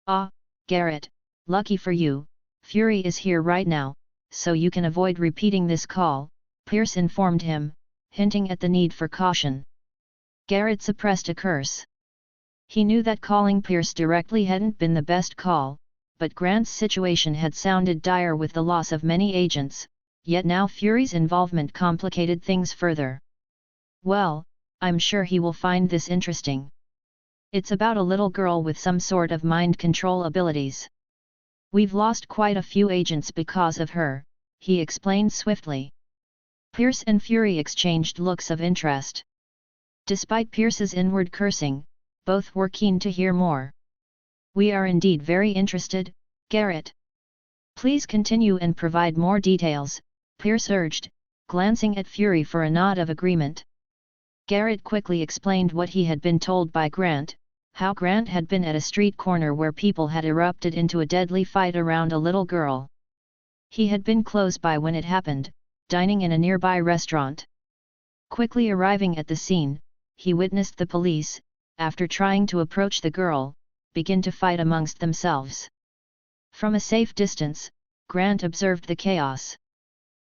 "Ah, Garrett, lucky for you, Fury is here right now, so you can avoid repeating this call," Pierce informed him, hinting at the need for caution. Garrett suppressed a curse. He knew that calling Pierce directly hadn't been the best call, but Grant's situation had sounded dire with the loss of many agents, yet now Fury's involvement complicated things further. "Well, I'm sure he will find this interesting. It's about a little girl with some sort of mind control abilities. We've lost quite a few agents because of her," he explained swiftly. Pierce and Fury exchanged looks of interest. Despite Pierce's inward cursing, both were keen to hear more. "We are indeed very interested, Garrett. Please continue and provide more details," Pierce urged, glancing at Fury for a nod of agreement. Garrett quickly explained what he had been told by Grant, how Grant had been at a street corner where people had erupted into a deadly fight around a little girl. He had been close by when it happened, dining in a nearby restaurant. Quickly arriving at the scene, he witnessed the police, after trying to approach the girl, begin to fight amongst themselves. From a safe distance, Grant observed the chaos.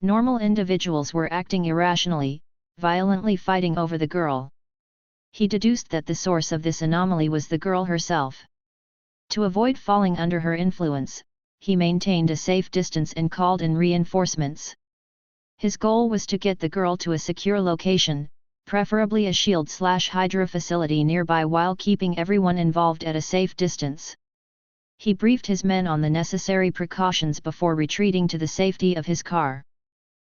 Normal individuals were acting irrationally, violently fighting over the girl. He deduced that the source of this anomaly was the girl herself. To avoid falling under her influence, he maintained a safe distance and called in reinforcements. His goal was to get the girl to a secure location, preferably a Shield/Hydra facility nearby while keeping everyone involved at a safe distance. He briefed his men on the necessary precautions before retreating to the safety of his car.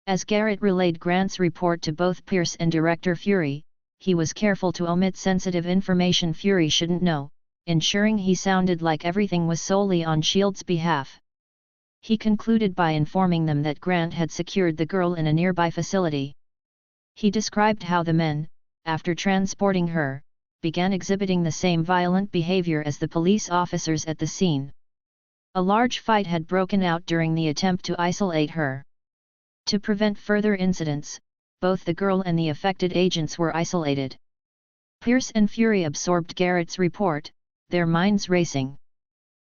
As Garrett relayed Grant's report to both Pierce and Director Fury, he was careful to omit sensitive information Fury shouldn't know, ensuring he sounded like everything was solely on S.H.I.E.L.D.'s behalf. He concluded by informing them that Grant had secured the girl in a nearby facility. He described how the men, after transporting her, began exhibiting the same violent behavior as the police officers at the scene. A large fight had broken out during the attempt to isolate her. To prevent further incidents, both the girl and the affected agents were isolated. Pierce and Fury absorbed Garrett's report, their minds racing.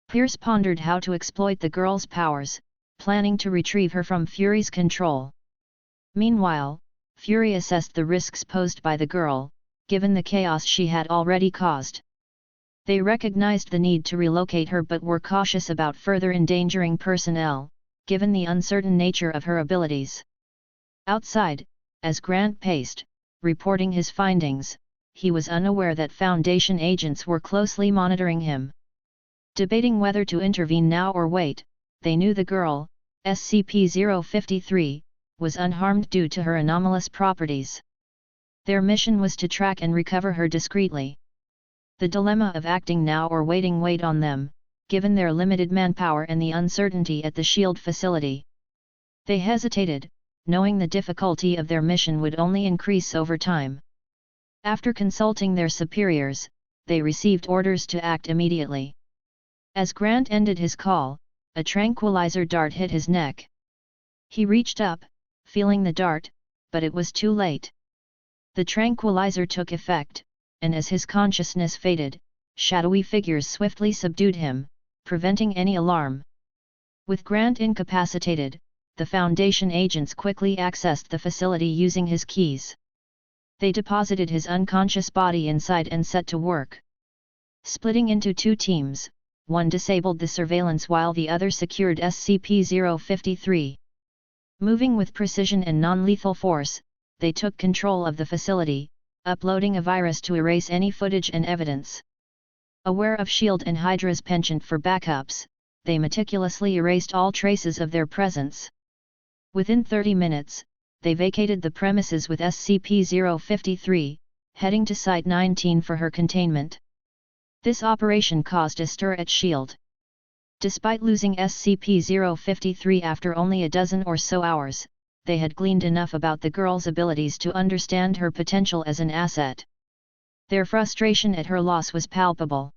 Pierce pondered how to exploit the girl's powers, planning to retrieve her from Fury's control. Meanwhile, Fury assessed the risks posed by the girl, given the chaos she had already caused. They recognized the need to relocate her but were cautious about further endangering personnel, given the uncertain nature of her abilities. Outside, as Grant paced, reporting his findings, he was unaware that Foundation agents were closely monitoring him. Debating whether to intervene now or wait, they knew the girl, SCP-053, was unharmed due to her anomalous properties. Their mission was to track and recover her discreetly. The dilemma of acting now or waiting weighed on them, given their limited manpower and the uncertainty at the S.H.I.E.L.D. facility. They hesitated, knowing the difficulty of their mission would only increase over time. After consulting their superiors, they received orders to act immediately. As Grant ended his call, a tranquilizer dart hit his neck. He reached up, feeling the dart, but it was too late. The tranquilizer took effect, and as his consciousness faded, shadowy figures swiftly subdued him, preventing any alarm. With Grant incapacitated, the Foundation agents quickly accessed the facility using his keys. They deposited his unconscious body inside and set to work. Splitting into two teams, one disabled the surveillance while the other secured SCP-053. Moving with precision and non-lethal force, they took control of the facility, uploading a virus to erase any footage and evidence. Aware of S.H.I.E.L.D. and Hydra's penchant for backups, they meticulously erased all traces of their presence. Within 30 minutes, they vacated the premises with SCP-053, heading to Site-19 for her containment. This operation caused a stir at S.H.I.E.L.D. Despite losing SCP-053 after only a dozen or so hours, they had gleaned enough about the girl's abilities to understand her potential as an asset. Their frustration at her loss was palpable.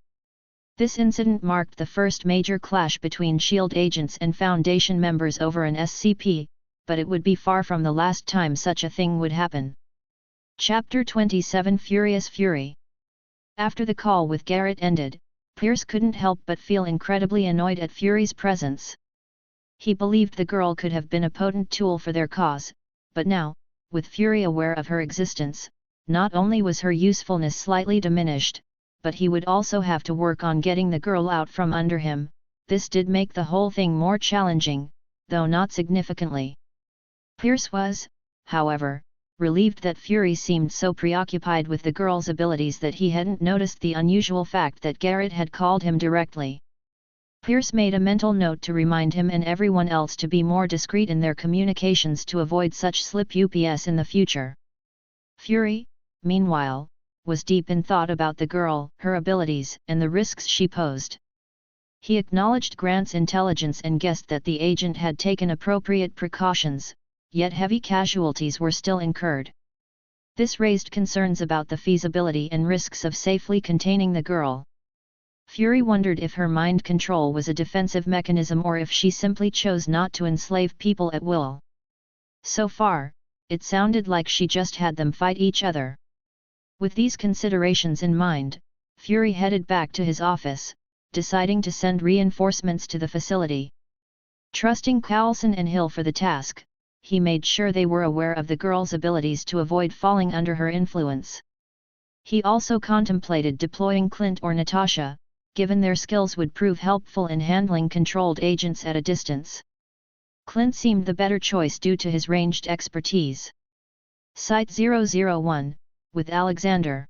This incident marked the first major clash between S.H.I.E.L.D. agents and Foundation members over an SCP, but it would be far from the last time such a thing would happen. Chapter 27 Furious Fury. After the call with Garrett ended, Pierce couldn't help but feel incredibly annoyed at Fury's presence. He believed the girl could have been a potent tool for their cause, but now, with Fury aware of her existence, not only was her usefulness slightly diminished, but he would also have to work on getting the girl out from under him. This did make the whole thing more challenging, though not significantly. Pierce was, however, relieved that Fury seemed so preoccupied with the girl's abilities that he hadn't noticed the unusual fact that Garrett had called him directly. Pierce made a mental note to remind him and everyone else to be more discreet in their communications to avoid such slip-ups in the future. Fury, meanwhile, was deep in thought about the girl, her abilities, and the risks she posed. He acknowledged Grant's intelligence and guessed that the agent had taken appropriate precautions, yet heavy casualties were still incurred. This raised concerns about the feasibility and risks of safely containing the girl. Fury wondered if her mind control was a defensive mechanism or if she simply chose not to enslave people at will. So far, it sounded like she just had them fight each other. With these considerations in mind, Fury headed back to his office, deciding to send reinforcements to the facility. Trusting Coulson and Hill for the task, he made sure they were aware of the girl's abilities to avoid falling under her influence. He also contemplated deploying Clint or Natasha, given their skills would prove helpful in handling controlled agents at a distance. Clint seemed the better choice due to his ranged expertise. Site-001, with Alexander.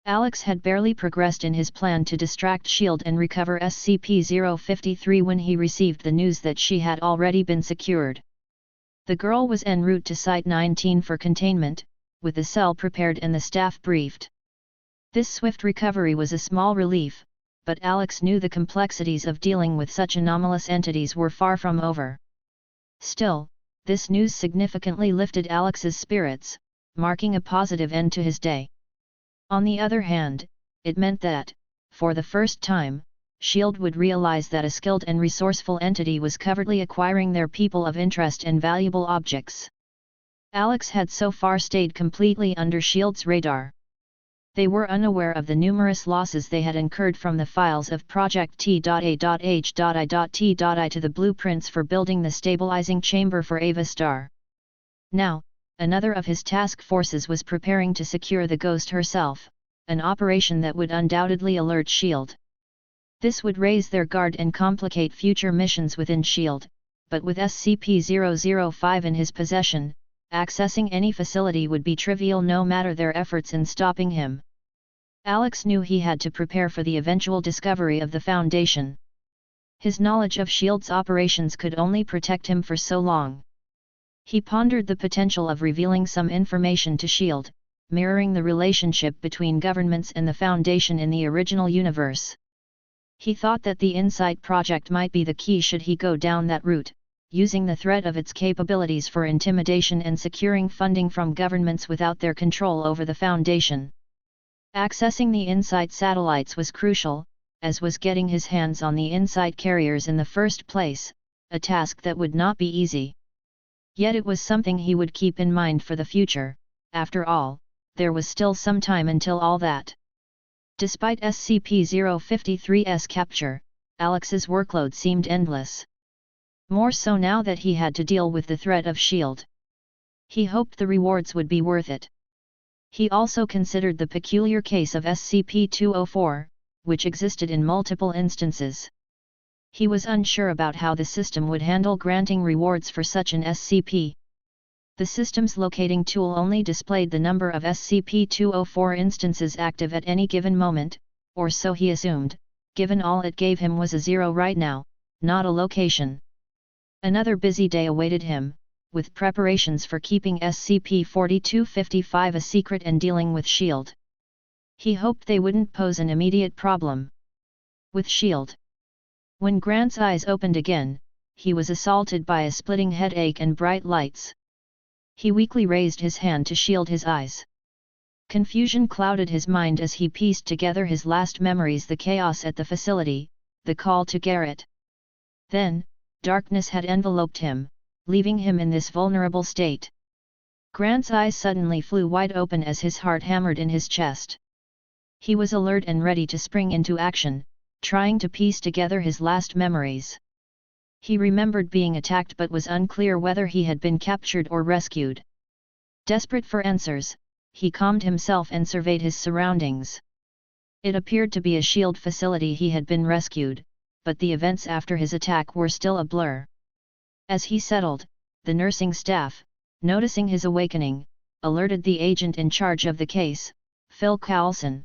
Alex had barely progressed in his plan to distract S.H.I.E.L.D. and recover SCP-053 when he received the news that she had already been secured. The girl was en route to Site-19 for containment, with the cell prepared and the staff briefed. This swift recovery was a small relief, but Alex knew the complexities of dealing with such anomalous entities were far from over. Still, this news significantly lifted Alex's spirits, marking a positive end to his day. On the other hand, it meant that, for the first time, S.H.I.E.L.D. would realize that a skilled and resourceful entity was covertly acquiring their people of interest and valuable objects. Alex had so far stayed completely under S.H.I.E.L.D.'s radar. They were unaware of the numerous losses they had incurred from the files of Project T.A.H.I.T.I to the blueprints for building the stabilizing chamber for Ava Star. Now, another of his task forces was preparing to secure the Ghost herself, an operation that would undoubtedly alert S.H.I.E.L.D. This would raise their guard and complicate future missions within S.H.I.E.L.D., but with SCP-005 in his possession, accessing any facility would be trivial no matter their efforts in stopping him. Alex knew he had to prepare for the eventual discovery of the Foundation. His knowledge of S.H.I.E.L.D.'s operations could only protect him for so long. He pondered the potential of revealing some information to S.H.I.E.L.D., mirroring the relationship between governments and the Foundation in the original universe. He thought that the Insight Project might be the key should he go down that route, using the threat of its capabilities for intimidation and securing funding from governments without their control over the Foundation. Accessing the Insight satellites was crucial, as was getting his hands on the Insight carriers in the first place, a task that would not be easy. Yet it was something he would keep in mind for the future. After all, there was still some time until all that. Despite SCP-053's capture, Alex's workload seemed endless. More so now that he had to deal with the threat of S.H.I.E.L.D. He hoped the rewards would be worth it. He also considered the peculiar case of SCP-204, which existed in multiple instances. He was unsure about how the system would handle granting rewards for such an SCP. The system's locating tool only displayed the number of SCP-204 instances active at any given moment, or so he assumed, given all it gave him was a 0 right now, not a location. Another busy day awaited him, with preparations for keeping SCP-4255 a secret and dealing with S.H.I.E.L.D. He hoped they wouldn't pose an immediate problem with S.H.I.E.L.D. When Grant's eyes opened again, he was assaulted by a splitting headache and bright lights. He weakly raised his hand to shield his eyes. Confusion clouded his mind as he pieced together his last memories: the chaos at the facility, the call to Garrett. Then, darkness had enveloped him, leaving him in this vulnerable state. Grant's eyes suddenly flew wide open as his heart hammered in his chest. He was alert and ready to spring into action, trying to piece together his last memories. He remembered being attacked but was unclear whether he had been captured or rescued. Desperate for answers, he calmed himself and surveyed his surroundings. It appeared to be a shield facility he had been rescued, but the events after his attack were still a blur. As he settled, the nursing staff, noticing his awakening, alerted the agent in charge of the case, Phil Coulson.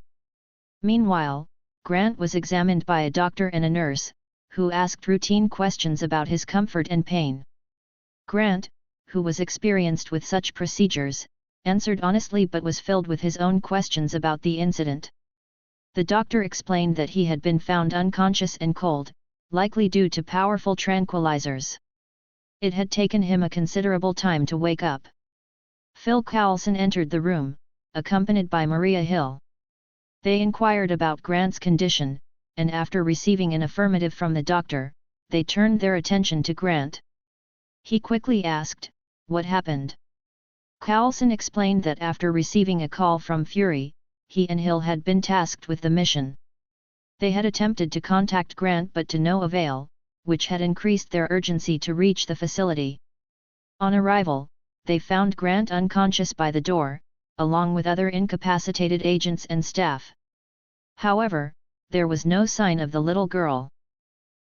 Meanwhile, Grant was examined by a doctor and a nurse, who asked routine questions about his comfort and pain. Grant, who was experienced with such procedures, answered honestly but was filled with his own questions about the incident. The doctor explained that he had been found unconscious and cold, likely due to powerful tranquilizers. It had taken him a considerable time to wake up. Phil Coulson entered the room, accompanied by Maria Hill. They inquired about Grant's condition, and after receiving an affirmative from the doctor, they turned their attention to Grant. He quickly asked, "What happened?" Coulson explained that after receiving a call from Fury, he and Hill had been tasked with the mission. They had attempted to contact Grant but to no avail, which had increased their urgency to reach the facility. On arrival, they found Grant unconscious by the door, along with other incapacitated agents and staff. However, there was no sign of the little girl.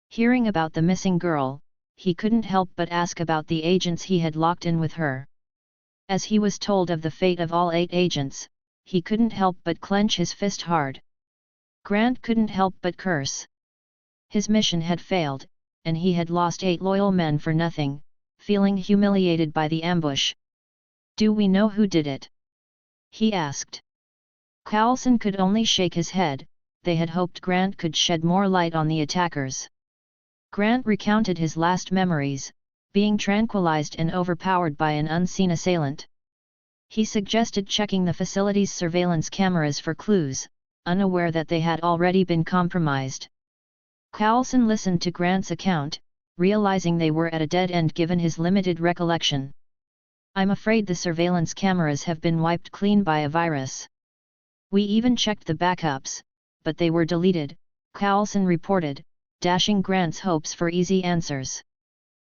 Hearing about the missing girl, he couldn't help but ask about the agents he had locked in with her. As he was told of the fate of all 8 agents, he couldn't help but clench his fist hard. Grant couldn't help but curse. His mission had failed, and he had lost 8 loyal men for nothing, feeling humiliated by the ambush. "Do we know who did it?" he asked. Coulson could only shake his head. They had hoped Grant could shed more light on the attackers. Grant recounted his last memories, being tranquilized and overpowered by an unseen assailant. He suggested checking the facility's surveillance cameras for clues, unaware that they had already been compromised. Coulson listened to Grant's account, realizing they were at a dead end given his limited recollection. "I'm afraid the surveillance cameras have been wiped clean by a virus. We even checked the backups, but they were deleted," Coulson reported, dashing Grant's hopes for easy answers.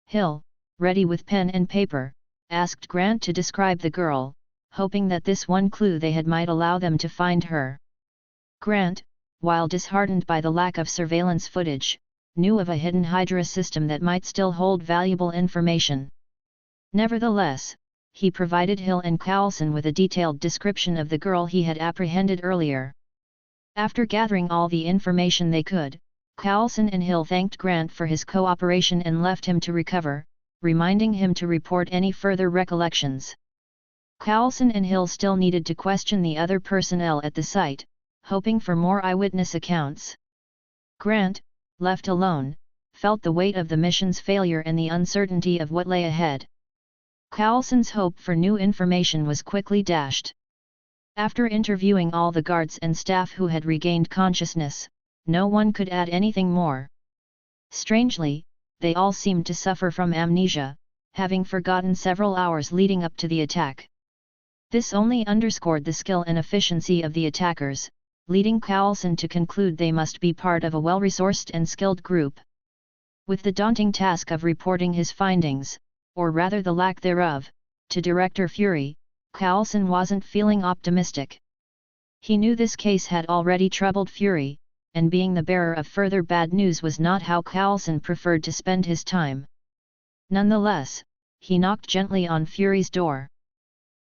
Hill, ready with pen and paper, asked Grant to describe the girl, hoping that this one clue they had might allow them to find her. Grant, while disheartened by the lack of surveillance footage, knew of a hidden Hydra system that might still hold valuable information. Nevertheless, he provided Hill and Coulson with a detailed description of the girl he had apprehended earlier. After gathering all the information they could, Coulson and Hill thanked Grant for his cooperation and left him to recover, reminding him to report any further recollections. Coulson and Hill still needed to question the other personnel at the site, hoping for more eyewitness accounts. Grant, left alone, felt the weight of the mission's failure and the uncertainty of what lay ahead. Coulson's hope for new information was quickly dashed. After interviewing all the guards and staff who had regained consciousness, no one could add anything more. Strangely, they all seemed to suffer from amnesia, having forgotten several hours leading up to the attack. This only underscored the skill and efficiency of the attackers, leading Coulson to conclude they must be part of a well-resourced and skilled group. With the daunting task of reporting his findings, or rather the lack thereof, to Director Fury, Coulson wasn't feeling optimistic. He knew this case had already troubled Fury, and being the bearer of further bad news was not how Coulson preferred to spend his time. Nonetheless, he knocked gently on Fury's door.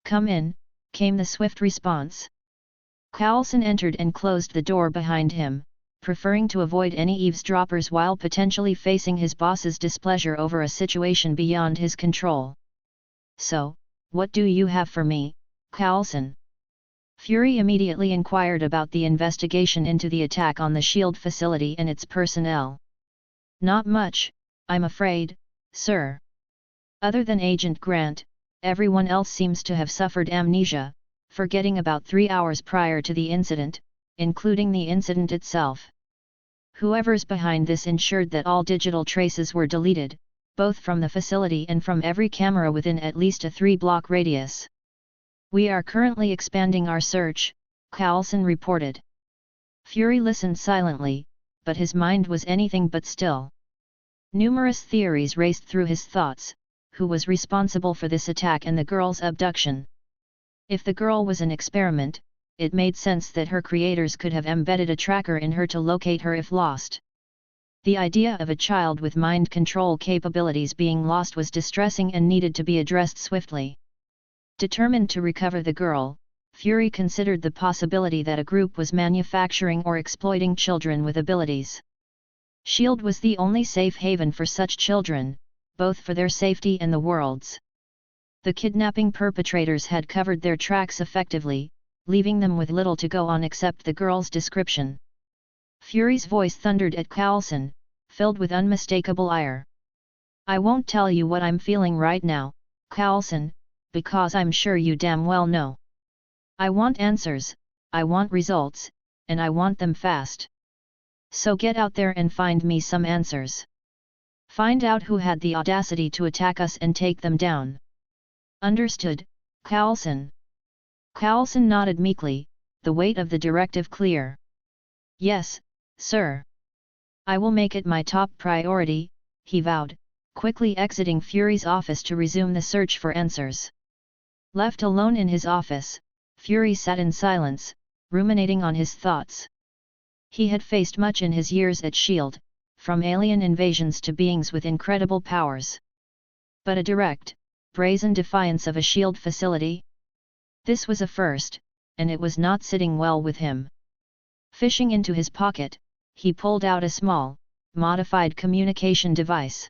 "Come in," came the swift response. Coulson entered and closed the door behind him, preferring to avoid any eavesdroppers while potentially facing his boss's displeasure over a situation beyond his control. "So, what do you have for me, Coulson?" Fury immediately inquired about the investigation into the attack on the SHIELD facility and its personnel. "Not much, I'm afraid, sir. Other than Agent Grant, everyone else seems to have suffered amnesia, forgetting about 3 hours prior to the incident, including the incident itself. Whoever's behind this ensured that all digital traces were deleted, both from the facility and from every camera within at least a 3-block radius. We are currently expanding our search, Coulson reported. Fury listened silently, but his mind was anything but still. Numerous theories raced through his thoughts: who was responsible for this attack and the girl's abduction? If the girl was an experiment, it made sense that her creators could have embedded a tracker in her to locate her if lost. The idea of a child with mind control capabilities being lost was distressing and needed to be addressed swiftly. Determined to recover the girl, Fury considered the possibility that a group was manufacturing or exploiting children with abilities. S.H.I.E.L.D. was the only safe haven for such children, both for their safety and the world's. The kidnapping perpetrators had covered their tracks effectively, leaving them with little to go on except the girl's description. Fury's voice thundered at Coulson, filled with unmistakable ire. "I won't tell you what I'm feeling right now, Coulson, because I'm sure you damn well know. I want answers, I want results, and I want them fast. So get out there and find me some answers. Find out who had the audacity to attack us and take them down. Understood, Coulson?" Coulson nodded meekly, the weight of the directive clear. "Yes, sir. I will make it my top priority," he vowed, quickly exiting Fury's office to resume the search for answers. Left alone in his office, Fury sat in silence, ruminating on his thoughts. He had faced much in his years at S.H.I.E.L.D., from alien invasions to beings with incredible powers. But a direct, brazen defiance of a S.H.I.E.L.D. facility? This was a first, and it was not sitting well with him. Fishing into his pocket, he pulled out a small, modified communication device.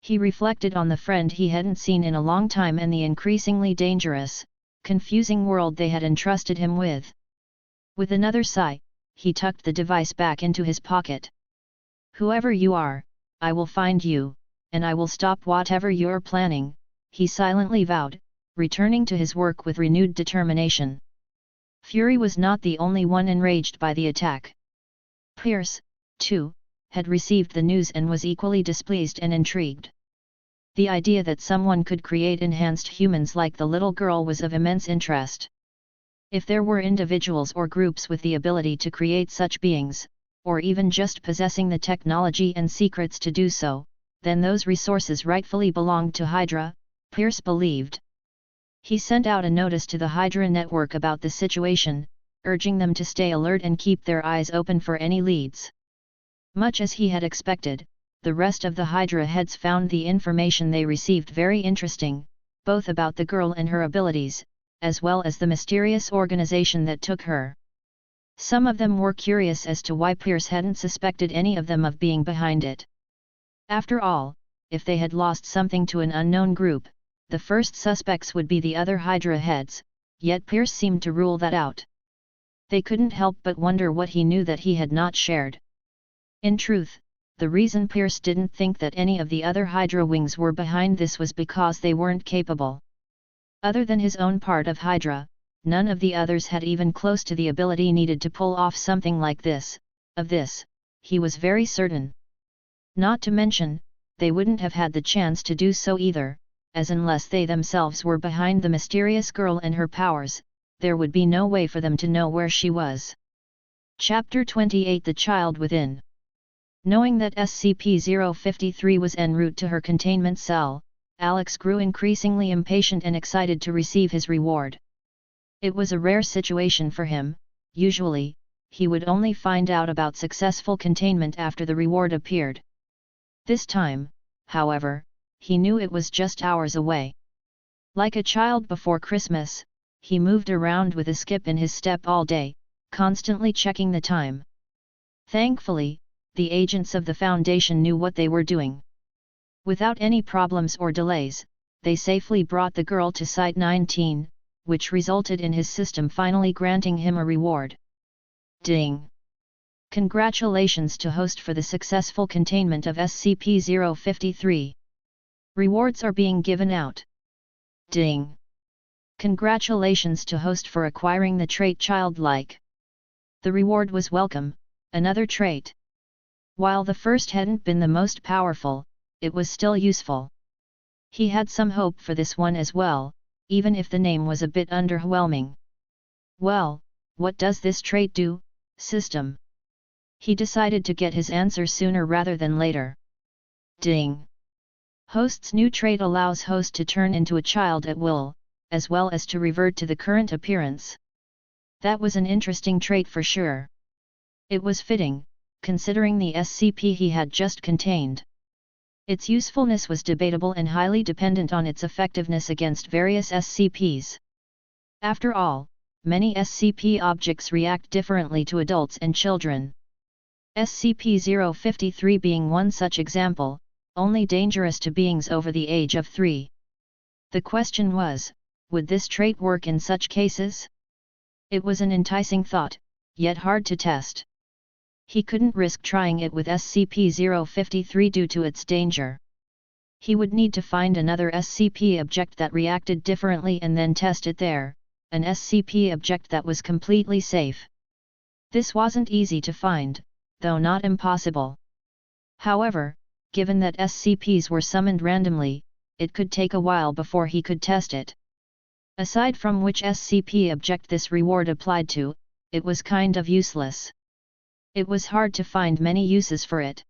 He reflected on the friend he hadn't seen in a long time and the increasingly dangerous, confusing world they had entrusted him with. With another sigh, he tucked the device back into his pocket. "Whoever you are, I will find you, and I will stop whatever you're planning," he silently vowed, returning to his work with renewed determination. Fury was not the only one enraged by the attack. Pierce, too, had received the news and was equally displeased and intrigued. The idea that someone could create enhanced humans like the little girl was of immense interest. If there were individuals or groups with the ability to create such beings, or even just possessing the technology and secrets to do so, then those resources rightfully belonged to Hydra, Pierce believed. He sent out a notice to the Hydra network about the situation, urging them to stay alert and keep their eyes open for any leads. Much as he had expected, the rest of the Hydra heads found the information they received very interesting, both about the girl and her abilities, as well as the mysterious organization that took her. Some of them were curious as to why Pierce hadn't suspected any of them of being behind it. After all, if they had lost something to an unknown group, the first suspects would be the other Hydra heads, yet Pierce seemed to rule that out. They couldn't help but wonder what he knew that he had not shared. In truth, the reason Pierce didn't think that any of the other Hydra wings were behind this was because they weren't capable. Other than his own part of Hydra, none of the others had even close to the ability needed to pull off something like this. Of this, he was very certain. Not to mention, they wouldn't have had the chance to do so either, as unless they themselves were behind the mysterious girl and her powers, there would be no way for them to know where she was. Chapter 28: The Child Within. Knowing that SCP-053 was en route to her containment cell, Alex grew increasingly impatient and excited to receive his reward. It was a rare situation for him. Usually, he would only find out about successful containment after the reward appeared. This time, however, he knew it was just hours away. Like a child before Christmas, he moved around with a skip in his step all day, constantly checking the time. Thankfully, the agents of the Foundation knew what they were doing. Without any problems or delays, they safely brought the girl to Site 19, which resulted in his system finally granting him a reward. Ding! Congratulations to host for the successful containment of SCP-053. Rewards are being given out. Ding! Congratulations to host for acquiring the trait Childlike. The reward was welcome, another trait. While the first hadn't been the most powerful, it was still useful. He had some hope for this one as well, even if the name was a bit underwhelming. Well, what does this trait do, system? He decided to get his answer sooner rather than later. Ding! Host's new trait allows host to turn into a child at will, as well as to revert to the current appearance. That was an interesting trait for sure. It was fitting, considering the SCP he had just contained. Its usefulness was debatable and highly dependent on its effectiveness against various SCPs. After all, many SCP objects react differently to adults and children. SCP-053 being one such example, only dangerous to beings over the age of 3. The question was, would this trait work in such cases? It was an enticing thought, yet hard to test. He couldn't risk trying it with SCP-053 due to its danger. He would need to find another SCP object that reacted differently and then test it there, an SCP object that was completely safe. This wasn't easy to find, though not impossible. However, given that SCPs were summoned randomly, it could take a while before he could test it. Aside from which SCP object this reward applied to, it was kind of useless. It was hard to find many uses for it.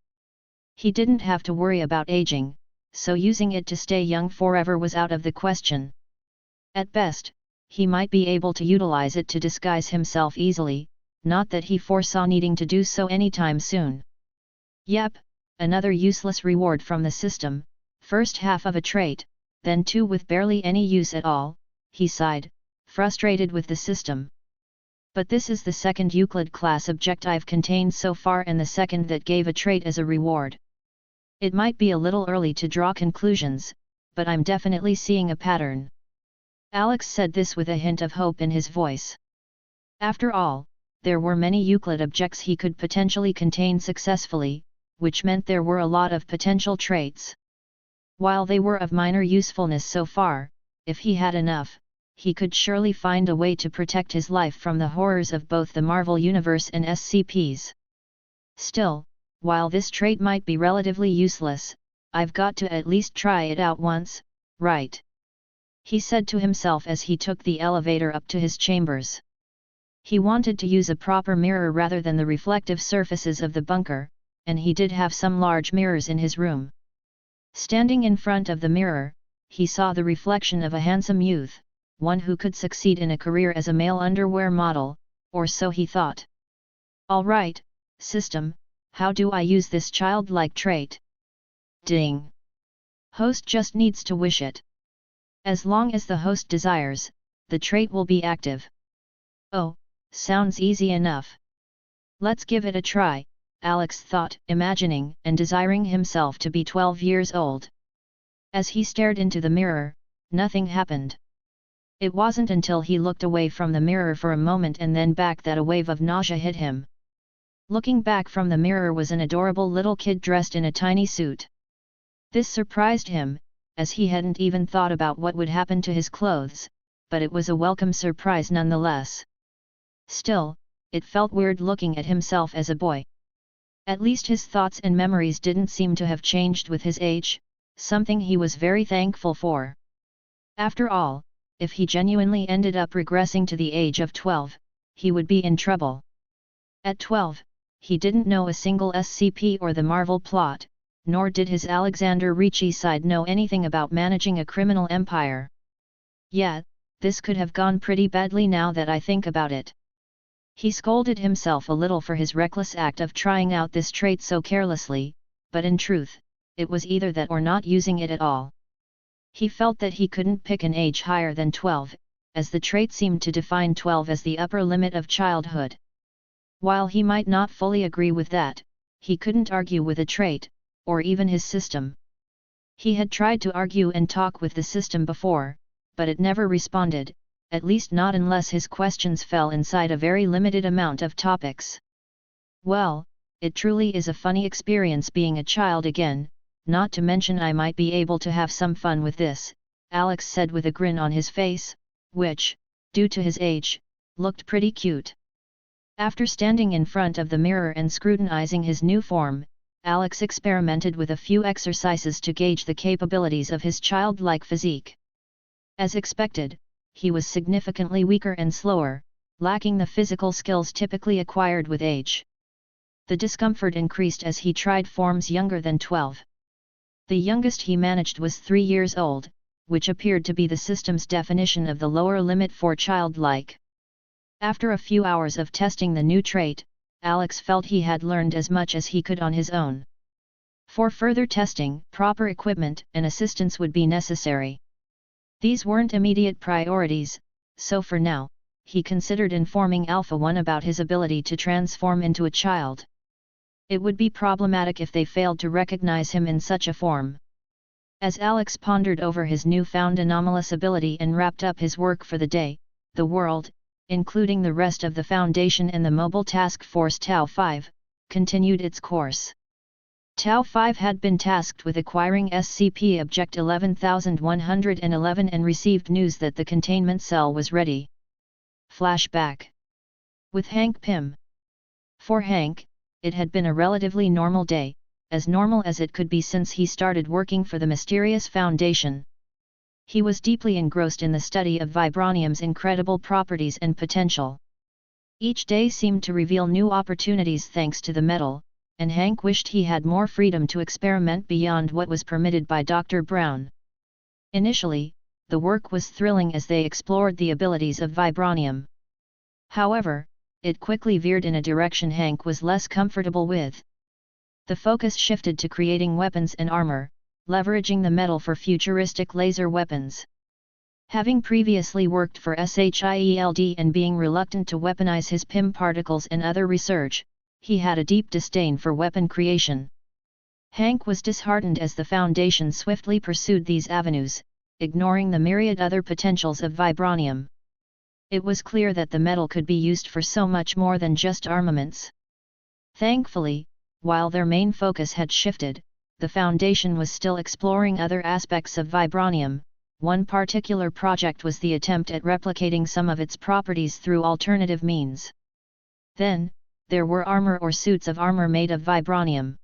He didn't have to worry about aging, so using it to stay young forever was out of the question. At best, he might be able to utilize it to disguise himself easily, not that he foresaw needing to do so anytime soon. Yep, another useless reward from the system, first half of a trait, then two with barely any use at all, he sighed, frustrated with the system. But this is the second Euclid class object I've contained so far and the second that gave a trait as a reward. It might be a little early to draw conclusions, but I'm definitely seeing a pattern. Alex said this with a hint of hope in his voice. After all, there were many Euclid objects he could potentially contain successfully, which meant there were a lot of potential traits. While they were of minor usefulness so far, if he had enough, he could surely find a way to protect his life from the horrors of both the Marvel Universe and SCPs. Still, while this trait might be relatively useless, I've got to at least try it out once, right? He said to himself as he took the elevator up to his chambers. He wanted to use a proper mirror rather than the reflective surfaces of the bunker, and he did have some large mirrors in his room. Standing in front of the mirror, he saw the reflection of a handsome youth, one who could succeed in a career as a male underwear model, or so he thought. All right, system, how do I use this childlike trait? Ding! Host just needs to wish it. As long as the host desires, the trait will be active. Oh, sounds easy enough. Let's give it a try, Alex thought, imagining and desiring himself to be 12 years old. As he stared into the mirror, nothing happened. It wasn't until he looked away from the mirror for a moment and then back that a wave of nausea hit him. Looking back from the mirror was an adorable little kid dressed in a tiny suit. This surprised him, as he hadn't even thought about what would happen to his clothes, but it was a welcome surprise nonetheless. Still, it felt weird looking at himself as a boy. At least his thoughts and memories didn't seem to have changed with his age, something he was very thankful for. After all, if he genuinely ended up regressing to the age of 12, he would be in trouble. At 12, he didn't know a single SCP or the Marvel plot, nor did his Alexander Ricci side know anything about managing a criminal empire. Yeah, this could have gone pretty badly now that I think about it. He scolded himself a little for his reckless act of trying out this trait so carelessly, but in truth, it was either that or not using it at all. He felt that he couldn't pick an age higher than 12, as the trait seemed to define 12 as the upper limit of childhood. While he might not fully agree with that, he couldn't argue with a trait, or even his system. He had tried to argue and talk with the system before, but it never responded, at least not unless his questions fell inside a very limited amount of topics. Well, it truly is a funny experience being a child again, not to mention I might be able to have some fun with this, Alex said with a grin on his face, which, due to his age, looked pretty cute. After standing in front of the mirror and scrutinizing his new form, Alex experimented with a few exercises to gauge the capabilities of his childlike physique. As expected, he was significantly weaker and slower, lacking the physical skills typically acquired with age. The discomfort increased as he tried forms younger than 12. The youngest he managed was 3 years old, which appeared to be the system's definition of the lower limit for childlike. After a few hours of testing the new trait, Alex felt he had learned as much as he could on his own. For further testing, proper equipment and assistance would be necessary. These weren't immediate priorities, so for now, he considered informing Alpha One about his ability to transform into a child. It would be problematic if they failed to recognize him in such a form. As Alex pondered over his newfound anomalous ability and wrapped up his work for the day, the world, including the rest of the Foundation and the Mobile Task Force Tau-5, continued its course. Tau-5 had been tasked with acquiring SCP Object 11111 and received news that the containment cell was ready. Flashback. With Hank Pym. For Hank, it had been a relatively normal day, as normal as it could be since he started working for the mysterious Foundation. He was deeply engrossed in the study of vibranium's incredible properties and potential. Each day seemed to reveal new opportunities thanks to the metal, and Hank wished he had more freedom to experiment beyond what was permitted by Dr. Brown. Initially, the work was thrilling as they explored the abilities of vibranium. However, it quickly veered in a direction Hank was less comfortable with. The focus shifted to creating weapons and armor, leveraging the metal for futuristic laser weapons. Having previously worked for SHIELD and being reluctant to weaponize his Pym particles and other research, he had a deep disdain for weapon creation. Hank was disheartened as the Foundation swiftly pursued these avenues, ignoring the myriad other potentials of vibranium. It was clear that the metal could be used for so much more than just armaments. Thankfully, while their main focus had shifted, the Foundation was still exploring other aspects of vibranium. One particular project was the attempt at replicating some of its properties through alternative means. Then, there were armor or suits of armor made of vibranium.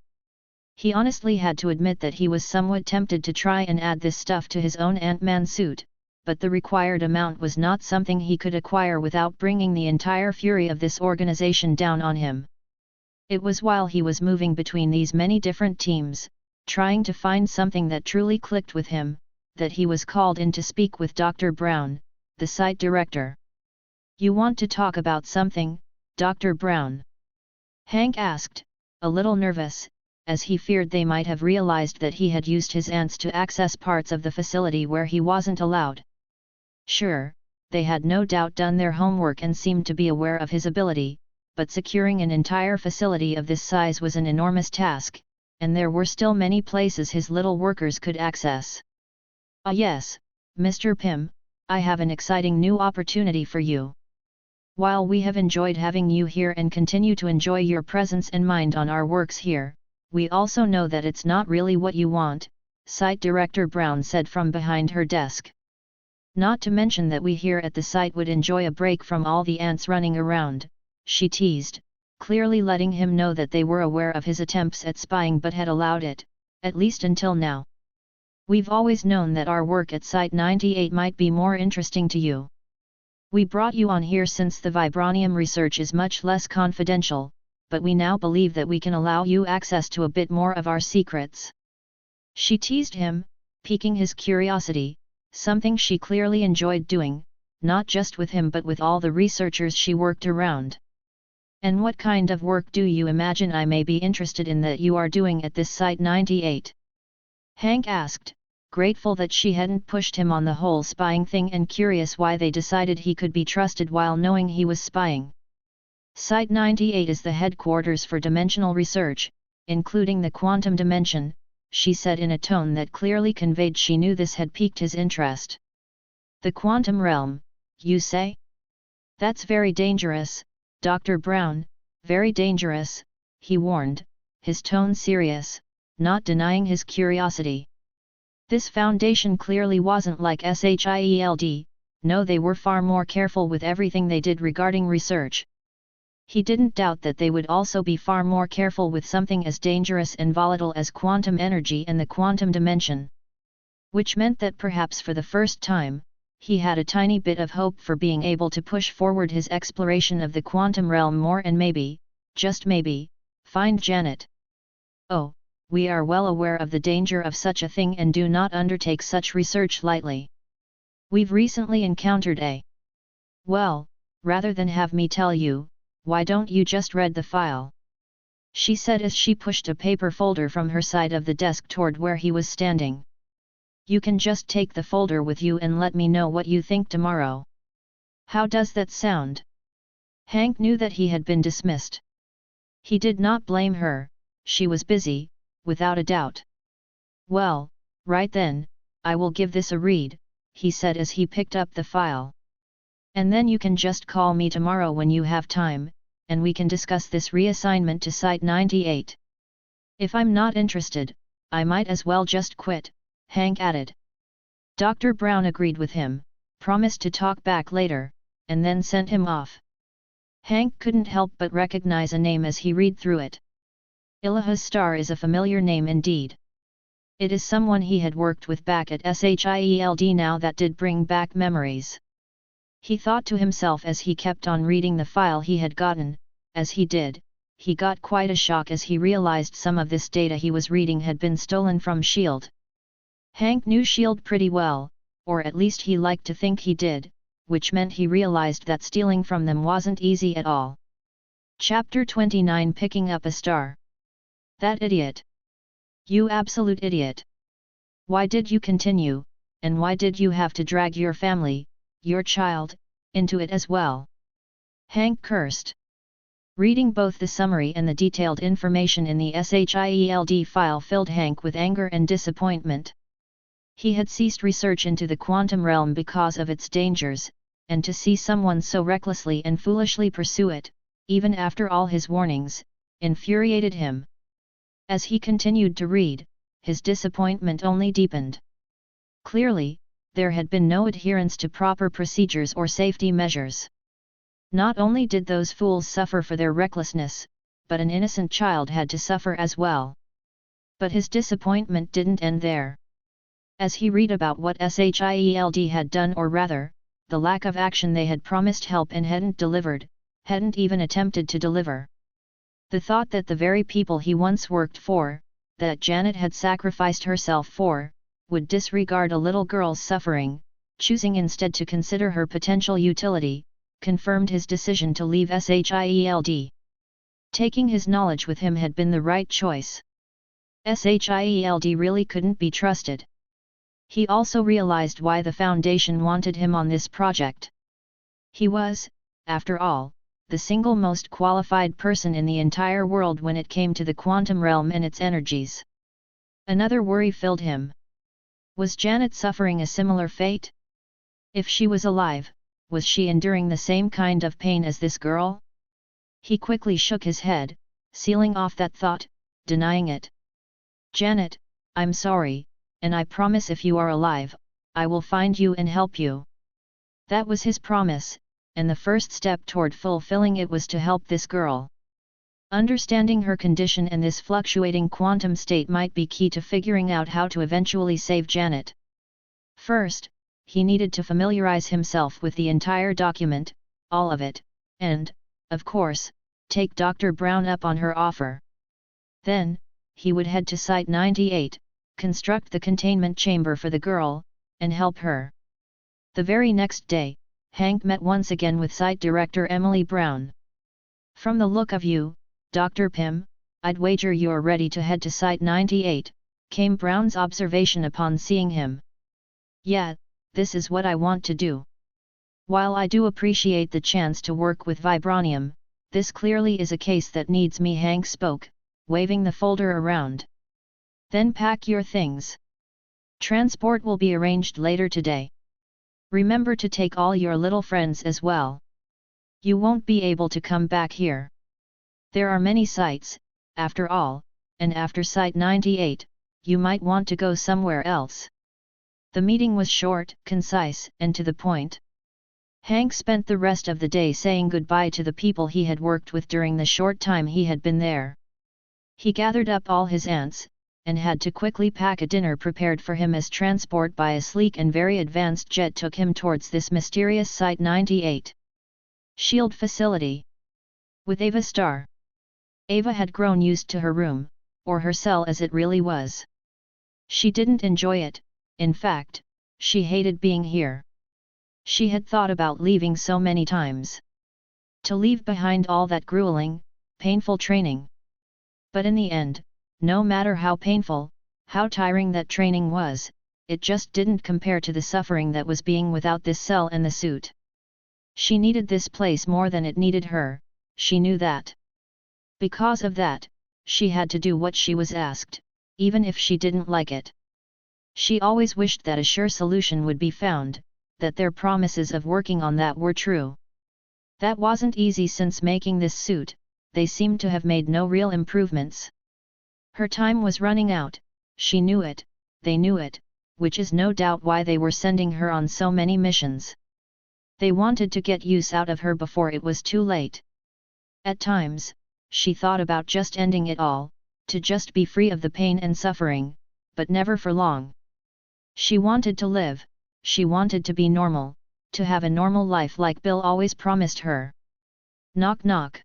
He honestly had to admit that he was somewhat tempted to try and add this stuff to his own Ant-Man suit, but the required amount was not something he could acquire without bringing the entire fury of this organization down on him. It was while he was moving between these many different teams, trying to find something that truly clicked with him, that he was called in to speak with Dr. Brown, the site director. "You want to talk about something, Dr. Brown?" Hank asked, a little nervous, as he feared they might have realized that he had used his ants to access parts of the facility where he wasn't allowed. Sure, they had no doubt done their homework and seemed to be aware of his ability, but securing an entire facility of this size was an enormous task, and there were still many places his little workers could access. "Ah yes, Mr. Pym, I have an exciting new opportunity for you. While we have enjoyed having you here and continue to enjoy your presence and mind on our works here, we also know that it's not really what you want," Site Director Brown said from behind her desk. "Not to mention that we here at the site would enjoy a break from all the ants running around," she teased, clearly letting him know that they were aware of his attempts at spying but had allowed it, at least until now. "We've always known that our work at Site-98 might be more interesting to you. We brought you on here since the vibranium research is much less confidential, but we now believe that we can allow you access to a bit more of our secrets." She teased him, piquing his curiosity, something she clearly enjoyed doing, not just with him but with all the researchers she worked around. "And what kind of work do you imagine I may be interested in that you are doing at this Site-98? Hank asked, grateful that she hadn't pushed him on the whole spying thing and curious why they decided he could be trusted while knowing he was spying. Site-98 is the headquarters for dimensional research, including the quantum dimension, she said in a tone that clearly conveyed she knew this had piqued his interest. "The quantum realm, you say? That's very dangerous, Dr. Brown, very dangerous," he warned, his tone serious, not denying his curiosity. This Foundation clearly wasn't like SHIELD, no, they were far more careful with everything they did regarding research. He didn't doubt that they would also be far more careful with something as dangerous and volatile as quantum energy and the quantum dimension. Which meant that perhaps for the first time, he had a tiny bit of hope for being able to push forward his exploration of the quantum realm more and maybe, just maybe, find Janet. Oh, we are well aware of the danger of such a thing and do not undertake such research lightly. We've recently encountered a... Well, rather than have me tell you, why don't you just read the file? She said as she pushed a paper folder from her side of the desk toward where he was standing. You can just take the folder with you and let me know what you think tomorrow. How does that sound? Hank knew that he had been dismissed. He did not blame her, she was busy, without a doubt. Well, right then, I will give this a read, he said as he picked up the file. And then you can just call me tomorrow when you have time, and we can discuss this reassignment to Site 98. If I'm not interested, I might as well just quit, Hank added. Dr. Brown agreed with him, promised to talk back later, and then sent him off. Hank couldn't help but recognize a name as he read through it. Elijah Starr is a familiar name indeed. It is someone he had worked with back at SHIELD. Now that did bring back memories. He thought to himself as he kept on reading the file he had gotten. As he did, he got quite a shock as he realized some of this data he was reading had been stolen from S.H.I.E.L.D. Hank knew S.H.I.E.L.D. pretty well, or at least he liked to think he did, which meant he realized that stealing from them wasn't easy at all. Chapter 29 Picking Up a Star. That idiot! You absolute idiot! Why did you continue, and why did you have to drag your family, your child, into it as well? Hank cursed. Reading both the summary and the detailed information in the SHIELD file filled Hank with anger and disappointment. He had ceased research into the quantum realm because of its dangers, and to see someone so recklessly and foolishly pursue it, even after all his warnings, infuriated him. As he continued to read, his disappointment only deepened. Clearly, there had been no adherence to proper procedures or safety measures. Not only did those fools suffer for their recklessness, but an innocent child had to suffer as well. But his disappointment didn't end there. As he read about what SHIELD had done, or rather, the lack of action they had promised help and hadn't delivered, hadn't even attempted to deliver. The thought that the very people he once worked for, that Janet had sacrificed herself for, would disregard a little girl's suffering, choosing instead to consider her potential utility, confirmed his decision to leave SHIELD. Taking his knowledge with him had been the right choice. SHIELD really couldn't be trusted. He also realized why the Foundation wanted him on this project. He was, after all, the single most qualified person in the entire world when it came to the quantum realm and its energies. Another worry filled him. Was Janet suffering a similar fate? If she was alive, was she enduring the same kind of pain as this girl? He quickly shook his head, sealing off that thought, denying it. Janet, I'm sorry, and I promise if you are alive, I will find you and help you. That was his promise, and the first step toward fulfilling it was to help this girl. Understanding her condition and this fluctuating quantum state might be key to figuring out how to eventually save Janet. First, he needed to familiarize himself with the entire document, all of it, and, of course, take Dr. Brown up on her offer. Then, he would head to Site 98, construct the containment chamber for the girl, and help her. The very next day, Hank met once again with Site Director Emily Brown. From the look of you, Dr. Pym, I'd wager you're ready to head to Site 98, came Brown's observation upon seeing him. Yeah, this is what I want to do. While I do appreciate the chance to work with Vibranium, this clearly is a case that needs me, Hank spoke, waving the folder around. Then pack your things. Transport will be arranged later today. Remember to take all your little friends as well. You won't be able to come back here. There are many sites, after all, and after Site 98, you might want to go somewhere else. The meeting was short, concise, and to the point. Hank spent the rest of the day saying goodbye to the people he had worked with during the short time he had been there. He gathered up all his aunts, and had to quickly pack a dinner prepared for him as transport by a sleek and very advanced jet took him towards this mysterious Site-98 Shield facility. With Ava Star. Ava had grown used to her room, or her cell as it really was. She didn't enjoy it, in fact, she hated being here. She had thought about leaving so many times. To leave behind all that grueling, painful training. But in the end, no matter how painful, how tiring that training was, it just didn't compare to the suffering that was being without this cell and the suit. She needed this place more than it needed her, she knew that. Because of that, she had to do what she was asked, even if she didn't like it. She always wished that a sure solution would be found, that their promises of working on that were true. That wasn't easy since making this suit, they seemed to have made no real improvements. Her time was running out, she knew it, they knew it, which is no doubt why they were sending her on so many missions. They wanted to get use out of her before it was too late. At times, she thought about just ending it all, to just be free of the pain and suffering, but never for long. She wanted to live, she wanted to be normal, to have a normal life like Bill always promised her. Knock knock.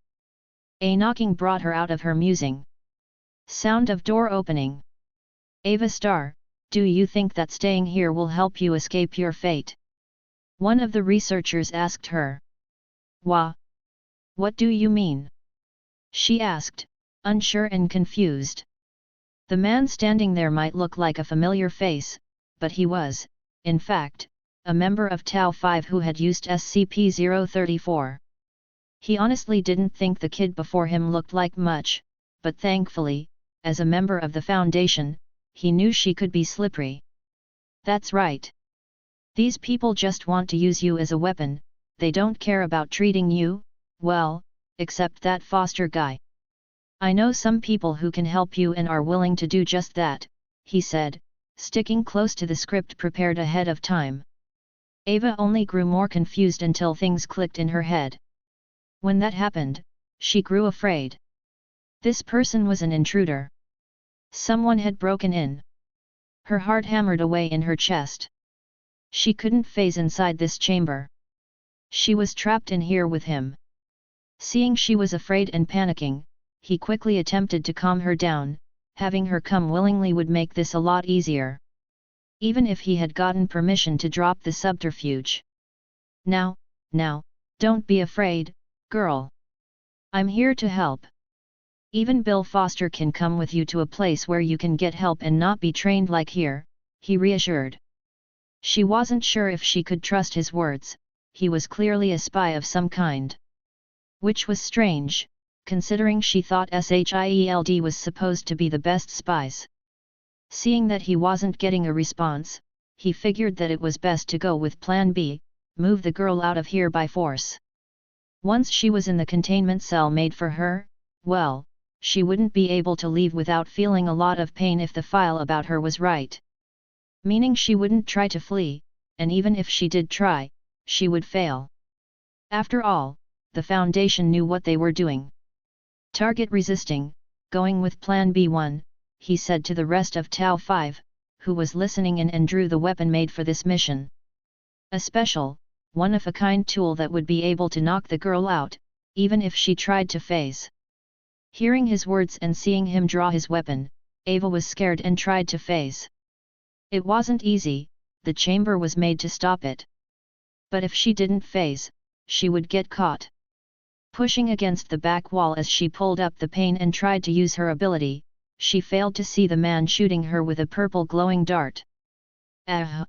A knocking brought her out of her musing. Sound of door opening. Ava Star, do you think that staying here will help you escape your fate? One of the researchers asked her. Wha? What do you mean? She asked, unsure and confused. The man standing there might look like a familiar face, but he was, in fact, a member of Tau 5 who had used SCP-034. He honestly didn't think the kid before him looked like much, but thankfully, as a member of the Foundation, he knew she could be slippery. That's right. These people just want to use you as a weapon, they don't care about treating you, well, except that Foster guy. I know some people who can help you and are willing to do just that, he said, sticking close to the script prepared ahead of time. Ava only grew more confused until things clicked in her head. When that happened, she grew afraid. This person was an intruder. Someone had broken in. Her heart hammered away in her chest. She couldn't phase inside this chamber. She was trapped in here with him. Seeing she was afraid and panicking, he quickly attempted to calm her down, having her come willingly would make this a lot easier. Even if he had gotten permission to drop the subterfuge. Now, don't be afraid, girl. I'm here to help. Even Bill Foster can come with you to a place where you can get help and not be trained like here, he reassured. She wasn't sure if she could trust his words, he was clearly a spy of some kind. Which was strange, considering she thought SHIELD was supposed to be the best spies. Seeing that he wasn't getting a response, he figured that it was best to go with Plan B, move the girl out of here by force. Once she was in the containment cell made for her, well, she wouldn't be able to leave without feeling a lot of pain if the file about her was right. Meaning she wouldn't try to flee, and even if she did try, she would fail. After all, the Foundation knew what they were doing. Target resisting, going with Plan B1, he said to the rest of Tau 5, who was listening in and drew the weapon made for this mission. A special, one-of-a-kind tool that would be able to knock the girl out, even if she tried to phase. Hearing his words and seeing him draw his weapon, Ava was scared and tried to phase. It wasn't easy, the chamber was made to stop it. But if she didn't phase, she would get caught. Pushing against the back wall as she pulled up the pane and tried to use her ability, she failed to see the man shooting her with a purple glowing dart. Ah!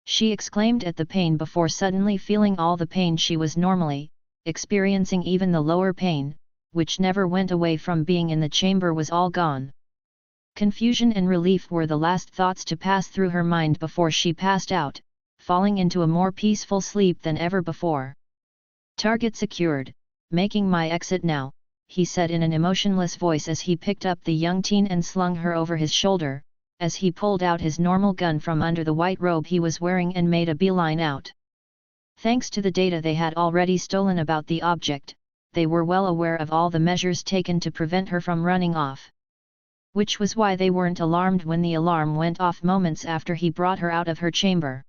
She exclaimed at the pain before suddenly feeling all the pain she was normally experiencing, even the lower pain, which never went away from being in the chamber, was all gone. Confusion and relief were the last thoughts to pass through her mind before she passed out, falling into a more peaceful sleep than ever before. Target secured, making my exit now, he said in an emotionless voice as he picked up the young teen and slung her over his shoulder, as he pulled out his normal gun from under the white robe he was wearing and made a beeline out. Thanks to the data they had already stolen about the object, they were well aware of all the measures taken to prevent her from running off. Which was why they weren't alarmed when the alarm went off moments after he brought her out of her chamber.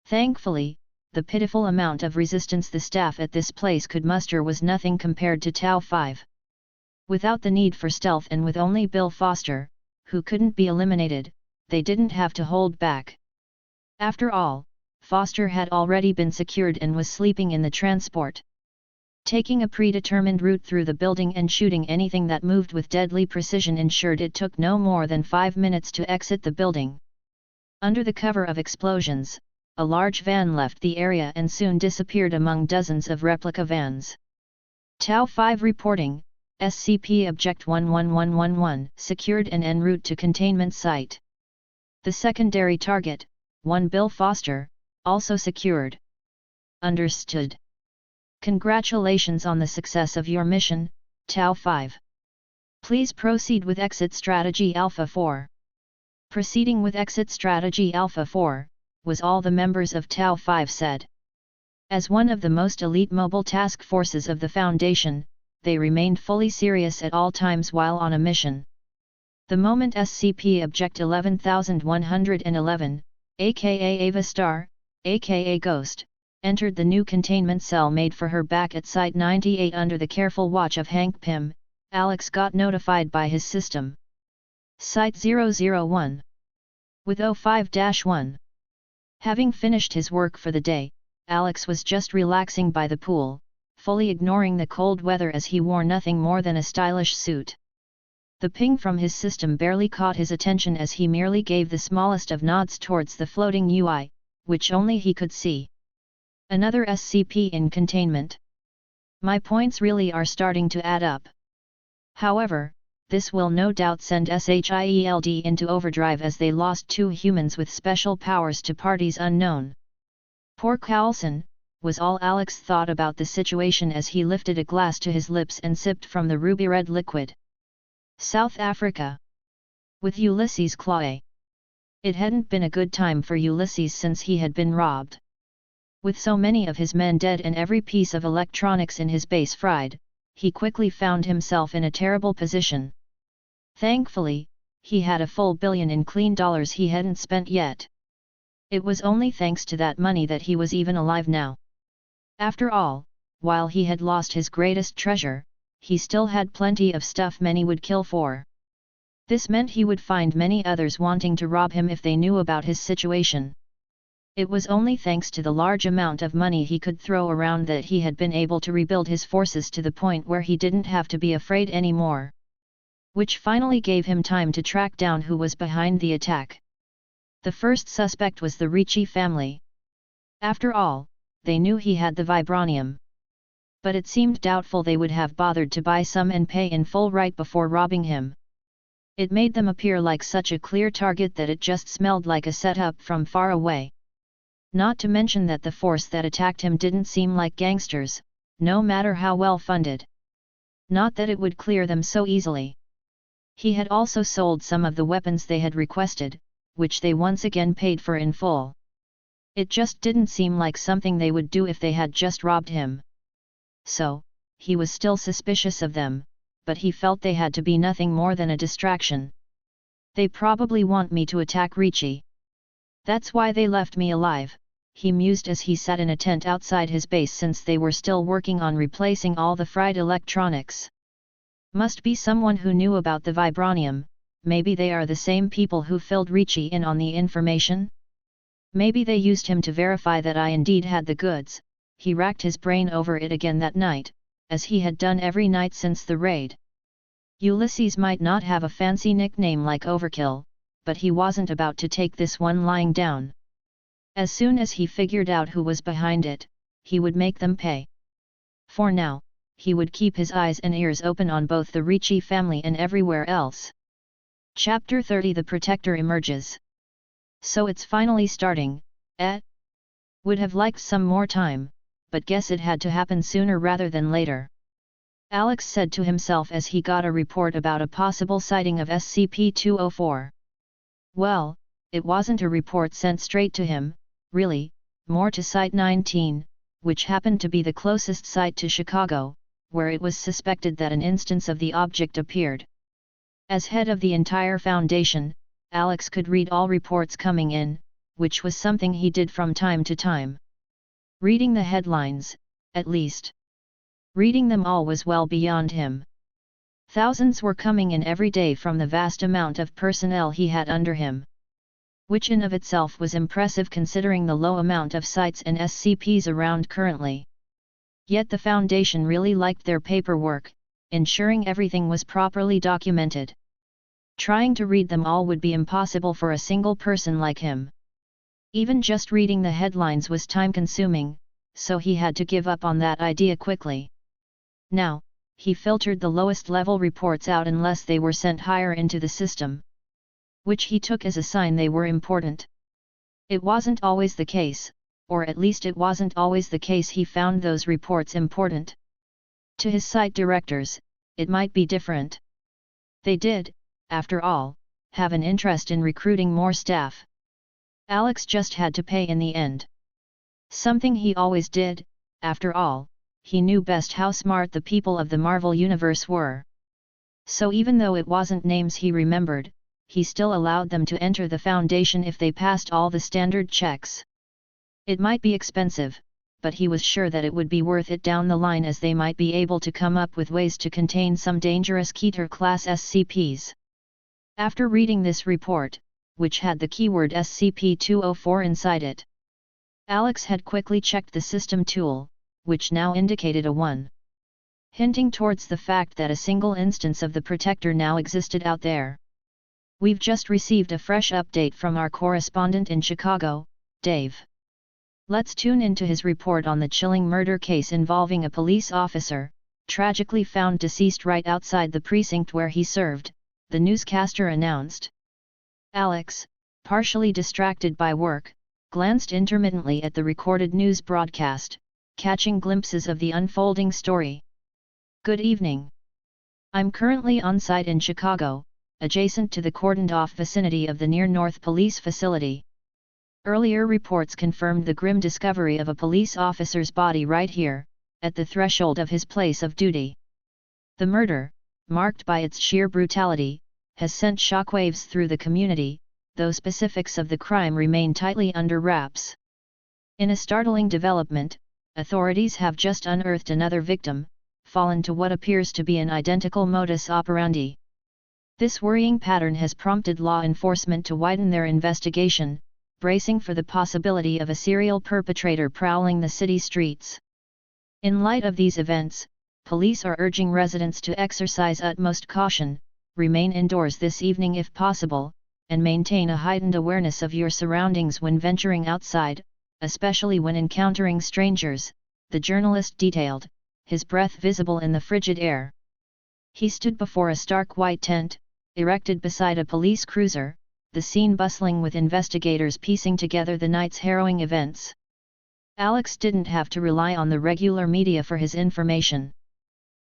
Thankfully, the pitiful amount of resistance the staff at this place could muster was nothing compared to Tau 5. Without the need for stealth and with only Bill Foster, who couldn't be eliminated, they didn't have to hold back. After all, Foster had already been secured and was sleeping in the transport. Taking a predetermined route through the building and shooting anything that moved with deadly precision ensured it took no more than 5 minutes to exit the building. Under the cover of explosions, a large van left the area and soon disappeared among dozens of replica vans. Tau 5 reporting, SCP Object 11111 secured and en route to containment site. The secondary target, 1 Bill Foster, also secured. Understood. Congratulations on the success of your mission, Tau 5. Please proceed with Exit Strategy Alpha 4. Proceeding with Exit Strategy Alpha 4, was all the members of Tau 5 said. As one of the most elite mobile task forces of the Foundation, they remained fully serious at all times while on a mission. The moment SCP Object 11111, aka Ava Star, aka Ghost, entered the new containment cell made for her back at Site 98 under the careful watch of Hank Pym, Alex got notified by his system. Site 001. With O5-1. Having finished his work for the day, Alex was just relaxing by the pool, fully ignoring the cold weather as he wore nothing more than a stylish suit. The ping from his system barely caught his attention as he merely gave the smallest of nods towards the floating UI, which only he could see. Another SCP in containment. My points really are starting to add up. However, this will no doubt send SHIELD into overdrive as they lost 2 humans with special powers to parties unknown. Poor Coulson, was all Alex thought about the situation as he lifted a glass to his lips and sipped from the ruby-red liquid. South Africa. With Ulysses Claue. It hadn't been a good time for Ulysses since he had been robbed. With so many of his men dead and every piece of electronics in his base fried, he quickly found himself in a terrible position. Thankfully, he had a full $1 billion in clean dollars he hadn't spent yet. It was only thanks to that money that he was even alive now. After all, while he had lost his greatest treasure, he still had plenty of stuff many would kill for. This meant he would find many others wanting to rob him if they knew about his situation. It was only thanks to the large amount of money he could throw around that he had been able to rebuild his forces to the point where he didn't have to be afraid anymore. Which finally gave him time to track down who was behind the attack. The first suspect was the Ricci family. After all, they knew he had the vibranium. But it seemed doubtful they would have bothered to buy some and pay in full right before robbing him. It made them appear like such a clear target that it just smelled like a setup from far away. Not to mention that the force that attacked him didn't seem like gangsters, no matter how well funded. Not that it would clear them so easily. He had also sold some of the weapons they had requested, which they once again paid for in full. It just didn't seem like something they would do if they had just robbed him. So, he was still suspicious of them, but he felt they had to be nothing more than a distraction. They probably want me to attack Ricci. That's why they left me alive, he mused as he sat in a tent outside his base since they were still working on replacing all the fried electronics. Must be someone who knew about the vibranium, maybe they are the same people who filled Ricci in on the information? Maybe they used him to verify that I indeed had the goods. He racked his brain over it again that night, as he had done every night since the raid. Ulysses might not have a fancy nickname like Overkill, but he wasn't about to take this one lying down. As soon as he figured out who was behind it, he would make them pay. For now, he would keep his eyes and ears open on both the Ricci family and everywhere else. Chapter 30 The Protector emerges. So it's finally starting, eh? Would have liked some more time, but guess it had to happen sooner rather than later. Alex said to himself as he got a report about a possible sighting of SCP-204. Well, it wasn't a report sent straight to him, really, more to Site 19, which happened to be the closest site to Chicago, where it was suspected that an instance of the object appeared. As head of the entire foundation, Alex could read all reports coming in, which was something he did from time to time. Reading the headlines, at least. Reading them all was well beyond him. Thousands were coming in every day from the vast amount of personnel he had under him, which in of itself was impressive considering the low amount of sites and SCPs around currently. Yet the Foundation really liked their paperwork, ensuring everything was properly documented. Trying to read them all would be impossible for a single person like him. Even just reading the headlines was time-consuming, so he had to give up on that idea quickly. Now, he filtered the lowest-level reports out unless they were sent higher into the system, which he took as a sign they were important. It wasn't always the case, or at least it wasn't always the case he found those reports important. To his site directors, it might be different. They did, after all, have an interest in recruiting more staff. Alex just had to pay in the end. Something he always did, after all, he knew best how smart the people of the Marvel Universe were. So even though it wasn't names he remembered, he still allowed them to enter the Foundation if they passed all the standard checks. It might be expensive, but he was sure that it would be worth it down the line as they might be able to come up with ways to contain some dangerous Keter-class SCPs. After reading this report, which had the keyword SCP-204 inside it, Alex had quickly checked the system tool, which now indicated a 1. Hinting towards the fact that a single instance of the Protector now existed out there. We've just received a fresh update from our correspondent in Chicago, Dave. Let's tune into his report on the chilling murder case involving a police officer, tragically found deceased right outside the precinct where he served, the newscaster announced. Alex, partially distracted by work, glanced intermittently at the recorded news broadcast, catching glimpses of the unfolding story. Good evening. I'm currently on site in Chicago, adjacent to the cordoned-off vicinity of the Near North Police Facility. Earlier reports confirmed the grim discovery of a police officer's body right here, at the threshold of his place of duty. The murder, marked by its sheer brutality, has sent shockwaves through the community, though specifics of the crime remain tightly under wraps. In a startling development, authorities have just unearthed another victim, fallen to what appears to be an identical modus operandi. This worrying pattern has prompted law enforcement to widen their investigation, bracing for the possibility of a serial perpetrator prowling the city streets. In light of these events, police are urging residents to exercise utmost caution, remain indoors this evening if possible, and maintain a heightened awareness of your surroundings when venturing outside, especially when encountering strangers, the journalist detailed, his breath visible in the frigid air. He stood before a stark white tent, erected beside a police cruiser, the scene bustling with investigators piecing together the night's harrowing events. Alex didn't have to rely on the regular media for his information.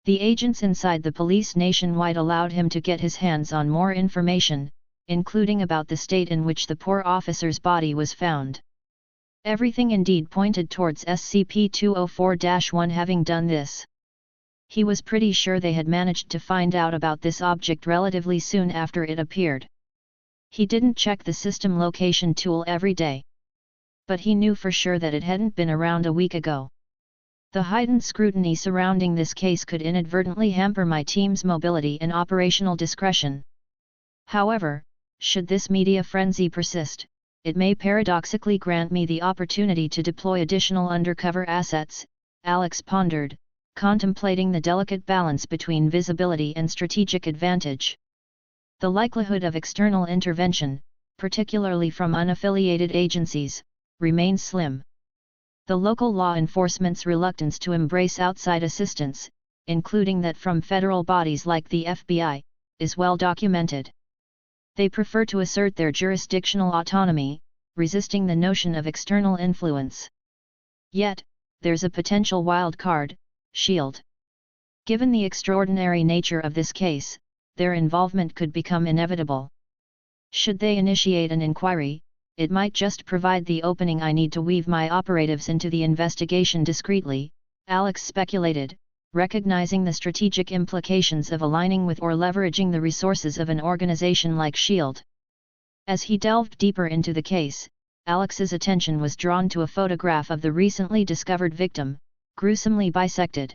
The agents inside the police nationwide allowed him to get his hands on more information, including about the state in which the poor officer's body was found. Everything indeed pointed towards SCP-204-1 having done this. He was pretty sure they had managed to find out about this object relatively soon after it appeared. He didn't check the system location tool every day, but he knew for sure that it hadn't been around a week ago. The heightened scrutiny surrounding this case could inadvertently hamper my team's mobility and operational discretion. However, should this media frenzy persist, it may paradoxically grant me the opportunity to deploy additional undercover assets, Alex pondered, contemplating the delicate balance between visibility and strategic advantage. The likelihood of external intervention, particularly from unaffiliated agencies, remains slim. The local law enforcement's reluctance to embrace outside assistance, including that from federal bodies like the FBI, is well documented. They prefer to assert their jurisdictional autonomy, resisting the notion of external influence. Yet, there's a potential wild card, SHIELD. Given the extraordinary nature of this case, their involvement could become inevitable. Should they initiate an inquiry, it might just provide the opening I need to weave my operatives into the investigation discreetly, Alex speculated, recognizing the strategic implications of aligning with or leveraging the resources of an organization like S.H.I.E.L.D. As he delved deeper into the case, Alex's attention was drawn to a photograph of the recently discovered victim, gruesomely bisected.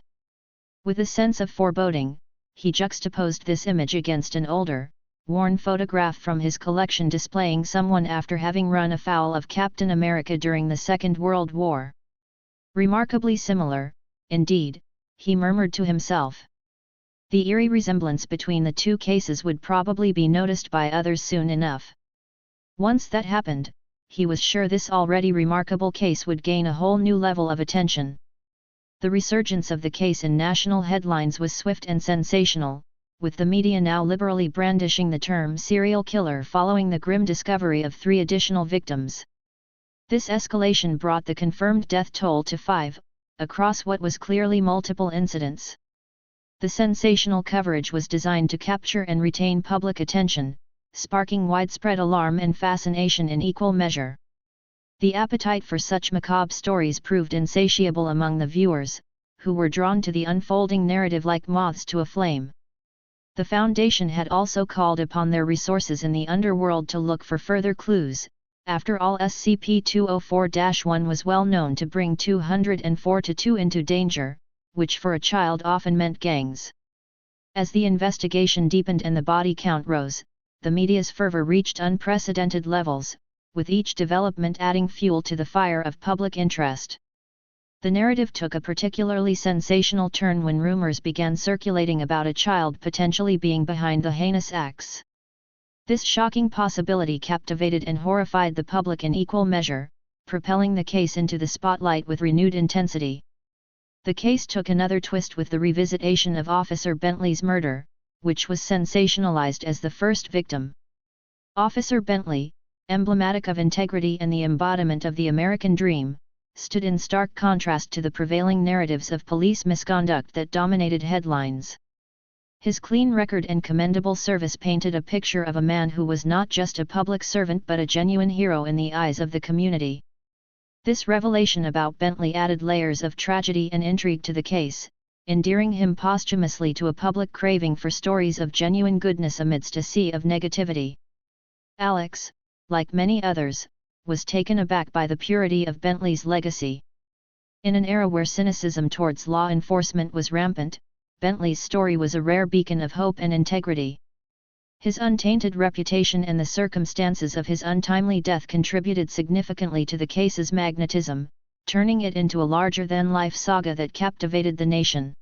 With a sense of foreboding, he juxtaposed this image against an older, worn photograph from his collection displaying someone after having run afoul of Captain America during the Second World War. Remarkably similar, indeed, he murmured to himself. The eerie resemblance between the two cases would probably be noticed by others soon enough. Once that happened, he was sure this already remarkable case would gain a whole new level of attention. The resurgence of the case in national headlines was swift and sensational, with the media now liberally brandishing the term serial killer following the grim discovery of 3 additional victims. This escalation brought the confirmed death toll to 5, across what was clearly multiple incidents. The sensational coverage was designed to capture and retain public attention, sparking widespread alarm and fascination in equal measure. The appetite for such macabre stories proved insatiable among the viewers, who were drawn to the unfolding narrative like moths to a flame. The Foundation had also called upon their resources in the underworld to look for further clues. After all, SCP-204-1 was well known to bring 204-2 into danger, which for a child often meant gangs. As the investigation deepened and the body count rose, the media's fervor reached unprecedented levels, with each development adding fuel to the fire of public interest. The narrative took a particularly sensational turn when rumors began circulating about a child potentially being behind the heinous acts. This shocking possibility captivated and horrified the public in equal measure, propelling the case into the spotlight with renewed intensity. The case took another twist with the revisitation of Officer Bentley's murder, which was sensationalized as the first victim. Officer Bentley, emblematic of integrity and the embodiment of the American dream, stood in stark contrast to the prevailing narratives of police misconduct that dominated headlines. His clean record and commendable service painted a picture of a man who was not just a public servant but a genuine hero in the eyes of the community. This revelation about Bentley added layers of tragedy and intrigue to the case, endearing him posthumously to a public craving for stories of genuine goodness amidst a sea of negativity. Alex, like many others, was taken aback by the purity of Bentley's legacy. In an era where cynicism towards law enforcement was rampant, Bentley's story was a rare beacon of hope and integrity. His untainted reputation and the circumstances of his untimely death contributed significantly to the case's magnetism, turning it into a larger-than-life saga that captivated the nation.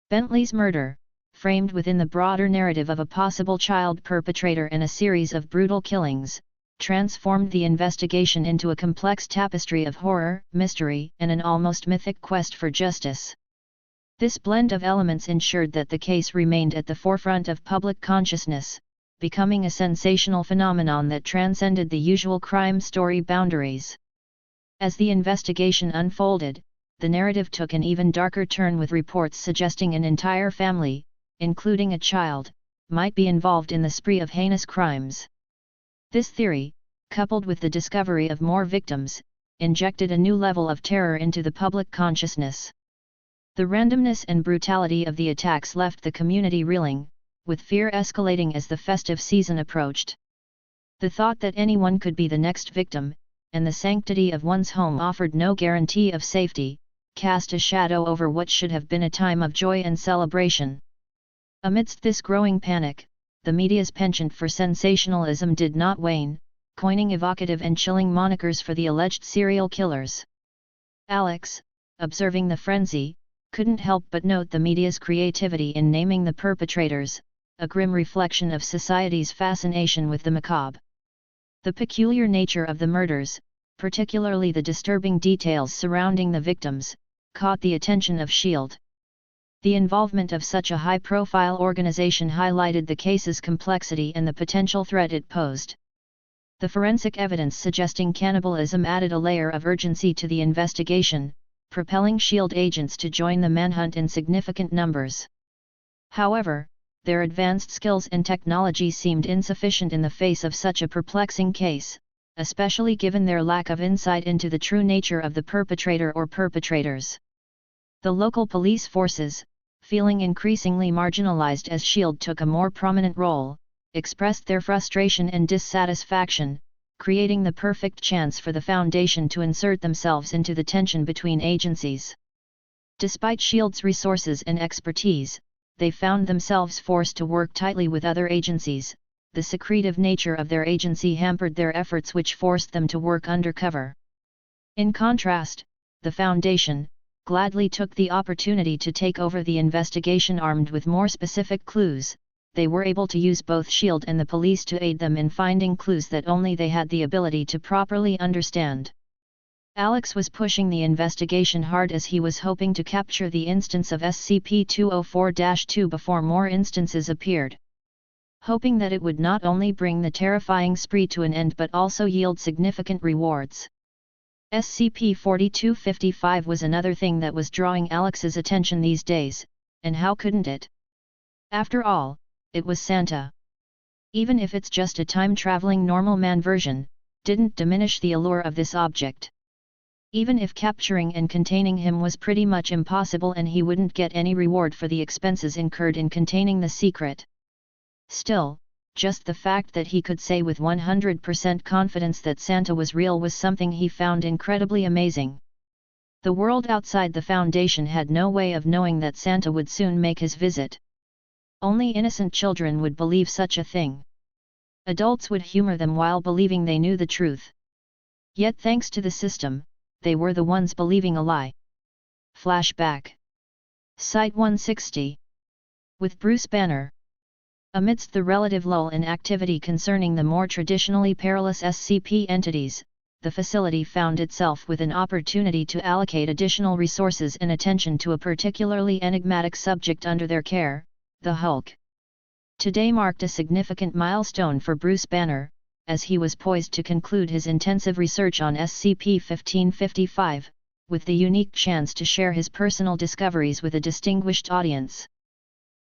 Bentley's murder, framed within the broader narrative of a possible child perpetrator and a series of brutal killings, transformed the investigation into a complex tapestry of horror, mystery, and an almost mythic quest for justice. This blend of elements ensured that the case remained at the forefront of public consciousness, becoming a sensational phenomenon that transcended the usual crime story boundaries. As the investigation unfolded, the narrative took an even darker turn with reports suggesting an entire family, including a child, might be involved in the spree of heinous crimes. This theory, coupled with the discovery of more victims, injected a new level of terror into the public consciousness. The randomness and brutality of the attacks left the community reeling, with fear escalating as the festive season approached. The thought that anyone could be the next victim, and the sanctity of one's home offered no guarantee of safety, cast a shadow over what should have been a time of joy and celebration. Amidst this growing panic, the media's penchant for sensationalism did not wane, coining evocative and chilling monikers for the alleged serial killers. Alex, observing the frenzy, couldn't help but note the media's creativity in naming the perpetrators, a grim reflection of society's fascination with the macabre. The peculiar nature of the murders, particularly the disturbing details surrounding the victims, caught the attention of S.H.I.E.L.D. The involvement of such a high-profile organization highlighted the case's complexity and the potential threat it posed. The forensic evidence suggesting cannibalism added a layer of urgency to the investigation, propelling S.H.I.E.L.D. agents to join the manhunt in significant numbers. However, their advanced skills and technology seemed insufficient in the face of such a perplexing case, especially given their lack of insight into the true nature of the perpetrator or perpetrators. The local police forces, feeling increasingly marginalized as S.H.I.E.L.D. took a more prominent role, expressed their frustration and dissatisfaction, creating the perfect chance for the Foundation to insert themselves into the tension between agencies. Despite S.H.I.E.L.D.'s resources and expertise, they found themselves forced to work tightly with other agencies. The secretive nature of their agency hampered their efforts, which forced them to work undercover. In contrast, the Foundation gladly took the opportunity to take over the investigation armed with more specific clues. They were able to use both S.H.I.E.L.D. and the police to aid them in finding clues that only they had the ability to properly understand. Alex was pushing the investigation hard as he was hoping to capture the instance of SCP-204-2 before more instances appeared. Hoping that it would not only bring the terrifying spree to an end but also yield significant rewards. SCP-4255 was another thing that was drawing Alex's attention these days, and how couldn't it? After all, it was Santa. Even if it's just a time-traveling normal man version, didn't diminish the allure of this object. Even if capturing and containing him was pretty much impossible and he wouldn't get any reward for the expenses incurred in containing the secret. Still, just the fact that he could say with 100% confidence that Santa was real was something he found incredibly amazing. The world outside the Foundation had no way of knowing that Santa would soon make his visit. Only innocent children would believe such a thing. Adults would humor them while believing they knew the truth. Yet thanks to the system, they were the ones believing a lie. Flashback. Site 160. With Bruce Banner. Amidst the relative lull in activity concerning the more traditionally perilous SCP entities, the facility found itself with an opportunity to allocate additional resources and attention to a particularly enigmatic subject under their care, the Hulk. Today marked a significant milestone for Bruce Banner, as he was poised to conclude his intensive research on SCP-1555, with the unique chance to share his personal discoveries with a distinguished audience.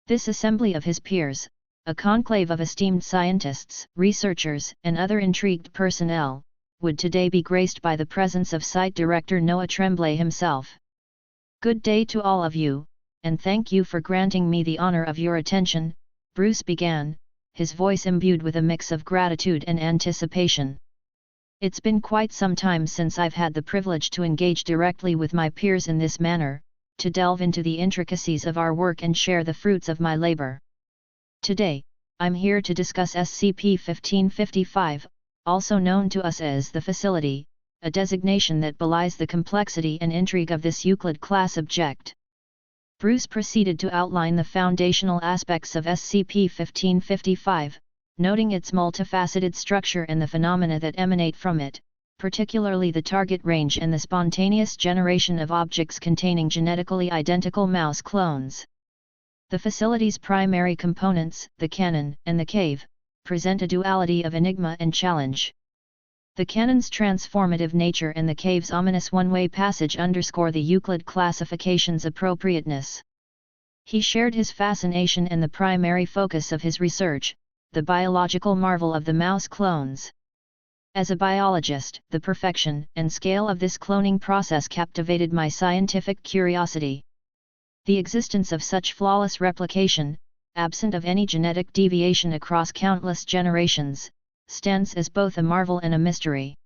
This assembly of his peers, a conclave of esteemed scientists, researchers, and other intrigued personnel, would today be graced by the presence of Site Director Noah Tremblay himself. Good day to all of you, and thank you for granting me the honor of your attention, Bruce began, his voice imbued with a mix of gratitude and anticipation. It's been quite some time since I've had the privilege to engage directly with my peers in this manner, to delve into the intricacies of our work and share the fruits of my labor. Today, I'm here to discuss SCP-1555, also known to us as the Facility, a designation that belies the complexity and intrigue of this Euclid-class object. Bruce proceeded to outline the foundational aspects of SCP-1555, noting its multifaceted structure and the phenomena that emanate from it, particularly the target range and the spontaneous generation of objects containing genetically identical mouse clones. The facility's primary components, the cannon and the cave, present a duality of enigma and challenge. The cannon's transformative nature and the cave's ominous one-way passage underscore the Euclid classification's appropriateness. He shared his fascination and the primary focus of his research, the biological marvel of the mouse clones. As a biologist, the perfection and scale of this cloning process captivated my scientific curiosity. The existence of such flawless replication, absent of any genetic deviation across countless generations, stands as both a marvel and a mystery.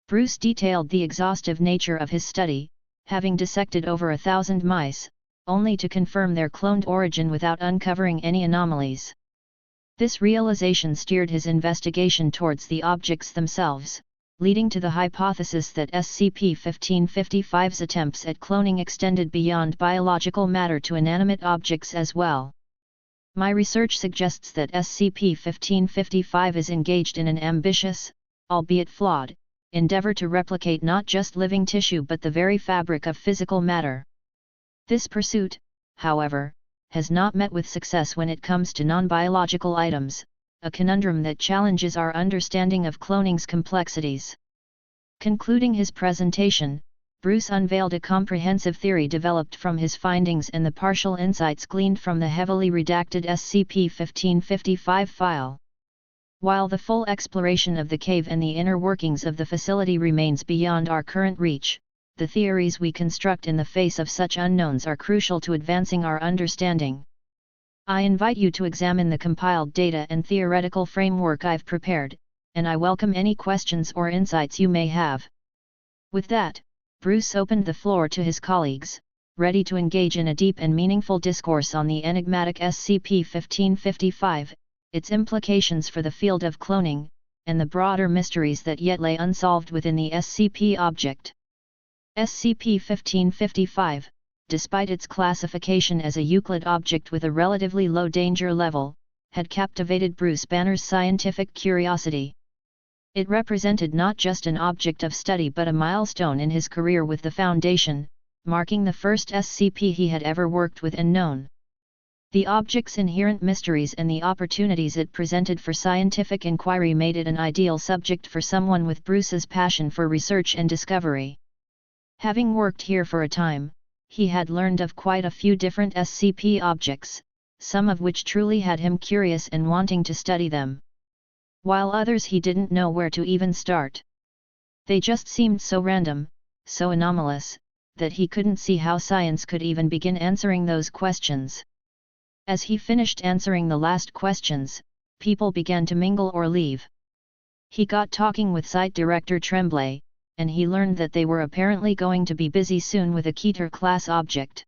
Bruce detailed the exhaustive nature of his study, having dissected over 1,000 mice, only to confirm their cloned origin without uncovering any anomalies. This realization steered his investigation towards the objects themselves, leading to the hypothesis that SCP-1555's attempts at cloning extended beyond biological matter to inanimate objects as well. My research suggests that SCP-1555 is engaged in an ambitious, albeit flawed, endeavor to replicate not just living tissue but the very fabric of physical matter. This pursuit, however, has not met with success when it comes to non-biological items, a conundrum that challenges our understanding of cloning's complexities. Concluding his presentation, Bruce unveiled a comprehensive theory developed from his findings and the partial insights gleaned from the heavily redacted SCP-1555 file. While the full exploration of the cave and the inner workings of the facility remains beyond our current reach, the theories we construct in the face of such unknowns are crucial to advancing our understanding. I invite you to examine the compiled data and theoretical framework I've prepared, and I welcome any questions or insights you may have. With that, Bruce opened the floor to his colleagues, ready to engage in a deep and meaningful discourse on the enigmatic SCP-1555, its implications for the field of cloning, and the broader mysteries that yet lay unsolved within the SCP object. SCP-1555, despite its classification as a Euclid object with a relatively low danger level, had captivated Bruce Banner's scientific curiosity. It represented not just an object of study but a milestone in his career with the Foundation, marking the first SCP he had ever worked with and known. The object's inherent mysteries and the opportunities it presented for scientific inquiry made it an ideal subject for someone with Bruce's passion for research and discovery. Having worked here for a time, he had learned of quite a few different SCP objects, some of which truly had him curious and wanting to study them, while others he didn't know where to even start. They just seemed so random, so anomalous, that he couldn't see how science could even begin answering those questions. As he finished answering the last questions, people began to mingle or leave. He got talking with Site Director Tremblay, and he learned that they were apparently going to be busy soon with a Keter-class object.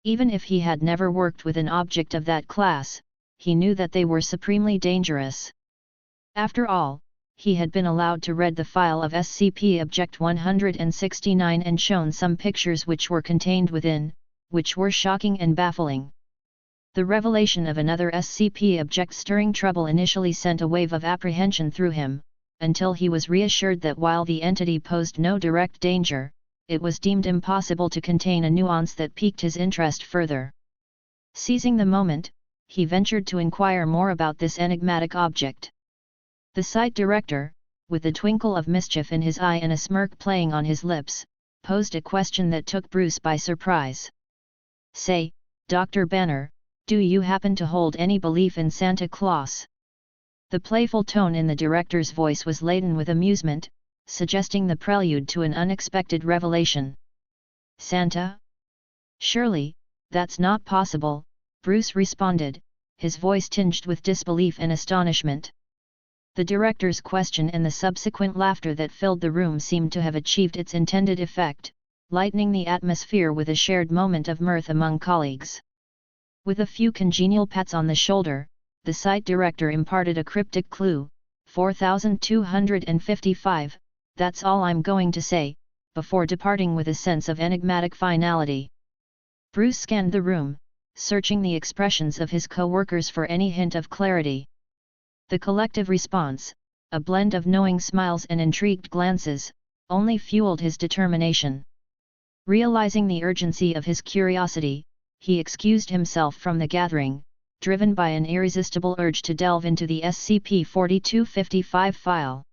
Even if he had never worked with an object of that class, he knew that they were supremely dangerous. After all, he had been allowed to read the file of SCP Object 169 and shown some pictures which were contained within, which were shocking and baffling. The revelation of another SCP object stirring trouble initially sent a wave of apprehension through him, until he was reassured that while the entity posed no direct danger, it was deemed impossible to contain a nuance that piqued his interest further. Seizing the moment, he ventured to inquire more about this enigmatic object. The site director, with a twinkle of mischief in his eye and a smirk playing on his lips, posed a question that took Bruce by surprise. "Say, Dr. Banner, do you happen to hold any belief in Santa Claus?" The playful tone in the director's voice was laden with amusement, suggesting the prelude to an unexpected revelation. "Santa? Surely, that's not possible," Bruce responded, his voice tinged with disbelief and astonishment. The director's question and the subsequent laughter that filled the room seemed to have achieved its intended effect, lightening the atmosphere with a shared moment of mirth among colleagues. With a few congenial pats on the shoulder, the site director imparted a cryptic clue, 4255, "That's all I'm going to say," before departing with a sense of enigmatic finality. Bruce scanned the room, searching the expressions of his co-workers for any hint of clarity. The collective response, a blend of knowing smiles and intrigued glances, only fueled his determination. Realizing the urgency of his curiosity, he excused himself from the gathering, driven by an irresistible urge to delve into the SCP-4255 file.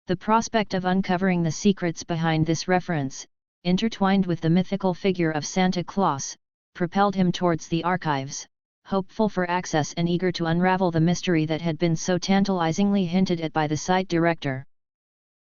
The prospect of uncovering the secrets behind this reference, intertwined with the mythical figure of Santa Claus, propelled him towards the archives, hopeful for access and eager to unravel the mystery that had been so tantalizingly hinted at by the site director.